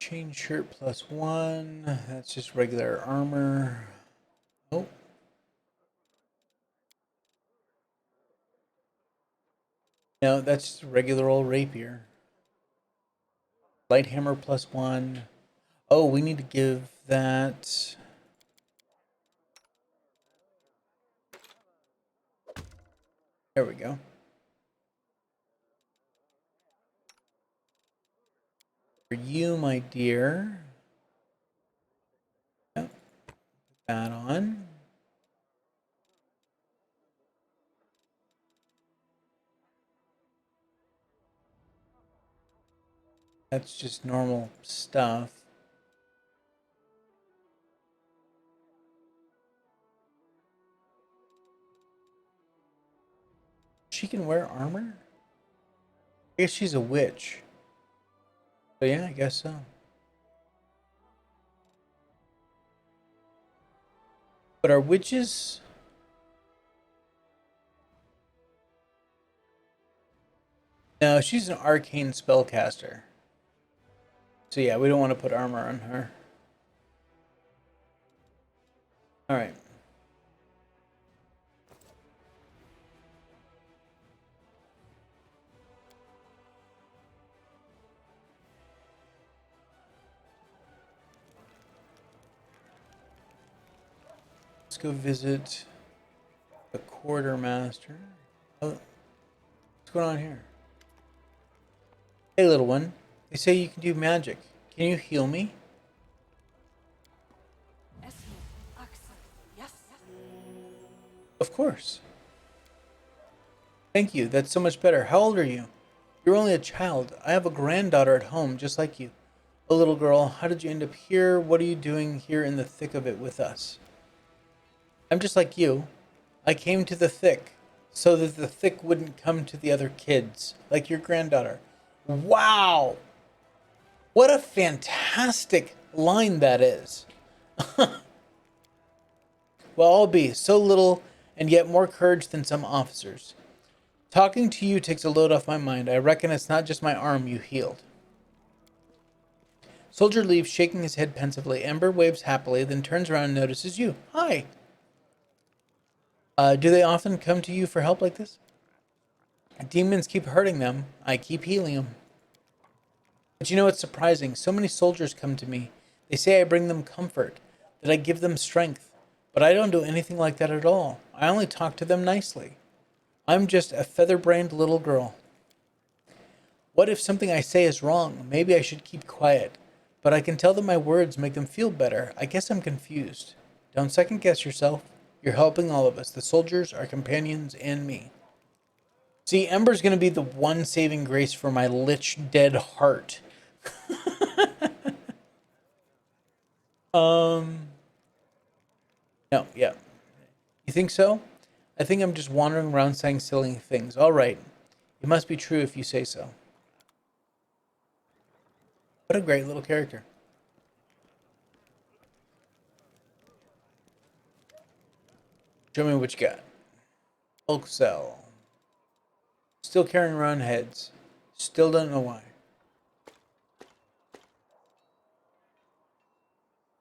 Chain shirt +1. That's just regular armor. Oh. No, that's just a regular old rapier. Light hammer +1. Oh, we need to give that. There we go. For you, my dear. Yep. Put that on. That's just normal stuff. She can wear armor? I guess she's a witch. So yeah, I guess so. But are witches... No, she's an arcane spellcaster. So yeah, we don't want to put armor on her. Alright. Let's go visit the quartermaster. Oh, what's going on here? Hey, little one. They say you can do magic. Can you heal me? Yes. Of course. Thank you. That's so much better. How old are you? You're only a child. I have a granddaughter at home, just like you. Oh, little girl, how did you end up here? What are you doing here in the thick of it with us? I'm just like you. I came to the thick so that the thick wouldn't come to the other kids, like your granddaughter. Wow! What a fantastic line that is. Well, I'll be so little and yet more courage than some officers. Talking to you takes a load off my mind. I reckon it's not just my arm you healed. Soldier leaves, shaking his head pensively. Ember waves happily, then turns around and notices you. Hi. Do they often come to you for help like this? Demons keep hurting them. I keep healing them. But you know what's surprising? So many soldiers come to me. They say I bring them comfort, that I give them strength. But I don't do anything like that at all. I only talk to them nicely. I'm just a feather-brained little girl. What if something I say is wrong? Maybe I should keep quiet. But I can tell that my words make them feel better. I guess I'm confused. Don't second guess yourself. You're helping all of us. The soldiers, our companions, and me. See, Ember's going to be the one saving grace for my Lich dead heart. No, yeah. You think so? I think I'm just wandering around saying silly things. All right. It must be true if you say so. What a great little character. Show me what you got. Bulk cell. Still carrying around heads. Still don't know why.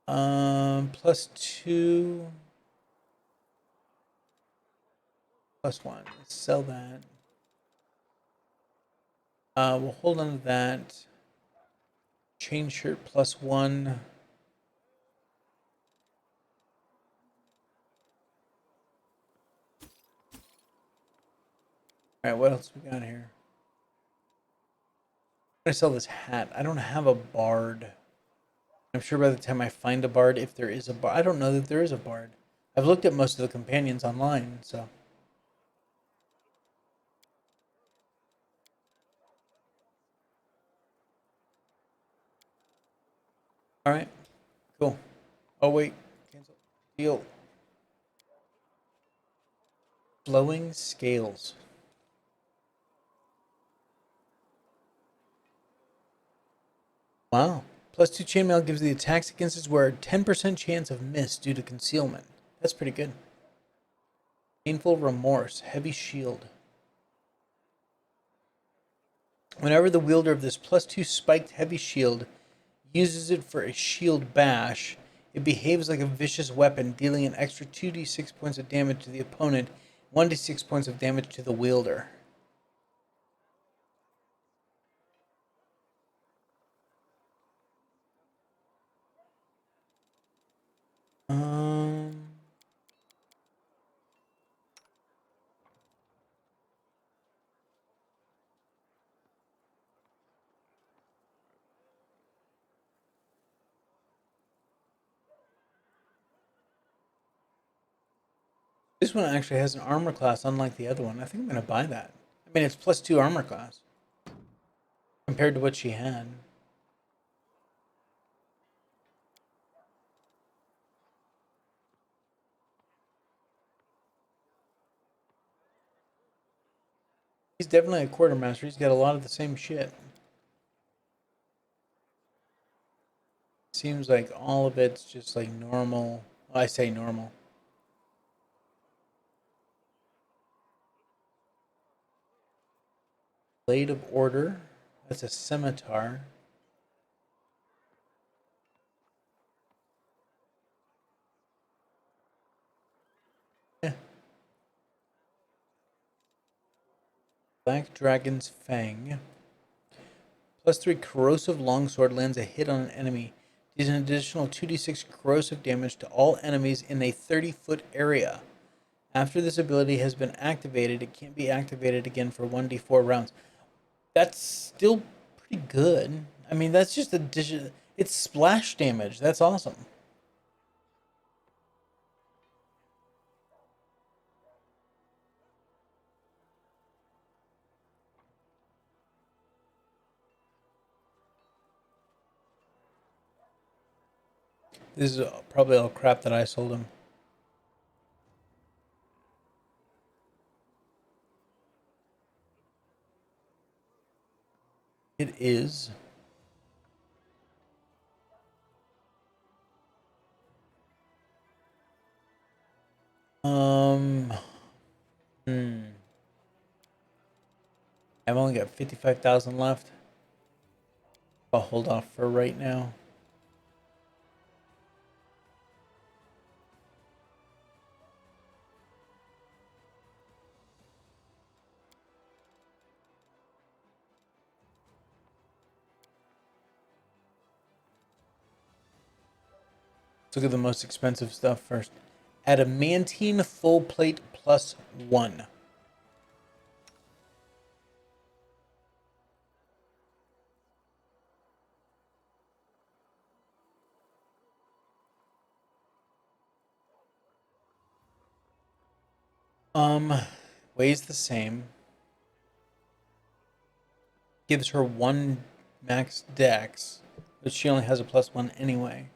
+2. +1. Let's sell that. We'll hold on to that. Chain shirt +1. Alright, what else we got here? I'm gonna sell this hat. I don't have a bard. I'm sure by the time I find a bard, if there is a bard. I don't know that there is a bard. I've looked at most of the companions online, so. Alright, cool. Oh wait, cancel. Deal. Flowing scales. Wow. +2 chainmail gives the attacks against his wearer 10% chance of miss due to concealment. That's pretty good. Painful remorse. Heavy shield. Whenever the wielder of this +2 spiked heavy shield uses it for a shield bash. It behaves like a vicious weapon, dealing an extra 2d6 points of damage to the opponent, 1d6 points of damage to the wielder. This one actually has an armor class unlike the other one. I think I'm going to buy that. I mean, it's +2 armor class compared to what she had. He's definitely a quartermaster. He's got a lot of the same shit. Seems like all of it's just like normal. Well, I say normal. Blade of Order. That's a scimitar. Yeah. Black Dragon's Fang. +3 corrosive longsword lands a hit on an enemy. Deals an additional 2d6 corrosive damage to all enemies in a 30-foot area. After this ability has been activated, it can't be activated again for 1d4 rounds. That's still pretty good. I mean, that's just addition. It's splash damage. That's awesome. This is probably all crap that I sold him. It is. I've only got 55,000 left. I'll hold off for right now. Let's look at the most expensive stuff first. Adamantine full plate +1. Weighs the same. Gives her 1 max dex, but she only has a +1 anyway.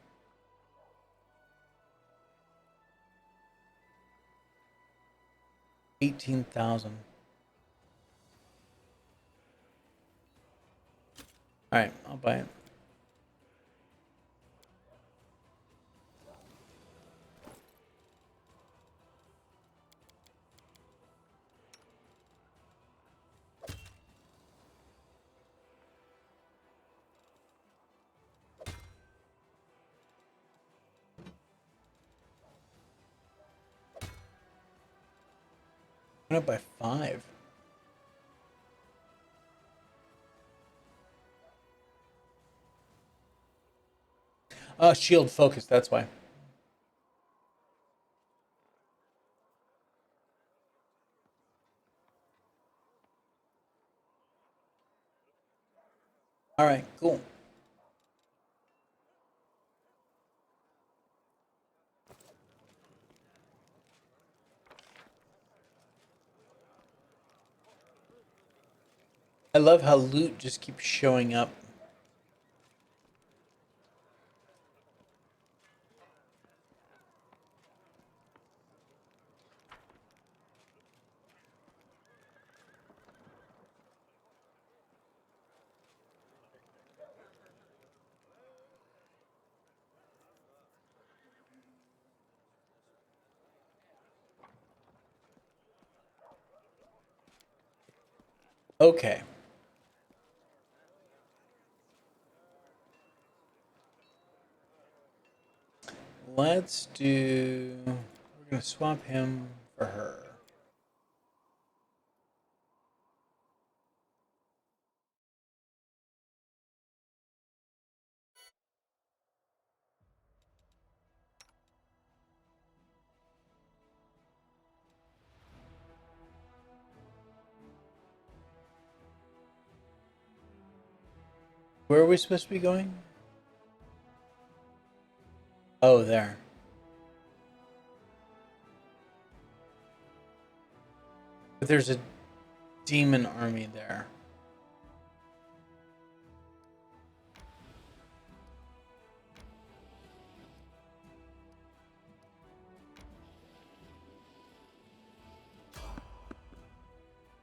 $18,000. All right, I'll buy it. Went up by 5. Shield focus, that's why. All right, cool. I love how loot just keeps showing up. Okay. let's do... We're going to swap him for her. Where are we supposed to be going? Oh, there. But there's a demon army there.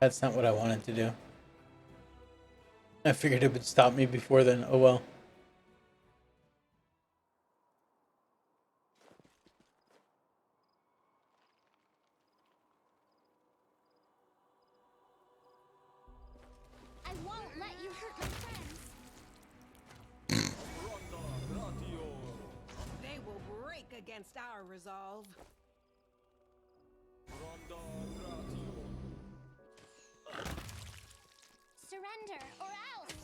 That's not what I wanted to do. I figured it would stop me before then. Oh well. I won't let you hurt my friends. They will break against our resolve. Surrender or else.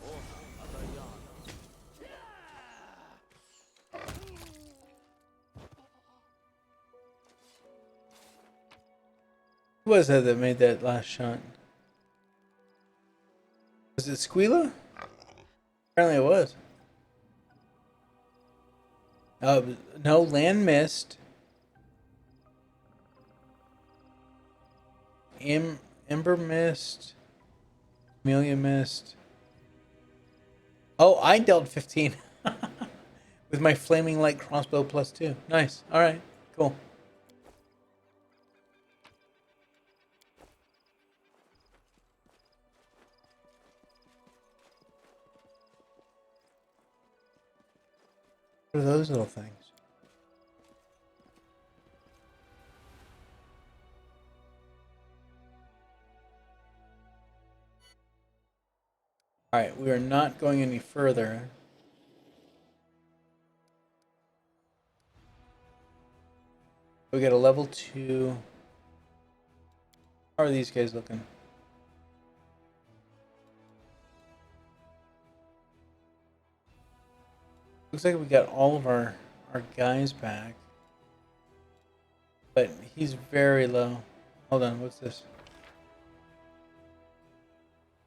Who was that made that last shot? Was it 𝐂𝐴? Apparently it was. No, land missed. Ember missed. Amelia missed. Oh, I dealt 15 with my flaming light crossbow +2. Nice. All right. Cool. What are those little things? All right, we are not going any further. We got a level 2. How are these guys looking? Looks like we got all of our guys back. But he's very low. Hold on, what's this?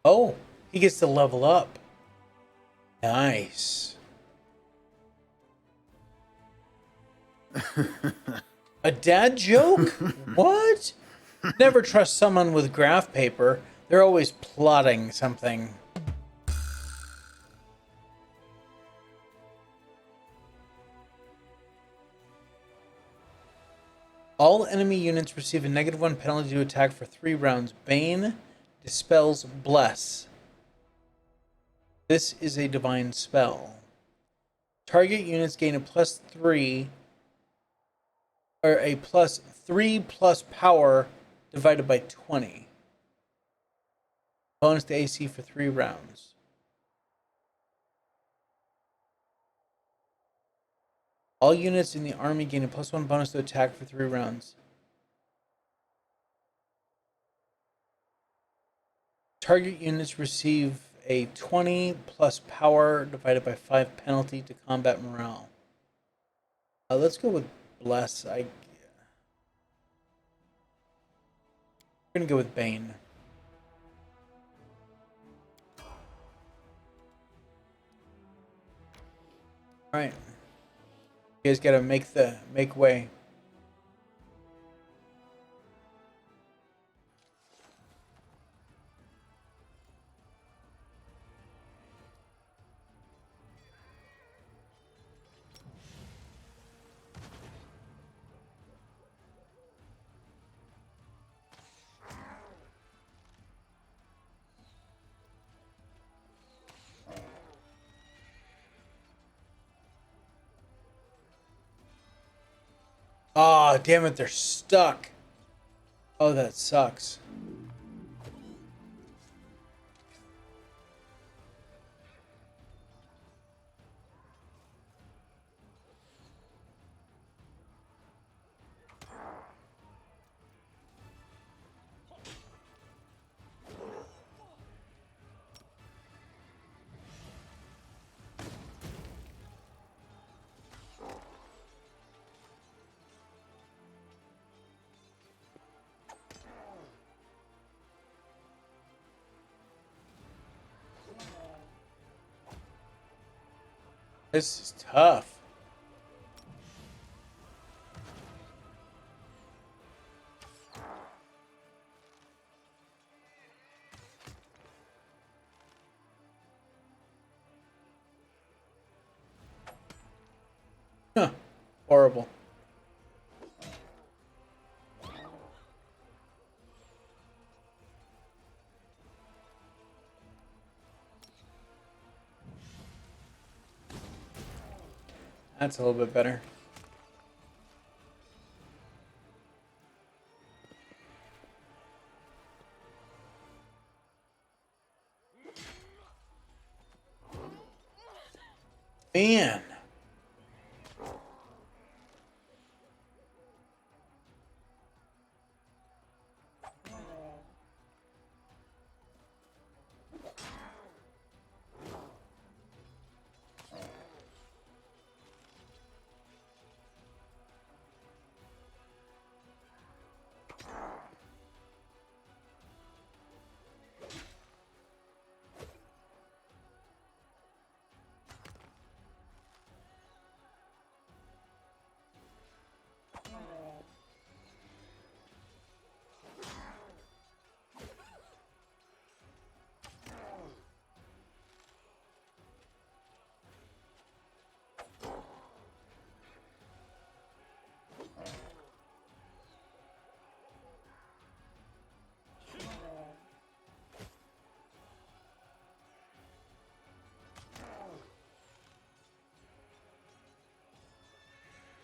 Oh, he gets to level up. Nice. A dad joke? What? Never trust someone with graph paper. They're always plotting something. All enemy units receive a -1 penalty to attack for 3 rounds. Bane dispels Bless. This is a divine spell. Target units gain a +3 or a +3 power divided by 20. Bonus to AC for 3 rounds. All units in the army gain a +1 bonus to attack for 3 rounds. Target units receive a 20 plus power divided by 5 penalty to combat morale. Let's go with Bless. We're going to go with Bane. Alright. You guys gotta make way. Oh, damn it, they're stuck. Oh, that sucks. This is tough. Huh. Horrible. That's a little bit better. Man.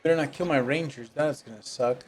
Better not kill my rangers. That's gonna suck.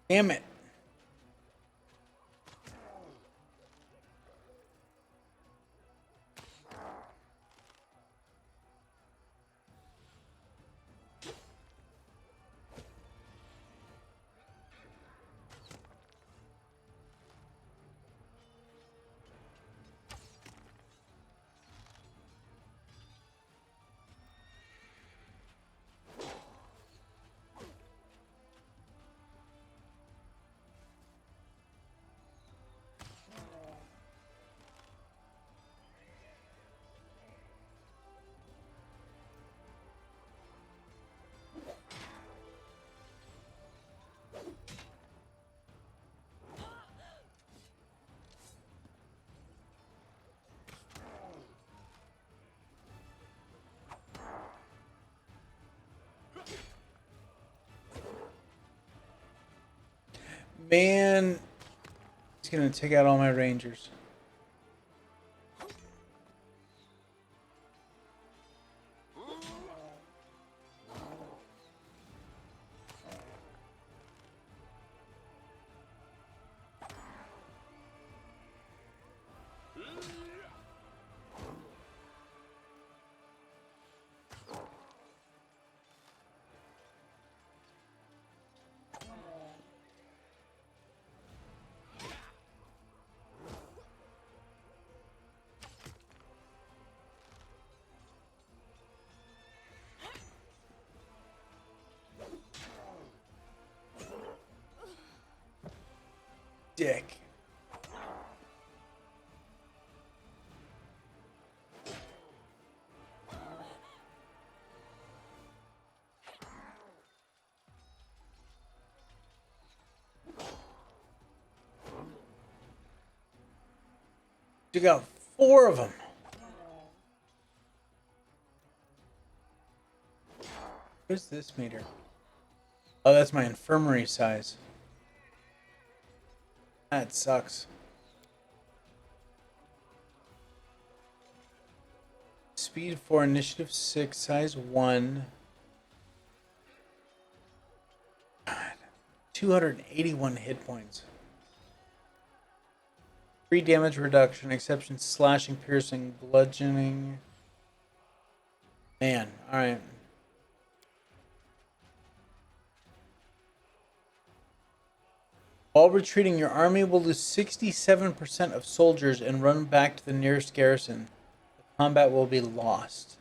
Damn it. Man, he's gonna take out all my rangers. Dick. You got 4 of them. What's this meter? Oh, that's my infirmary size. That sucks. Speed 4, initiative 6, size 1. God. 281 hit points. 3 damage reduction, exception slashing, piercing, bludgeoning. Man, alright. While retreating, your army will lose 67% of soldiers and run back to the nearest garrison. The combat will be lost.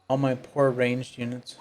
All my poor ranged units.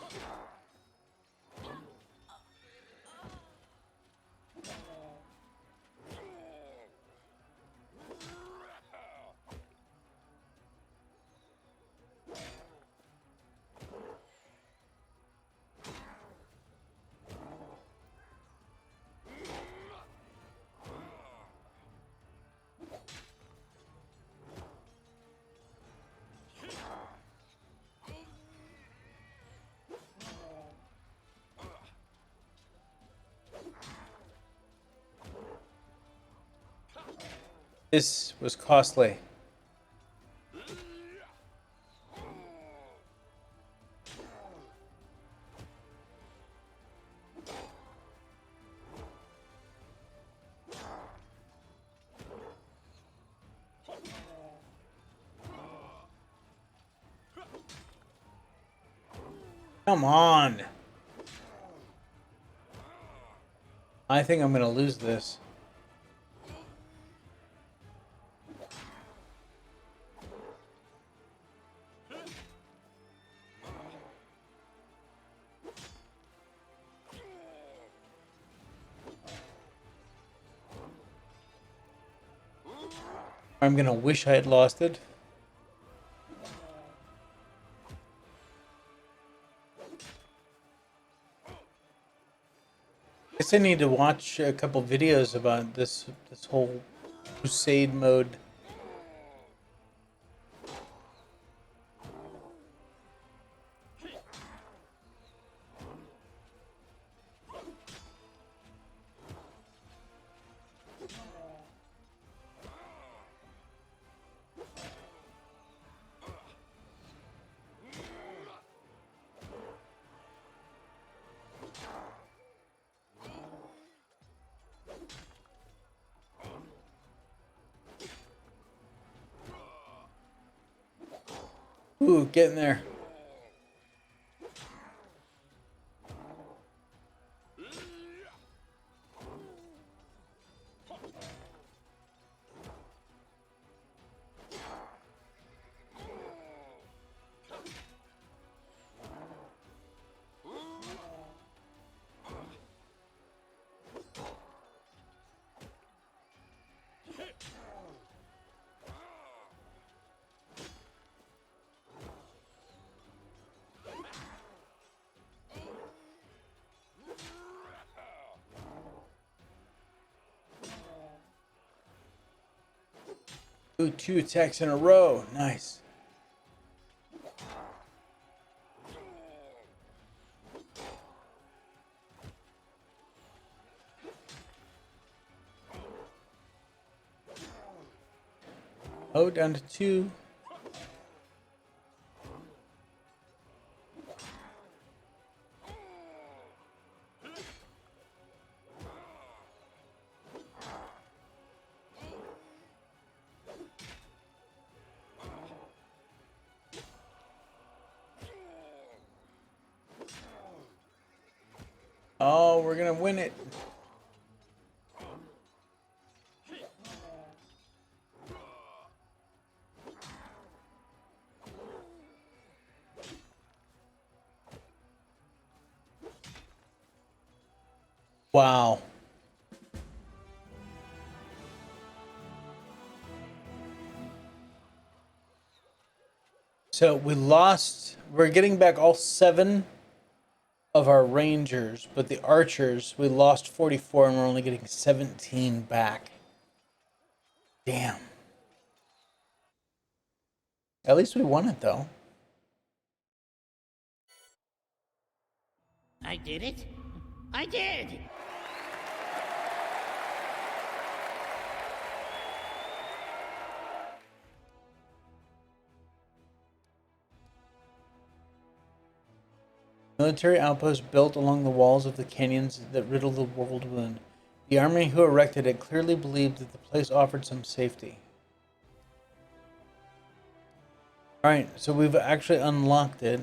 This was costly. Come on. I think I'm going to lose this. I'm going to wish I had lost it. Guess I need to watch a couple videos about this whole crusade mode. Ooh, getting there. Ooh, 2 attacks in a row. Nice. Oh, down to 2. Oh, we're gonna win it. Wow. So we lost, we're getting back all 7 of our rangers, but the archers, we lost 44 and we're only getting 17 back. Damn. At least we won it though. I did it? I did! Military outposts built along the walls of the canyons that riddle the Worldwound. The army who erected it clearly believed that the place offered some safety. Alright, so we've actually unlocked it.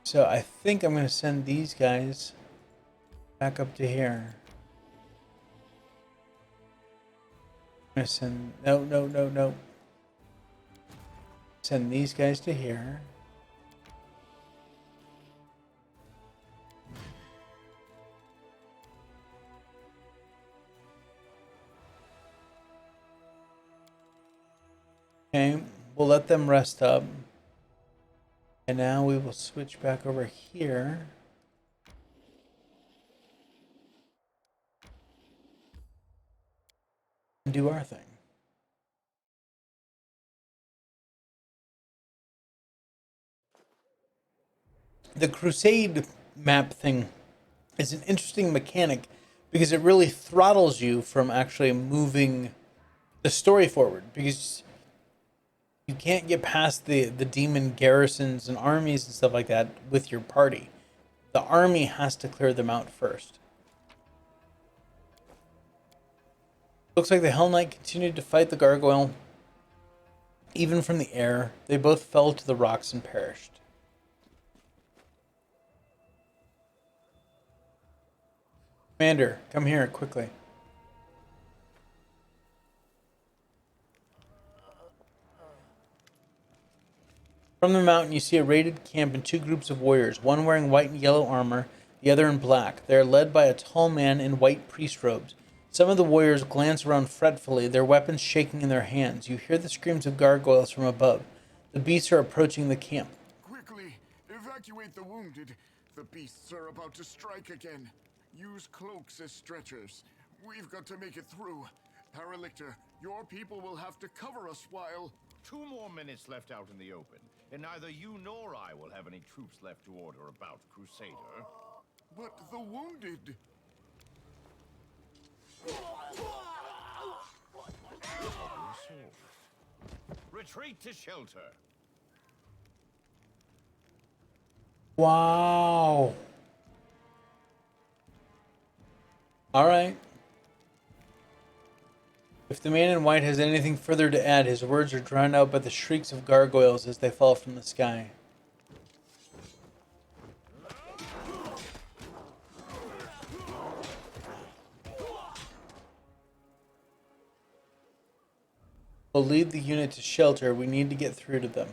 So I think I'm going to send these guys back up to here. I'm going to send... No. Send these guys to here. Okay, we'll let them rest up. And now we will switch back over here. And do our thing. The Crusade map thing is an interesting mechanic because it really throttles you from actually moving the story forward, because you can't get past the demon garrisons and armies and stuff like that with your party. The army has to clear them out first. Looks like the Hell Knight continued to fight the gargoyle. Even from the air, they both fell to the rocks and perished. Commander, come here quickly. From the mountain, you see a raided camp and two groups of warriors, one wearing white and yellow armor, the other in black. They are led by a tall man in white priest robes. Some of the warriors glance around fretfully, their weapons shaking in their hands. You hear the screams of gargoyles from above. The beasts are approaching the camp. Quickly, evacuate the wounded. The beasts are about to strike again. Use cloaks as stretchers. We've got to make it through. Paralictor, your people will have to cover us while... 2 more minutes left out in the open, and neither you nor I will have any troops left to order about Crusader. But the wounded... Retreat to shelter. Wow. All right. If the man in white has anything further to add, his words are drowned out by the shrieks of gargoyles as they fall from the sky. We'll lead the unit to shelter. We need to get through to them.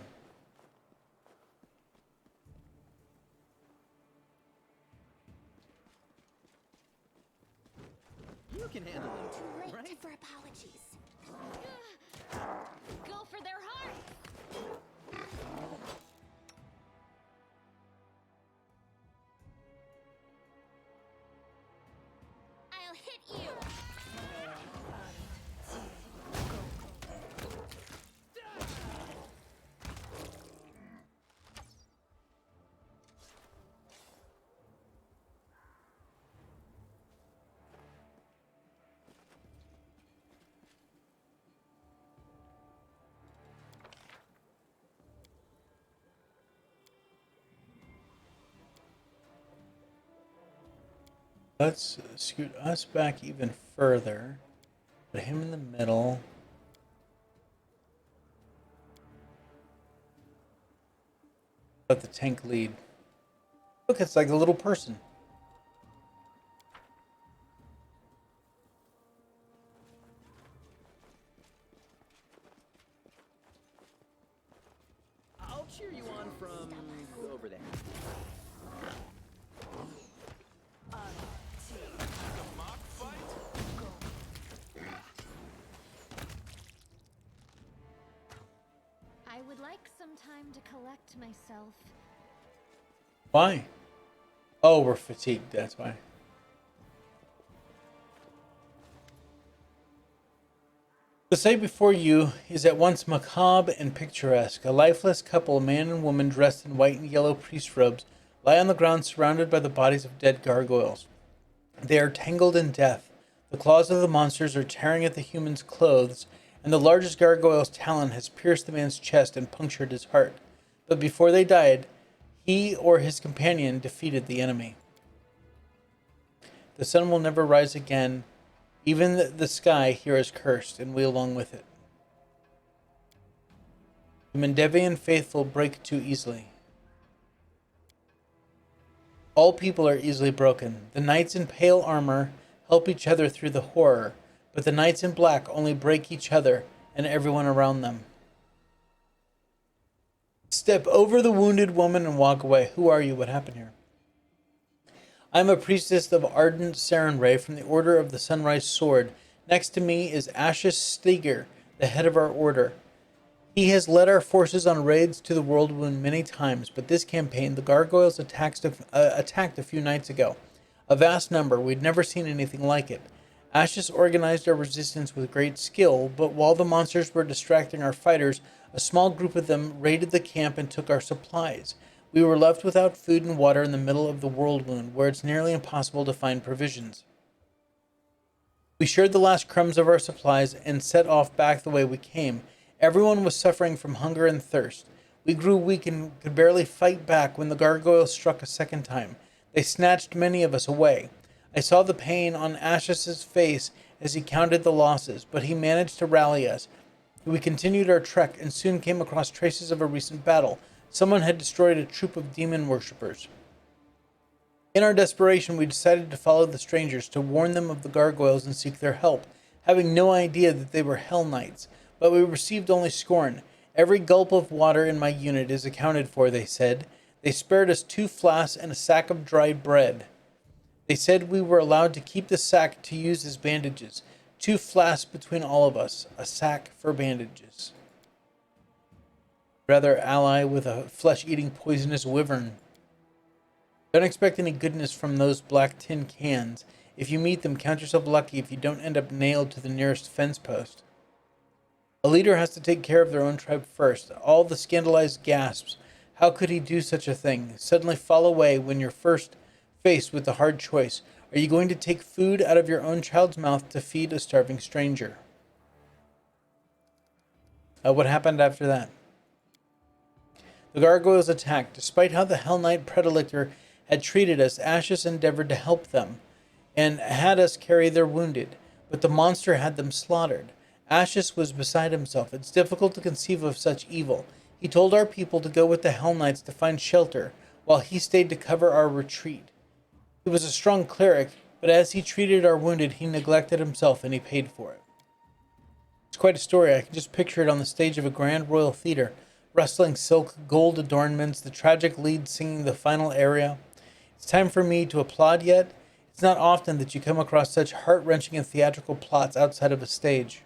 You can handle it, Too late right? for apologies. Go for their heart. I'll hit you. Let's scoot us back even further. Put him in the middle. Let the tank lead. Look, it's like a little person. I'll cheer you on from over there. I would like some time to collect myself. Why? Oh, we're fatigued, that's why. The sight before you is at once macabre and picturesque. A lifeless couple, a man and woman dressed in white and yellow priest robes, lie on the ground surrounded by the bodies of dead gargoyles. They are tangled in death. The claws of the monsters are tearing at the human's clothes, and the largest gargoyle's talon has pierced the man's chest and punctured his heart. But before they died, he or his companion defeated the enemy. The sun will never rise again. Even the sky here is cursed, and we along with it. The Mendevian faithful break too easily. All people are easily broken. The knights in pale armor help each other through the horror, but the knights in black only break each other and everyone around them. Step over the wounded woman and walk away. Who are you? What happened here? I am a priestess of ardent Sarenrae from the Order of the Sunrise Sword. Next to me is Ashes Steger, the head of our order. He has led our forces on raids to the Worldwound many times, but this campaign, the gargoyles attacked a few nights ago. A vast number. We'd never seen anything like it. Ashes organized our resistance with great skill, but while the monsters were distracting our fighters, a small group of them raided the camp and took our supplies. We were left without food and water in the middle of the Worldwound, where it's nearly impossible to find provisions. We shared the last crumbs of our supplies and set off back the way we came. Everyone was suffering from hunger and thirst. We grew weak and could barely fight back when the gargoyles struck a second time. They snatched many of us away. I saw the pain on Ashes's face as he counted the losses, but he managed to rally us. We continued our trek and soon came across traces of a recent battle. Someone had destroyed a troop of demon worshippers. In our desperation, we decided to follow the strangers to warn them of the gargoyles and seek their help, having no idea that they were Hell Knights. But we received only scorn. Every gulp of water in my unit is accounted for, they said. They spared us 2 flasks and a sack of dried bread. They said we were allowed to keep the sack to use as bandages. 2 flasks between all of us, a sack for bandages. Rather ally with a flesh-eating poisonous wyvern. Don't expect any goodness from those black tin cans. If you meet them, count yourself lucky if you don't end up nailed to the nearest fence post. A leader has to take care of their own tribe first. All the scandalized gasps. How could he do such a thing? Suddenly fall away when you're first faced with the hard choice. Are you going to take food out of your own child's mouth to feed a starving stranger? What happened after that? The gargoyles attacked. Despite how the Hell Knight Predilector had treated us, Ashes endeavored to help them and had us carry their wounded, but the monster had them slaughtered. Ashes was beside himself. It's difficult to conceive of such evil. He told our people to go with the Hell Knights to find shelter, while he stayed to cover our retreat. He was a strong cleric, but as he treated our wounded, he neglected himself and he paid for it. It's quite a story. I can just picture it on the stage of a grand royal theater. Rustling silk, gold adornments, the tragic lead singing the final aria. It's time for me to applaud yet. It's not often that you come across such heart-wrenching and theatrical plots outside of a stage.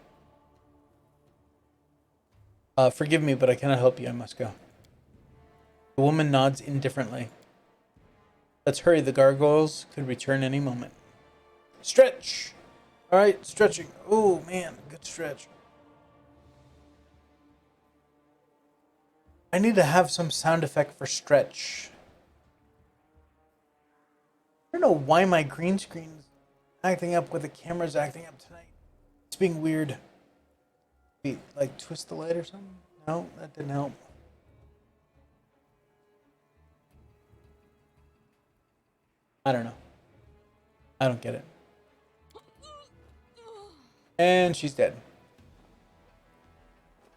Forgive me, but I cannot help you. I must go. The woman nods indifferently. Let's hurry. The gargoyles could return any moment. Stretch! Alright, stretching. Oh, man. Good stretch. I need to have some sound effect for stretch. I don't know why my green screen's acting up with the camera's acting up tonight. It's being weird. Maybe, like, twist the light or something? No, that didn't help. I don't know. I don't get it. And she's dead.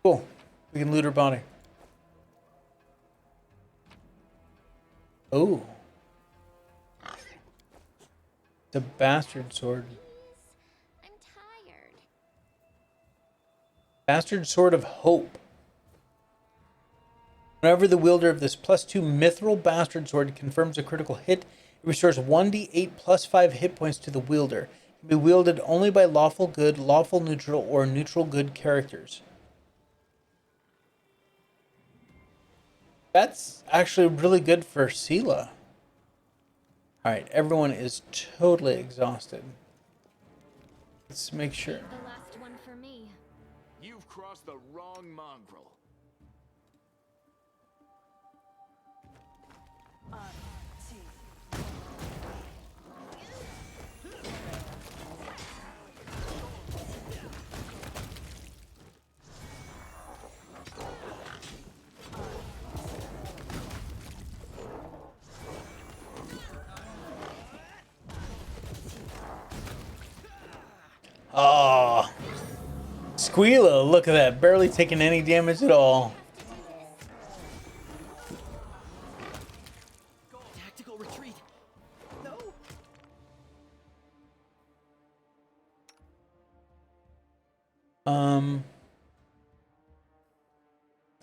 Cool. We can loot her body. Oh. It's a bastard sword. I'm tired. Bastard Sword of Hope. Whenever the wielder of this +2 mithril bastard sword confirms a critical hit, it restores 1d8 +5 hit points to the wielder. It can be wielded only by lawful good, lawful neutral, or neutral good characters. That's actually really good for Selah. Alright, everyone is totally exhausted. Let's make sure. The last one for me. You've crossed the wrong mongrel. Oh, Squeala, look at that. Barely taking any damage at all. Tactical retreat. No.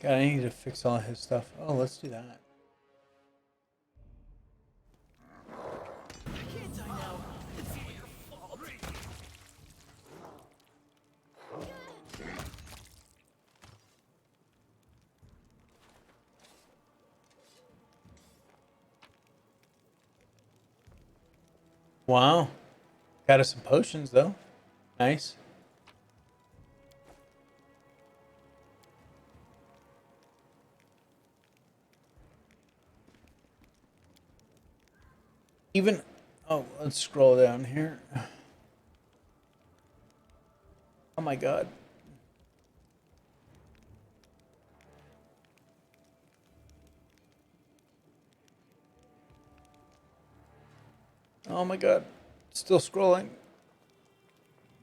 God, I need to fix all his stuff. Oh, let's do that. I can't die now. It's all your fault. Wow. Got us some potions, though. Nice. Even... Oh, let's scroll down here. Oh my god. Oh my god. Still scrolling.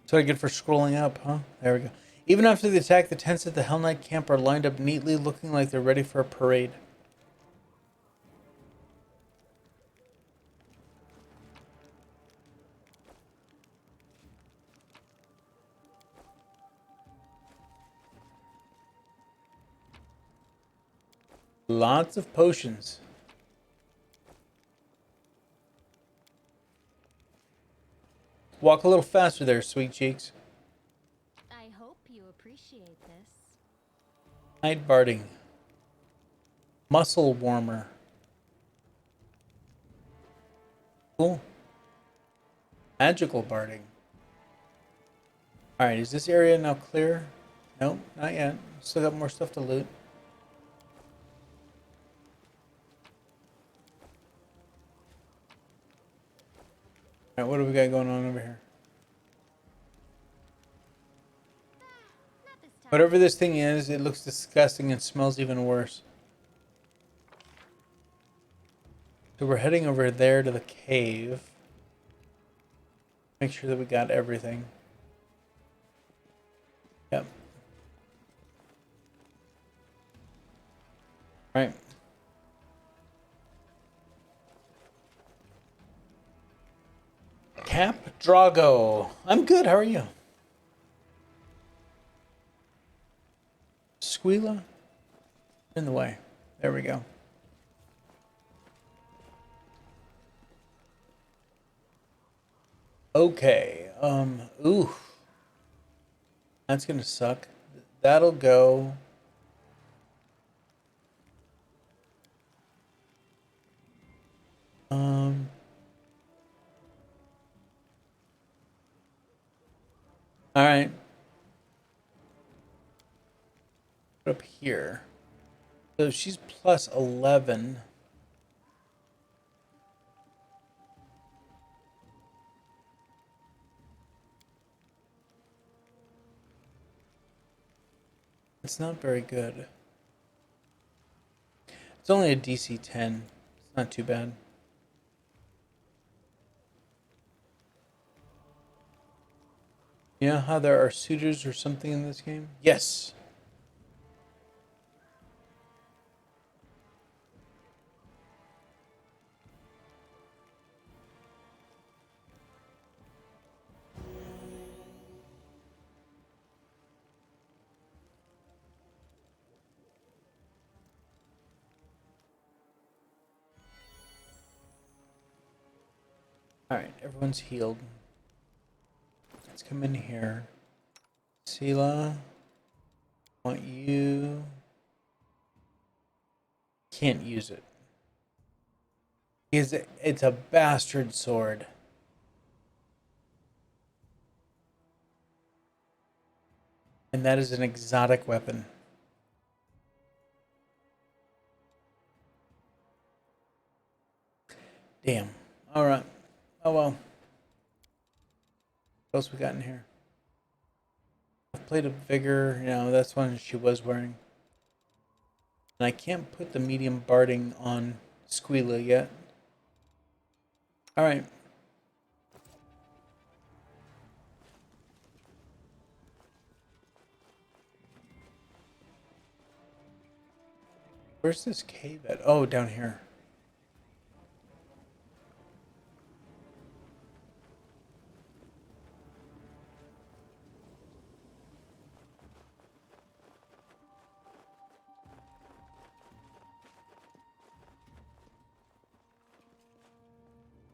That's what I get for scrolling up, huh? There we go. Even after the attack, the tents at the Hell Knight camp are lined up neatly, looking like they're ready for a parade. Lots of potions. Walk a little faster there, sweet cheeks. I hope you appreciate this. Night barding. Muscle warmer. Cool. Magical barding. Alright, is this area now clear? Nope, not yet. Still got more stuff to loot. Alright, what do we got going on over here? Not this time. Whatever this thing is, it looks disgusting and smells even worse. So we're heading over there to the cave. Make sure that we got everything. Yep. Right. Cap Drago. I'm good. How are you? Squeala? In the way. There we go. Okay. Ooh. That's gonna suck. That'll go. All right. Put up here. So she's plus 11. It's not very good. It's only a DC 10. It's not too bad. You know how there are suitors or something in this game? Yes. Alright, everyone's healed. Let's come in here. Sela, want you. Can't use it. Because it's a bastard sword. And that is an exotic weapon. Damn. Alright. Oh well. What else we got in here? Plate of Vigor, you know, that's one she was wearing. And I can't put the medium barding on Squeala yet. Alright. Where's this cave at? Oh, down here.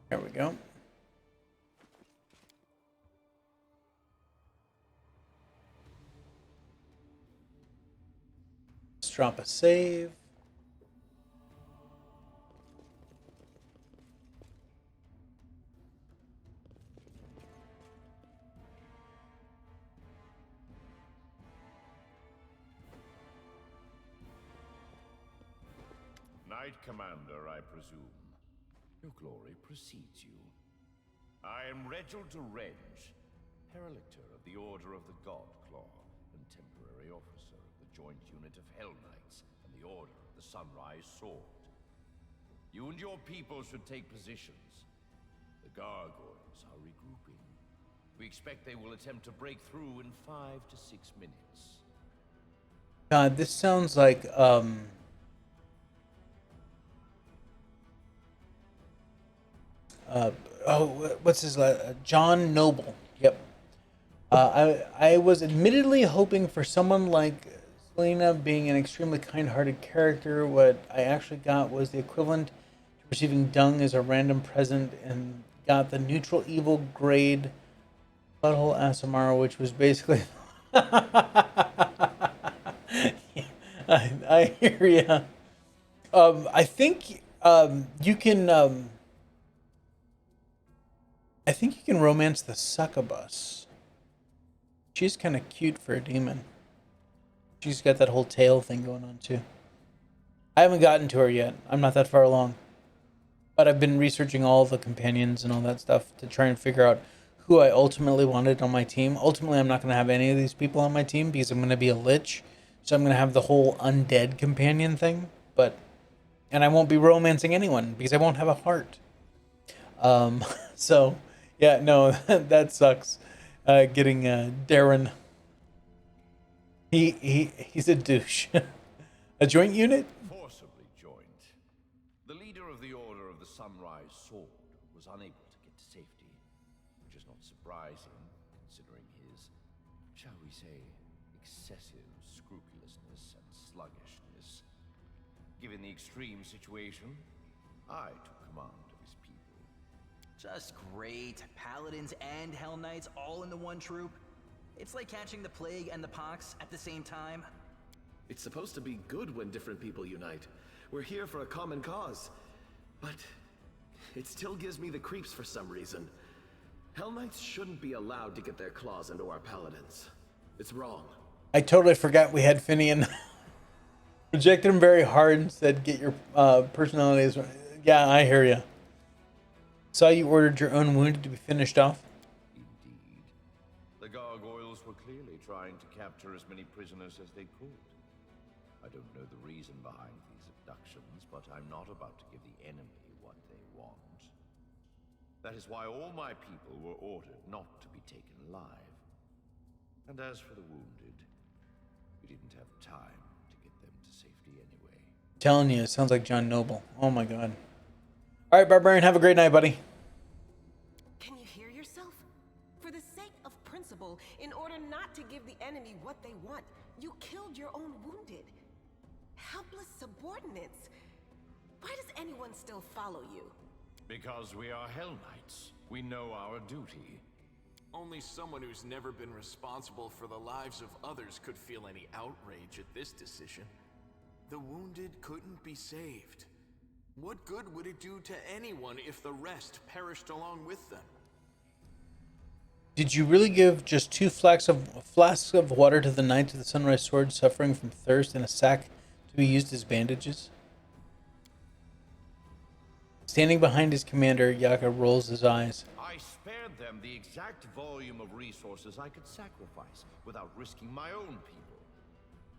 There we go. Let's drop a save. Knight Commander, I presume. Your glory precedes you. I am Reginald de Renge, Herelictor of the Order of the God-Claw, and temporary officer of the joint unit of Hell Knights and the Order of the Sunrise Sword. You and your people should take positions. The gargoyles are regrouping. We expect they will attempt to break through in 5 to 6 minutes. God, this sounds like what's his last? John Noble. Yep. I was admittedly hoping for someone like Selena, being an extremely kind-hearted character. What I actually got was the equivalent to receiving dung as a random present, and got the neutral evil grade butthole Aasimar, which was basically. I hear ya. I think you can. I think you can romance the succubus. She's kind of cute for a demon. She's got that whole tail thing going on too. I haven't gotten to her yet. I'm not that far along. But I've been researching all the companions and all that stuff to try and figure out who I ultimately wanted on my team. Ultimately, I'm not going to have any of these people on my team because I'm going to be a Lich. So I'm going to have the whole undead companion thing. And I won't be romancing anyone because I won't have a heart. So... yeah, no, that sucks. Getting Darren. He's a douche. A joint unit? Forcibly joined. The leader of the Order of the Sunrise Sword was unable to get to safety, which is not surprising, considering his, shall we say, excessive scrupulousness and sluggishness. Given the extreme situation, I took command of his people. Just great. Paladins and Hell Knights all in the one troop. It's like catching the plague and the pox at the same time. It's supposed to be good when different people unite. We're here for a common cause. But it still gives me the creeps for some reason. Hell Knights shouldn't be allowed to get their claws into our paladins. It's wrong. I totally forgot we had Finian. Rejected him very hard and said, get your personalities. Yeah, I hear you. Saw you ordered your own wounded to be finished off. Indeed. The gargoyles were clearly trying to capture as many prisoners as they could. I don't know the reason behind these abductions, but I'm not about to give the enemy what they want. That is why all my people were ordered not to be taken alive. And as for the wounded, we didn't have time to get them to safety anyway. I'm telling you, it sounds like John Noble. Oh my god. All right, Barbarian, have a great night, buddy. Can you hear yourself? For the sake of principle, in order not to give the enemy what they want, you killed your own wounded. Helpless subordinates. Why does anyone still follow you? Because we are Hell Knights. We know our duty. Only someone who's never been responsible for the lives of others could feel any outrage at this decision. The wounded couldn't be saved. What good would it do to anyone if the rest perished along with them? Did you really give just 2 flasks of water to the Knight of the Sunrise Sword suffering from thirst in a sack to be used as bandages? Standing behind his commander, Yaka rolls his eyes. I spared them the exact volume of resources I could sacrifice without risking my own people.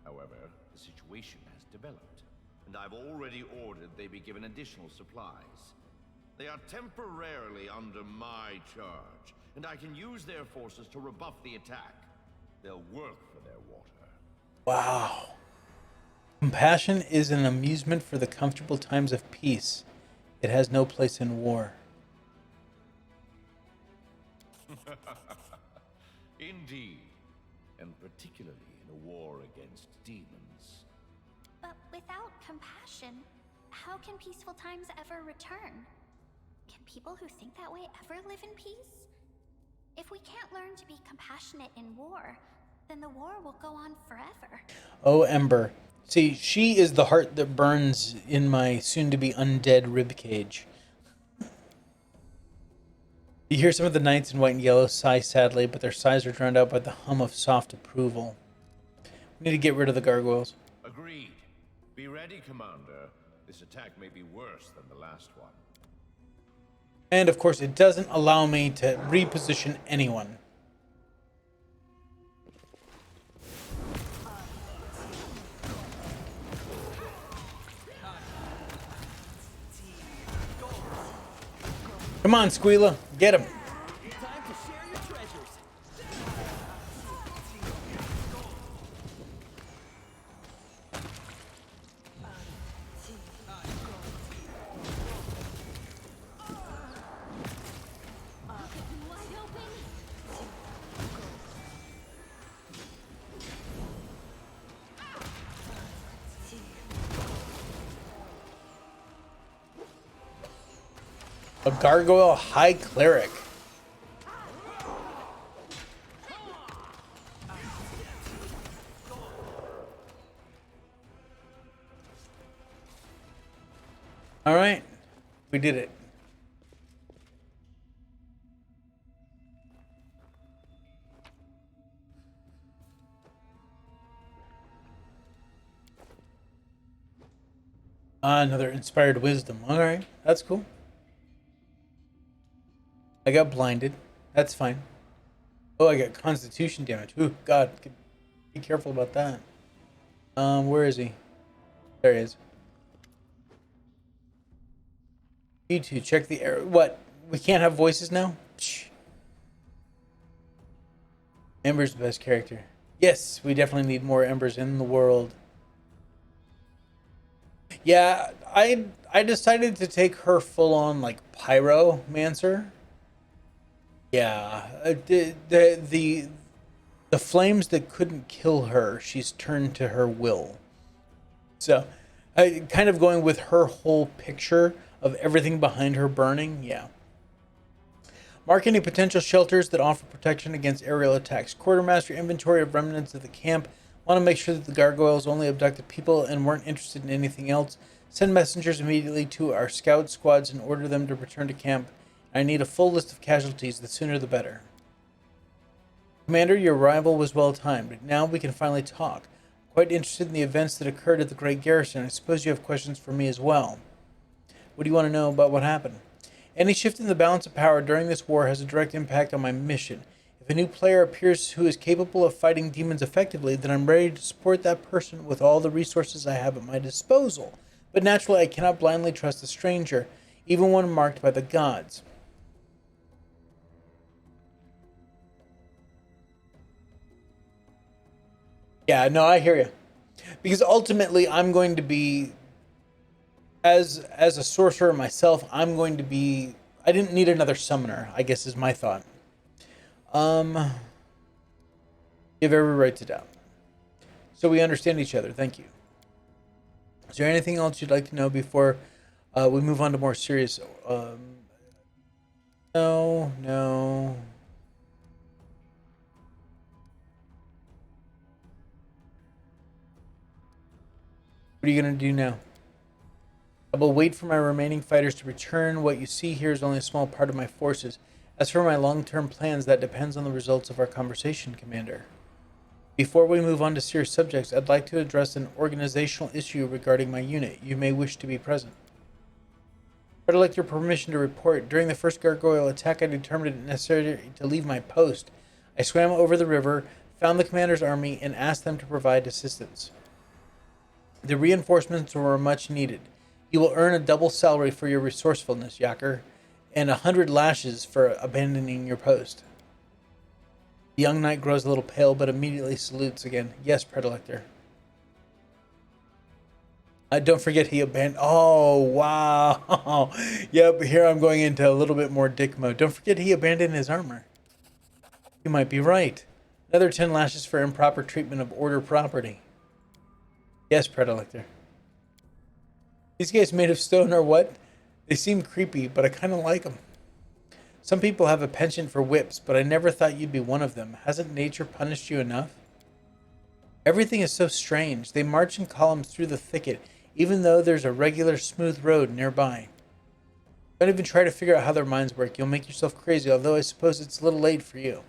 However, the situation has developed, and I've already ordered they be given additional supplies. They are temporarily under my charge, and I can use their forces to rebuff the attack. They'll work for their water. Wow. Compassion is an amusement for the comfortable times of peace. It has no place in war. Indeed, and particularly in a war against demons. But without compassion, how can peaceful times ever return? Can people who think that way ever live in peace? If we can't learn to be compassionate in war, then the war will go on forever. Oh, Ember. See, she is the heart that burns in my soon-to-be undead ribcage. You hear some of the knights in white and yellow sigh sadly, but their sighs are drowned out by the hum of soft approval. We need to get rid of the gargoyles. Agreed. Be ready, Commander. This attack may be worse than the last one. And of course, it doesn't allow me to reposition anyone. Come on, Squeala, get him. Time to share your treasures. A gargoyle high cleric. All right, we did it. Another inspired wisdom. All right, that's cool. I got blinded. That's fine. Oh, I got constitution damage. Ooh, God. Be careful about that. Where is he? There he is. You two, check the air. What? We can't have voices now? Psh. Ember's the best character. Yes, we definitely need more Embers in the world. Yeah, I decided to take her full on like pyromancer. Yeah, the flames that couldn't kill her, she's turned to her will. So, kind of going with her whole picture of everything behind her burning. Yeah. Mark any potential shelters that offer protection against aerial attacks. Quartermaster inventory of remnants of the camp. Want to make sure that the gargoyles only abducted people and weren't interested in anything else. Send messengers immediately to our scout squads and order them to return to camp. I need a full list of casualties, the sooner the better. Commander, your arrival was well timed. Now we can finally talk. Quite interested in the events that occurred at the Great Garrison. I suppose you have questions for me as well. What do you want to know about what happened? Any shift in the balance of power during this war has a direct impact on my mission. If a new player appears who is capable of fighting demons effectively, then I'm ready to support that person with all the resources I have at my disposal. But naturally, I cannot blindly trust a stranger, even one marked by the gods. Yeah, no, I hear you. Because ultimately, I'm going to be, as a sorcerer myself, I'm going to be, I didn't need another summoner, I guess is my thought. You have every right to doubt. So we understand each other, thank you. Is there anything else you'd like to know before we move on to more serious? No. What are you going to do now? I will wait for my remaining fighters to return. What you see here is only a small part of my forces. As for my long-term plans, that depends on the results of our conversation, Commander. Before we move on to serious subjects, I'd like to address an organizational issue regarding my unit. You may wish to be present. I'd like your permission to report. During the first gargoyle attack, I determined it necessary to leave my post. I swam over the river, found the commander's army, and asked them to provide assistance. The reinforcements were much needed. You will earn a double salary for your resourcefulness, Yaker, and 100 lashes for abandoning your post. The young knight grows a little pale, but immediately salutes again. Yes, Predilector. Don't forget he abandoned. Oh, wow. Yep, here I'm going into a little bit more dick mode. Don't forget he abandoned his armor. You might be right. Another 10 lashes for improper treatment of order property. Yes, Predilector. These guys made of stone or what? They seem creepy, but I kind of like them. Some people have a penchant for whips, but I never thought you'd be one of them. Hasn't nature punished you enough? Everything is so strange. They march in columns through the thicket, even though there's a regular smooth road nearby. Don't even try to figure out how their minds work. You'll make yourself crazy, although I suppose it's a little late for you.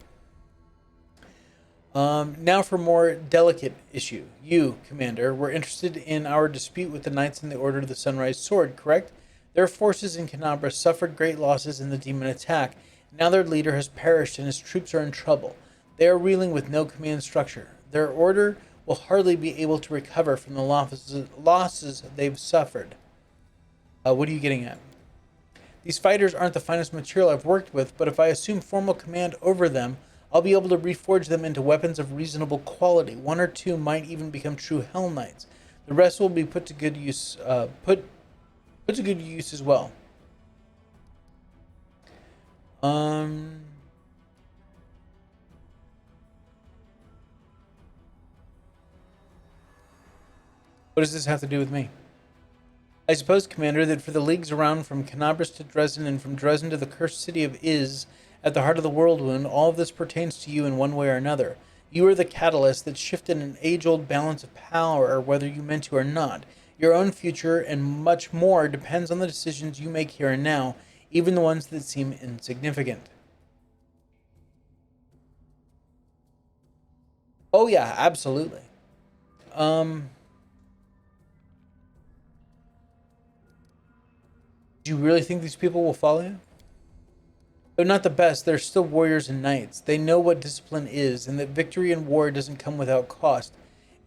Now for more delicate issue. You, Commander, were interested in our dispute with the Knights in the Order of the Sunrise Sword, correct? Their forces in 𝐻𝐻𝐵RA suffered great losses in the demon attack. Now their leader has perished and his troops are in trouble. They are reeling with no command structure. Their order will hardly be able to recover from the losses they've suffered. What are you getting at? These fighters aren't the finest material I've worked with, but if I assume formal command over them, I'll be able to reforge them into weapons of reasonable quality. One or two might even become true Hell Knights. The rest will be put to good use. Put to good use as well. What does this have to do with me? I suppose, Commander, that for the leagues around from 𝐻𝐻𝐵RA to Dresden and from Dresden to the cursed city of 𝐻𝐻 at the heart of the Worldwound, all of this pertains to you in one way or another. You are the catalyst that shifted an age-old balance of power, whether you meant to or not. Your own future and much more depends on the decisions you make here and now, even the ones that seem insignificant. Oh yeah, absolutely. Do you really think these people will follow you? They're not the best, they're still warriors and knights. They know what discipline is, and that victory in war doesn't come without cost.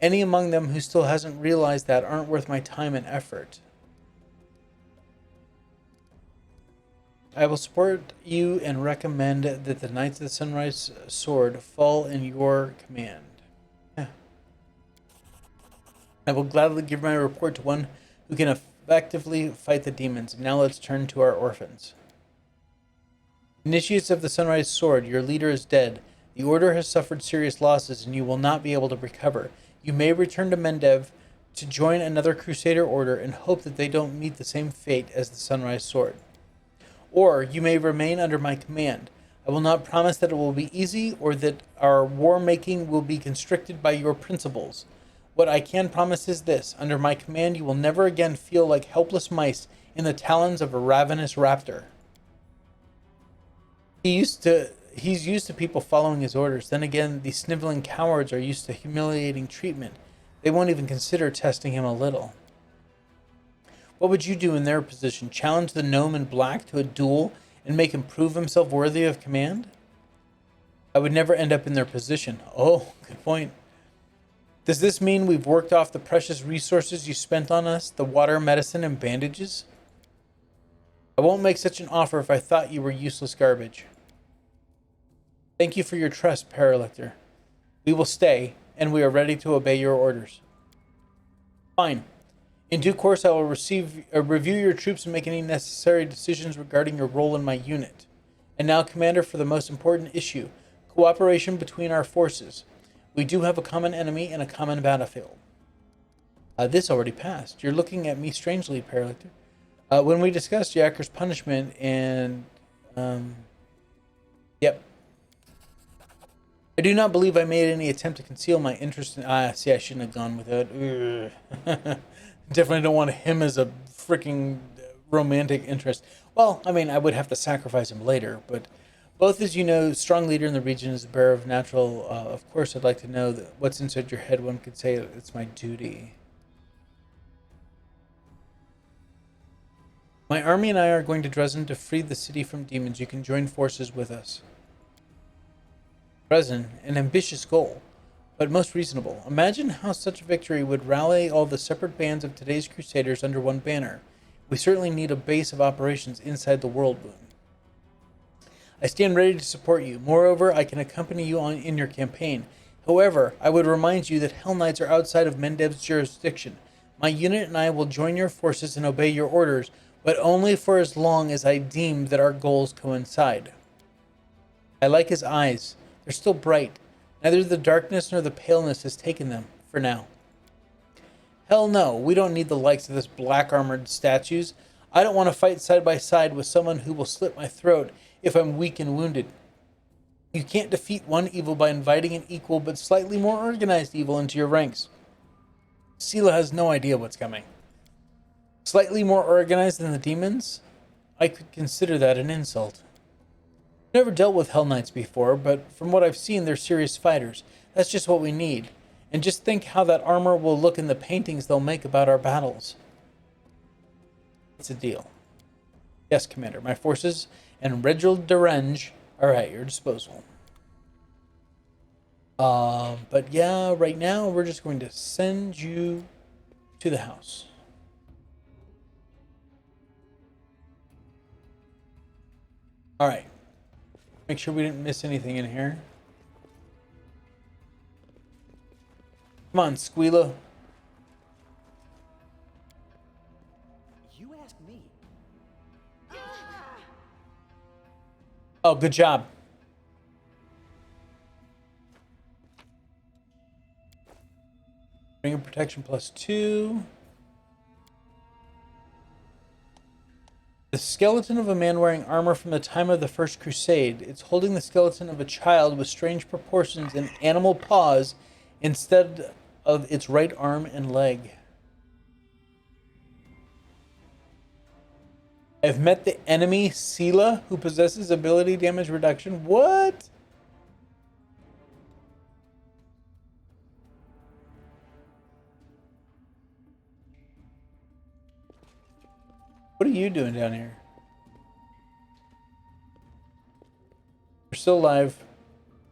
Any among them who still hasn't realized that aren't worth my time and effort. I will support you and recommend that the Knights of the Sunrise Sword fall in your command. Yeah. I will gladly give my report to one who can effectively fight the demons. Now let's turn to our orphans. Initiates of the Sunrise Sword, your leader is dead. The Order has suffered serious losses, and you will not be able to recover. You may return to Mendev to join another Crusader order and hope that they don't meet the same fate as the Sunrise Sword. Or you may remain under my command. I will not promise that it will be easy or that our war-making will be constricted by your principles. What I can promise is this. Under my command, you will never again feel like helpless mice in the talons of a ravenous raptor. He's used to people following his orders. Then again, these sniveling cowards are used to humiliating treatment. They won't even consider testing him a little. What would you do in their position? Challenge the gnome in black to a duel and make him prove himself worthy of command? I would never end up in their position. Oh, good point. Does this mean we've worked off the precious resources you spent on us? The water, medicine, and bandages? I won't make such an offer if I thought you were useless garbage. Thank you for your trust, Predilector. We will stay, and we are ready to obey your orders. Fine. In due course, I will review your troops and make any necessary decisions regarding your role in my unit. And now, Commander, for the most important issue, cooperation between our forces. We do have a common enemy and a common battlefield. This already passed. You're looking at me strangely, Predilector. When we discussed Yakker's punishment and... Yep. I do not believe I made any attempt to conceal my interest in... see, I shouldn't have gone with it. Definitely don't want him as a freaking romantic interest. Well, I mean, I would have to sacrifice him later, but both, as you know, strong leader in the region is a bearer of natural... of course, I'd like to know that what's inside your head. One could say it's my duty. My army and I are going to Dresden to free the city from demons. You can join forces with us. Dresden, an ambitious goal, but most reasonable. Imagine how such a victory would rally all the separate bands of today's Crusaders under one banner. We certainly need a base of operations inside the Worldwound. I stand ready to support you. Moreover, I can accompany you in your campaign. However, I would remind you that Hell Knights are outside of Mendev's jurisdiction. My unit and I will join your forces and obey your orders, but only for as long as I deem that our goals coincide. I like his eyes. They're still bright. Neither the darkness nor the paleness has taken them, for now. Hell no, we don't need the likes of this black-armored statues. I don't want to fight side by side with someone who will slit my throat if I'm weak and wounded. You can't defeat one evil by inviting an equal but slightly more organized evil into your ranks. 𝐂𝐴 has no idea what's coming. Slightly more organized than the demons? I could consider that an insult. Never dealt with Hell Knights before, but from what I've seen, they're serious fighters. That's just what we need. And just think how that armor will look in the paintings they'll make about our battles. It's a deal. Yes, Commander. My forces and Reginald Derenge are at your disposal. But yeah, right now we're just going to send you to the house. All right. Make sure we didn't miss anything in here. Come on, 𝐂𝐴. You asked me. Oh, good job. Ring of Protection +2. The skeleton of a man wearing armor from the time of the First Crusade. It's holding the skeleton of a child with strange proportions and animal paws instead of its right arm and leg. I've met the enemy 𝐂𝐴, who possesses ability damage reduction. What? What are you doing down here? We're still alive.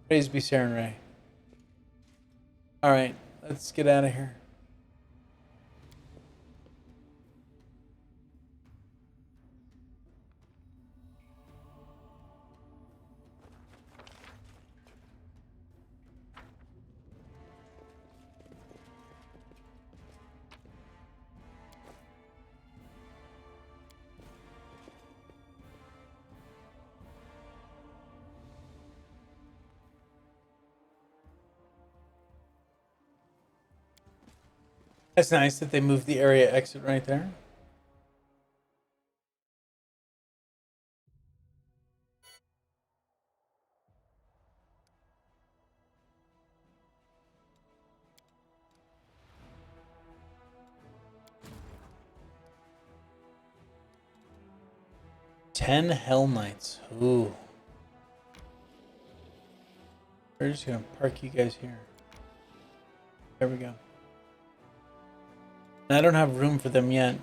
Praise be 𝐚𝐴𝐵𝐿𝐴𝐿. Alright, let's get out of here. That's nice that they moved the area exit right there. Ten Hell Knights. Ooh. We're just gonna park you guys here. There we go. I don't have room for them yet.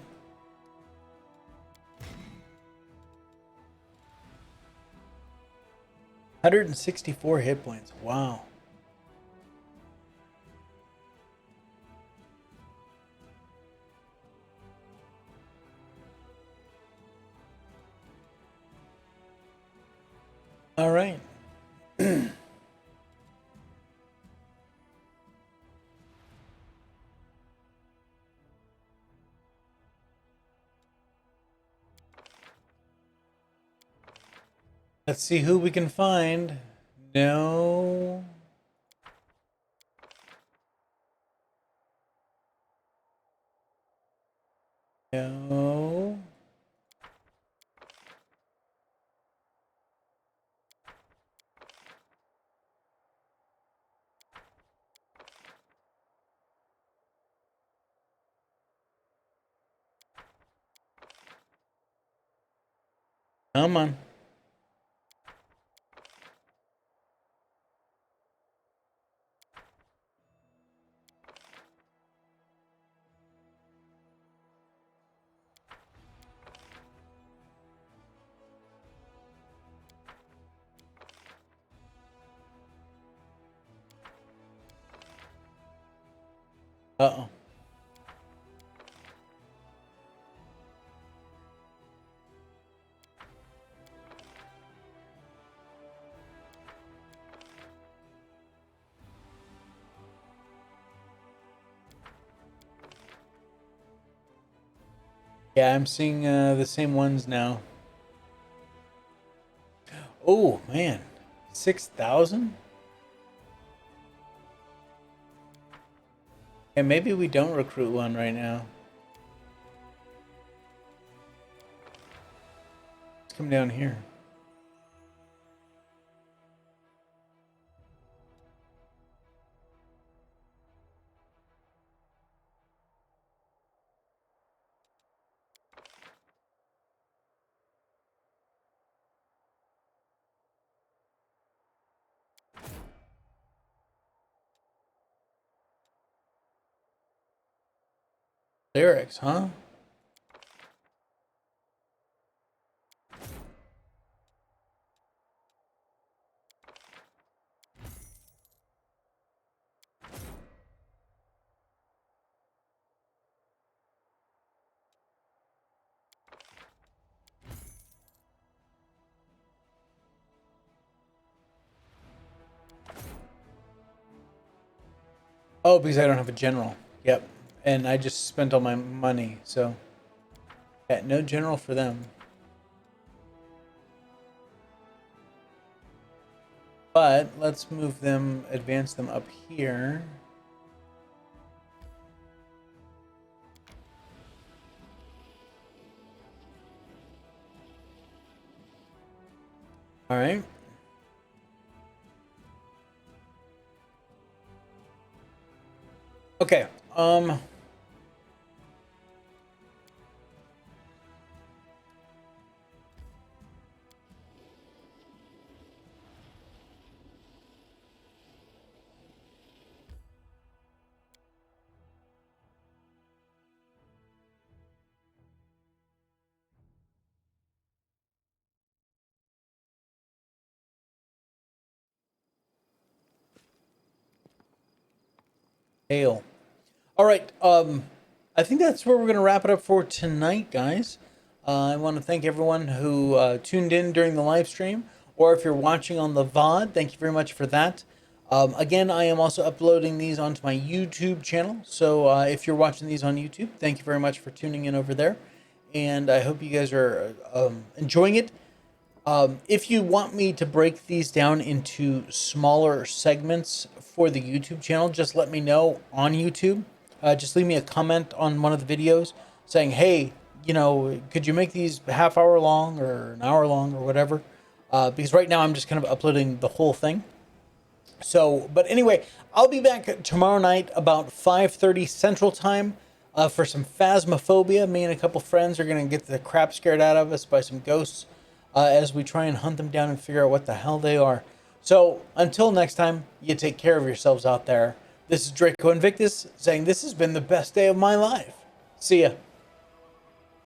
$164 hit points. Wow. All right. Let's see who we can find. No. No. Come on. Uh-oh. Yeah, I'm seeing the same ones now. Oh, man. 6,000? And maybe we don't recruit one right now. Let's come down here. Lyrics, huh? Oh, because I don't have a general. Yep. And I just spent all my money, so... Yeah, no general for them. But let's move them, advance them up here. All right. Okay. Hail. All right. I think that's where we're going to wrap it up for tonight, guys. I want to thank everyone who tuned in during the live stream, or if you're watching on the VOD, thank you very much for that. Again, I am also uploading these onto my YouTube channel. So if you're watching these on YouTube, thank you very much for tuning in over there. And I hope you guys are enjoying it. If you want me to break these down into smaller segments for the YouTube channel, just let me know on YouTube. Just leave me a comment on one of the videos saying, hey, you know, could you make these half hour long or an hour long or whatever? Because right now I'm just kind of uploading the whole thing. So, but anyway, I'll be back tomorrow night about 5:30 Central Time for some Phasmophobia. Me and a couple friends are going to get the crap scared out of us by some ghosts as we try and hunt them down and figure out what the hell they are. So, until next time, you take care of yourselves out there. This is Draco Invictus saying this has been the best day of my life. See ya.